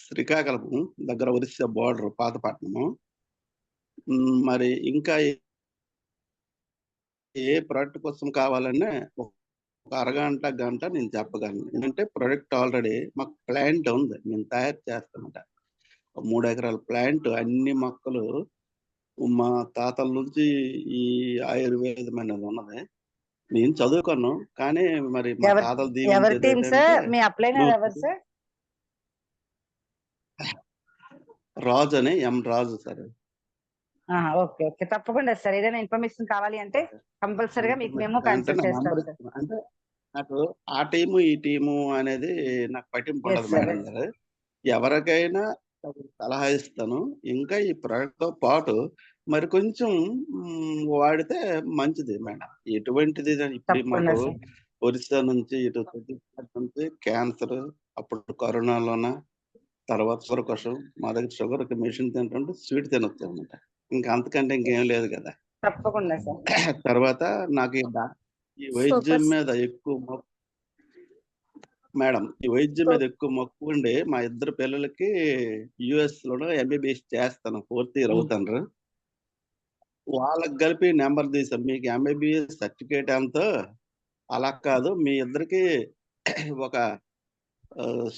R: శ్రీకాకుళం దగ్గర ఒరిస్సా బోర్డర్, పాతపట్నము. మరి ఇంకా ఏ ప్రోడక్ట్ కోసం కావాలన్నా ఒక అరగంట గంట నేను చెప్పగలను. ఎందుకంటే ప్రోడక్ట్ ఆల్రెడీ మాకు ప్లాంట్ ఉంది, మేము తయారు చేస్తామట. 3 acres ప్లాంట్, అన్ని మొక్కలు మా తాతల నుంచి ఈ ఆయుర్వేదం అనేది ఉన్నది. నేను చదువుకున్నాను, కానీ మరి మా తాతలు రాజు అని రాజు సార్.
A: ఓకే ఓకే, తప్పకుండా సార్. ఏదైనా ఇన్ఫర్మేషన్ కావాలి అంటే కంపల్సరీగా మీకు మేము కన్సల్ట్ చేస్తాం సార్.
R: అంటే నాకు ఆ టీము ఈ టీము అనేది నాకు పట్టింపు ఉండదు మేడం గారు. ఎవరికైనా సలహా ఇస్తాను. ఇంకా ఈ ప్రోడక్ట్ తో పాటు మరి కొంచెం వాడితే మంచిది మేడం. ఎటువంటిది ఇప్పుడు మాకు ఒరిస్సా నుంచి ఇటు నుంచి క్యాన్సర్, అప్పుడు కరోనాలోన, తర్వాత షుగర్ కోసం మా దగ్గర షుగర్ మెషిన్ తింటుంటే స్వీట్ తినొచ్చు అనమాట. ఇంకా అంతకంటే ఇంకేం లేదు కదా.
A: తప్పకుండా సార్.
R: తర్వాత నాకు ఈ వైద్యం మీద ఎక్కువ మేడం, ఈ వైద్యం మీద ఎక్కువ మక్కువ ఉండి మా ఇద్దరు పిల్లలకి యుఎస్ లోనో ఎంబీబీఎస్ చేస్తాను, 4th ఇయర్ అవుతాను. వాళ్ళకి కలిపి నెంబర్ తీసాం, మీకు ఎంబీబీఎస్ సర్టిఫికేట్ ఎంతో అలా కాదు, మీ ఇద్దరికి ఒక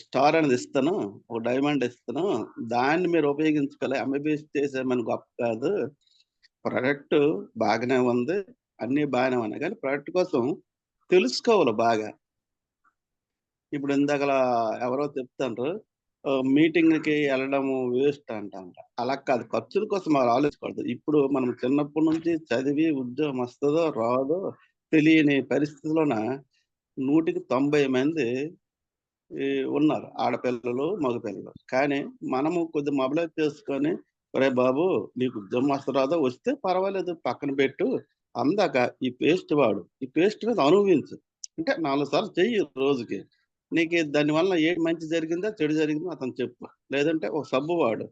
R: స్టార్ అనేది ఇస్తాను, ఒక డైమండ్ ఇస్తాను, దాన్ని మీరు ఉపయోగించుకోవాలి. ఎంబీబీఎస్ చేసామని గొప్ప కాదు, ప్రొడక్ట్ బాగానే ఉంది, అన్ని బాగానే ఉన్నాయి, కానీ ప్రొడక్ట్ కోసం తెలుసుకోవాలి బాగా. ఇప్పుడు ఇందాక ఎవరో చెప్తాండ్రు మీటింగ్కి వెళ్ళడము వేస్ట్ అంటారు. అలా కాదు, ఖర్చుల కోసం వాళ్ళు ఆలోచించకూడదు. ఇప్పుడు మనం చిన్నప్పటి నుంచి చదివి ఉద్యోగం వస్తుందో రాదో తెలియని పరిస్థితిలోన 100కి 90 మంది ఉన్నారు, ఆడపిల్లలు మగపిల్లలు. కానీ మనము కొద్ది మొబైల్ చేసుకొని, ఒరే బాబు నీకు ఉద్యోగం వస్తుందో వస్తే పర్వాలేదు పక్కన పెట్టు, అందాక ఈ పేస్ట్ వాడు, ఈ పేస్ట్ మీద అనుభవించు, అంటే 4 సార్లు చెయ్యి రోజుకి, నీకు దానివల్ల ఏది మంచి జరిగిందా చెడు జరిగిందో అతను చెప్పు. లేదంటే ఒక సబ్బు వాడు,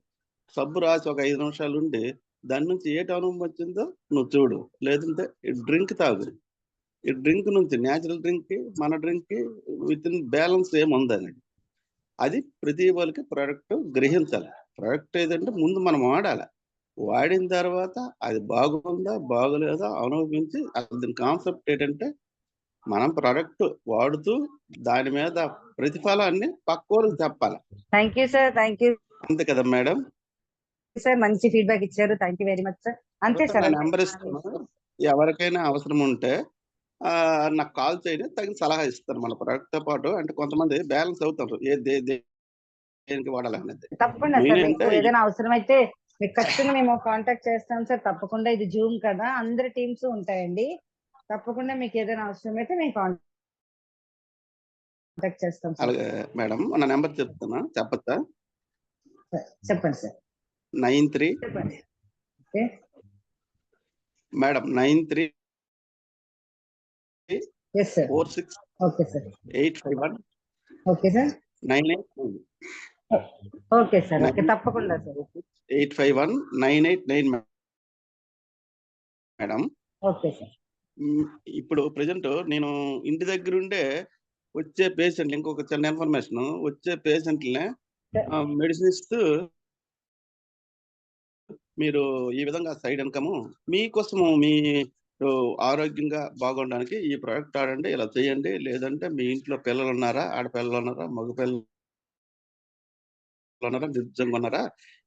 R: సబ్బు రాసి ఒక 5 నిమిషాలు ఉండి దాని నుంచి ఏటి అనుభవం వచ్చిందో నువ్వు చూడు. లేదంటే డ్రింక్ తాగు, ఈ డ్రింక్ నుంచి న్యాచురల్ డ్రింక్ మన డ్రింక్ విత్ ఇన్ బ్యాలెన్స్ ఏముందని, అది ప్రతి వాళ్ళకి ప్రోడక్ట్ గ్రహించాలి. ప్రోడక్ట్ ఏదంటే ముందు మనం వాడాలి, వాడిన తర్వాత అది బాగుందా బాగోలేదా అనుభవించి, దీని కాన్సెప్ట్ ఏంటంటే మనం ప్రోడక్ట్ వాడుతూ దాని మీద ప్రతిఫలాన్ని పక్కోళ్ళకి చెప్పాలి.
A: Thank you sir, thank you
R: అంతే కదా మేడం.
A: సార్, మంచి ఫీడ్బ్యాక్ ఇచ్చారు. Thank you very much sir. అంతే సార్.
R: నెంబర్ ఇస్తాను, ఎవరికైనా అవసరం ఉంటే నాకు కాల్ చేయండి, తగిన సలహా ఇస్తాను. మన ప్రోడక్ట్ తో పాటు అంటే కొంతమంది బ్యాలెన్స్ అవుతారు, దేనికి వాడాలి అనేది.
A: తప్పకుండా సార్, మీకు ఏదైనా అవసరమైతే మీకు ఖచ్చితంగా మేము కాంటాక్ట్ చేస్తాం సార్. తప్పకుండా, ఇది జూమ్ కదా, అందరి టీమ్స్ ఉంటాయండి. తప్పకుండా మీకు ఏదైనా అవసరం అయితే మేము కాంటాక్ట్ చేస్తాం సార్.
R: అలాగే మేడం, నా నెంబర్ చెప్తానా, చెప్పచ్చా?
A: చెప్పండి సార్.
R: 93
A: చెప్పండి.
R: Madam 93
A: yes sir
R: 46
A: okay sir
R: 851
A: okay sir
R: 989
A: okay sir okay తప్పకుండా సార్.
R: 851 989 మేడం.
A: Okay sir.
R: ఇప్పుడు ప్రెజెంట్ నేను ఇంటి దగ్గర ఉండే వచ్చే పేషెంట్లు, ఇంకొక చిన్న ఇన్ఫర్మేషన్, వచ్చే పేషెంట్లనే మెడిసిన్ ఇస్తూ మీరు ఈ విధంగా సైడ్ ఇన్కమ్ మీకోసము, మీ ఆరోగ్యంగా బాగుండడానికి ఈ ప్రోడక్ట్ ఆడండి, ఇలా చేయండి, లేదంటే మీ ఇంట్లో పిల్లలు ఉన్నారా, ఆడపిల్లలు ఉన్నారా, మగ పిల్లలు ఉన్నారా, నిజంగా ఉన్నారా,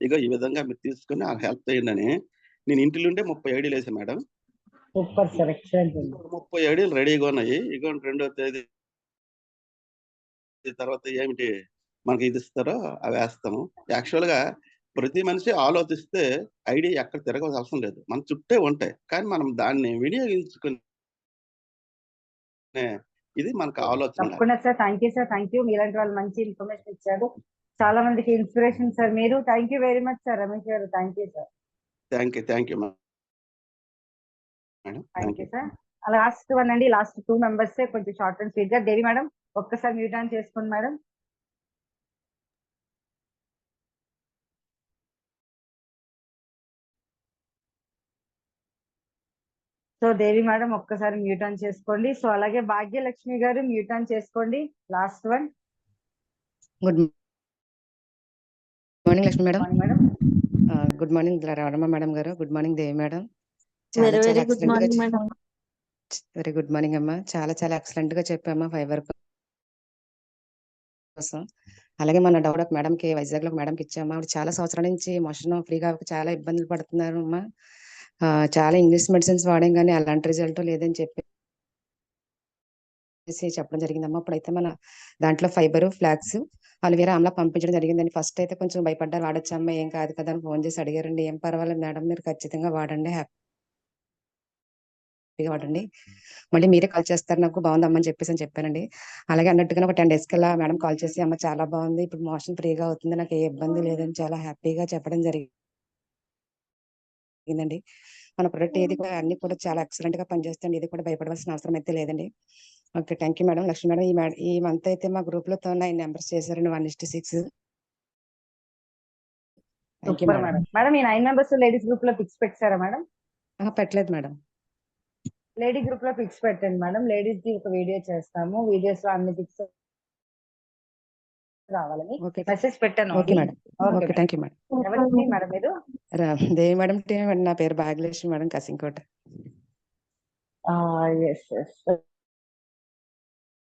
R: ఇక ఈ విధంగా మీరు తీసుకొని హెల్ప్ చేయండి అని నేను ఇంటి నుండే 30 ఐడీలు వేసాను మేడం.
A: Super sir, excellent.
R: 30 ఐడీలు రెడీగా ఉన్నాయి. ఇక 2వ తేదీ తర్వాత ఏమిటి మనకి ఇది ఇస్తారో అవి వేస్తాము. యాక్చువల్గా ప్రతి మనిషి ఆలోచిస్తే ఐడి ఎక్కడ తిరగాల్సిన అవసరం లేదు, మన చుట్టే ఉంటాయి, కానీ మనం దాన్ని వినియోగించుకునే ఇది మనకు ఆలోచన.
A: తప్పకుండా sir, thank you sir, thank you. మీలాంటి వాళ్ళు మంచి ఇన్ఫర్మేషన్ ఇచ్చారు, చాలా మందికి ఇన్స్పిరేషన్ సార్ మీరు. Thank you very much sir, Ramesh గారు. Thank you sir.
R: Thank you madam.
A: Thank you sir. Last one అండి, లాస్ట్ 2 మెంబర్స్ కొంచెం షార్ట్ అండ్ స్వీట్ గా. దేవి మేడం ఒక్కసారి మ్యూట్ ఆన్ చేసుకోండి మేడం. సో దేవి మేడం ఒక్కసారి మ్యూట్ ఆన్ చేసుకోండి. So అలాగే భాగ్యలక్ష్మి గారు మ్యూట్ ఆన్ చేసుకోండి, last one.
S: Good morning Lakshmi madam.
A: Madam
S: good morning Ramana madam గారు. Good morning Devi madam.
B: Very good morning madam.
S: Very good morning అమ్మా. చాలా ఎక్సలెంట్ గా చెప్పామా ఫైబర్ కోసం. అలాగే మన డౌట్ ఒక మేడం కి వైజాగ్ లో మేడం కి ఇచ్చామా, ఆవిడ చాలా సంవత్సరాల నుంచి మోషన్ ఫ్రీగా చాలా ఇబ్బందులు పడుతున్నారు అమ్మా. చాలా ఇంగ్లీష్ మెడిసిన్స్ వాడాం కానీ అలాంటి రిజల్ట్ లేదని చెప్పేసి చెప్పడం జరిగిందమ్మా. ఇప్పుడైతే మన దాంట్లో ఫైబర్, ఫ్లాక్స్, అలోవెరా ఆమ్లా పంపించడం జరిగిందండి. ఫస్ట్ అయితే కొంచెం భయపడ్డారు, వాడచ్చమ్మా ఏం కాదు కదా అని ఫోన్ చేసి అడిగారండి. ఏం పర్వాలేదు మేడం, మీరు ఖచ్చితంగా వాడండి, హ్యాపీగా వాడండి, మళ్ళీ మీరే కాల్ చేస్తారు నాకు, బాగుందమ్మని చెప్పేసి అని చెప్పానండి. అలాగే అన్నట్టుగా ఒక 10 days కల్లా మేడం కాల్ చేసి, అమ్మ చాలా బాగుంది, ఇప్పుడు మోషన్ ఫ్రీగా అవుతుంది, నాకు ఏ ఇబ్బంది లేదని చాలా హ్యాపీగా చెప్పడం జరిగిందండి. మన ప్రొడక్ట్ ఏది కూడా అన్ని కూడా చాలా ఎక్సలెంట్ గా పనిచేస్తుంది, ఇది కూడా భయపడవలసిన అవసరం అయితే లేదండి. Okay, thank you madam. Lakshmi madam, ఈ మంత్ అయితే మా గ్రూప్ లో 9 members చేశారండి, 1:6.
H: Thank you
A: super
H: madam.
A: Madam. Madam ఈ 9 మెంబర్స్ లేడీస్ గ్రూప్ లో పిక్స్ పెట్టారా మేడం?
H: పెట్టలేదు మేడం.
A: లేడీ గ్రూప్ లో పిక్స్ పెట్టండి మేడం. లేడీస్ ది ఒక వీడియో చేస్తాము. వీడియోస్ లో అన్ని పిక్స్ రావాలని
H: ఓకే
A: మెసేజ్ పెట్టాను.
H: Okay madam. Okay thank you madam.
A: ఎవరికి మేడం మీరు?
H: దేవి మేడం నా పేరు Bhagyalakshmi madam, Kasimkota.
A: Yes yes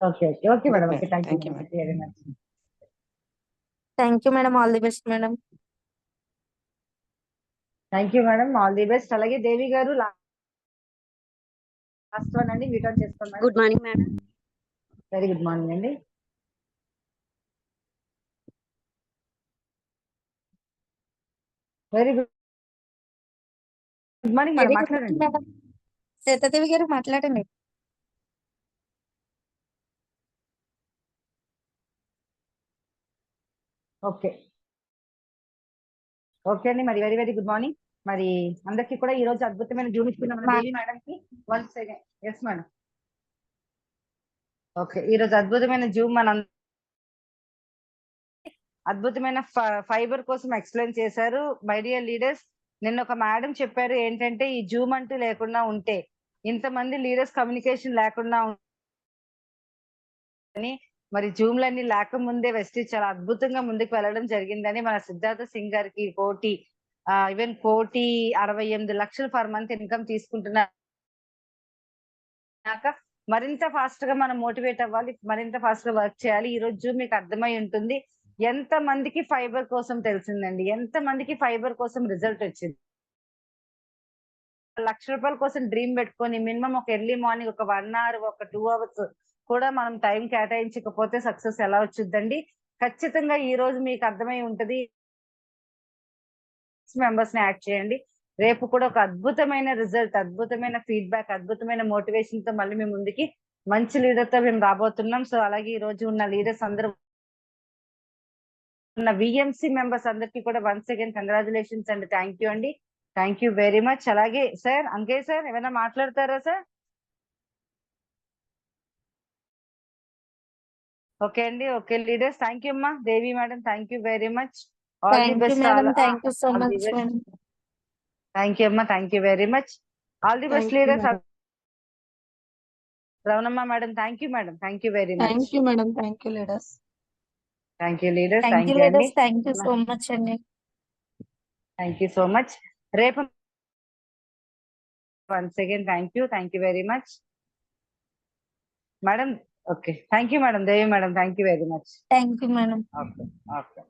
A: okay okay okay madam. Okay thank
H: thank
A: you
H: you madam.
A: Very much.
B: Thank you madam. All the best madam.
A: Thank you madam. All the best. అలాగే దేవి గారు last one అండి, mute out చేసుకోండి madam.
T: Good morning madam.
A: Very good morning అండి. Very good morning madam, మాట్లాడండి.
B: Madam Sitadevi గారు మాట్లాడండి.
A: Okay okay అండి, మరి వెరీ వెరీ గుడ్ మార్నింగ్. మరి అందరికి కూడా ఈ రోజు అద్భుతమైన జూమ్ ఇస్తున్నాం దేవి మేడం కి. 1 సెకండ్. Yes madam. ఓకే, ఈ రోజు అద్భుతమైన జూమ్ అద్భుతమైన ఫైబర్ కోసం ఎక్స్ప్లెయిన్ చేశారు. మై డియర్ లీడర్స్, నిన్న ఒక మేడం చెప్పారు ఏంటంటే ఈ జూమ్ అంటూ లేకుండా ఉంటే, ఇంతమంది లీడర్స్ కమ్యూనికేషన్ లేకుండా అని, మరి జూమ్లన్నీ లేకముందే వెస్టీజ్ చాలా అద్భుతంగా ముందుకు వెళ్ళడం జరిగిందని మన సిద్ధార్థ సింగ్ గారికి 1,68 లక్షలు పర్ మంత్ ఇన్కమ్ తీసుకుంటున్నాక మరింత ఫాస్ట్ గా మనం మోటివేట్ అవ్వాలి, మరింత ఫాస్ట్ గా వర్క్ చేయాలి. ఈ రోజు మీకు అర్థమై ఉంటుంది ఎంత మందికి ఫైబర్ కోసం తెలిసిందండి, ఎంత మందికి ఫైబర్ కోసం రిజల్ట్ వచ్చింది. ₹1,00,000 కోసం డ్రీమ్ పెట్టుకొని మినిమం ఒక ఎర్లీ మార్నింగ్ ఒక 1 hour ఒక 2 hours కూడా మనం టైం కేటాయించకపోతే సక్సెస్ ఎలా వచ్చిందండి? ఖచ్చితంగా ఈ రోజు మీకు అర్థమై ఉంటది. మెంబర్స్ ని యాడ్ చేయండి. రేపు కూడా ఒక అద్భుతమైన రిజల్ట్, అద్భుతమైన ఫీడ్బ్యాక్, అద్భుతమైన మోటివేషన్ తో మళ్ళీ మేము ముందుకి మంచి లీడర్ తో మేము రాబోతున్నాం. సో అలాగే ఈ రోజు ఉన్న లీడర్స్ అందరూ ఉన్న విఎంసి మెంబర్స్ అందరికి కూడా once again congratulations and thank you అండి. Thank you very much. అలాగే సార్, అంకే సార్ ఏమైనా మాట్లాడతారా సార్? ఓకే అండి. ఓకే లీడర్స్, థ్యాంక్ యూ అమ్మా. Devi madam thank you very much. All the
B: thank you
A: best.
B: Madam. Thank you so much madam.
A: Thank you అమ్మా. Thank you very much. All the best leaders. Ravanamma madam thank you madam. Thank you very much.
B: Thank you madam. Thank you leaders.
A: Thank you leaders.
B: Thank
A: thank
B: you
A: you అండి.
B: Leaders. Thank you so much అండి.
A: Thank you so much. రేపు once again thank you very much madam. Okay thank you madam. Devi madam thank you very much.
B: Thank you madam.
A: Okay okay.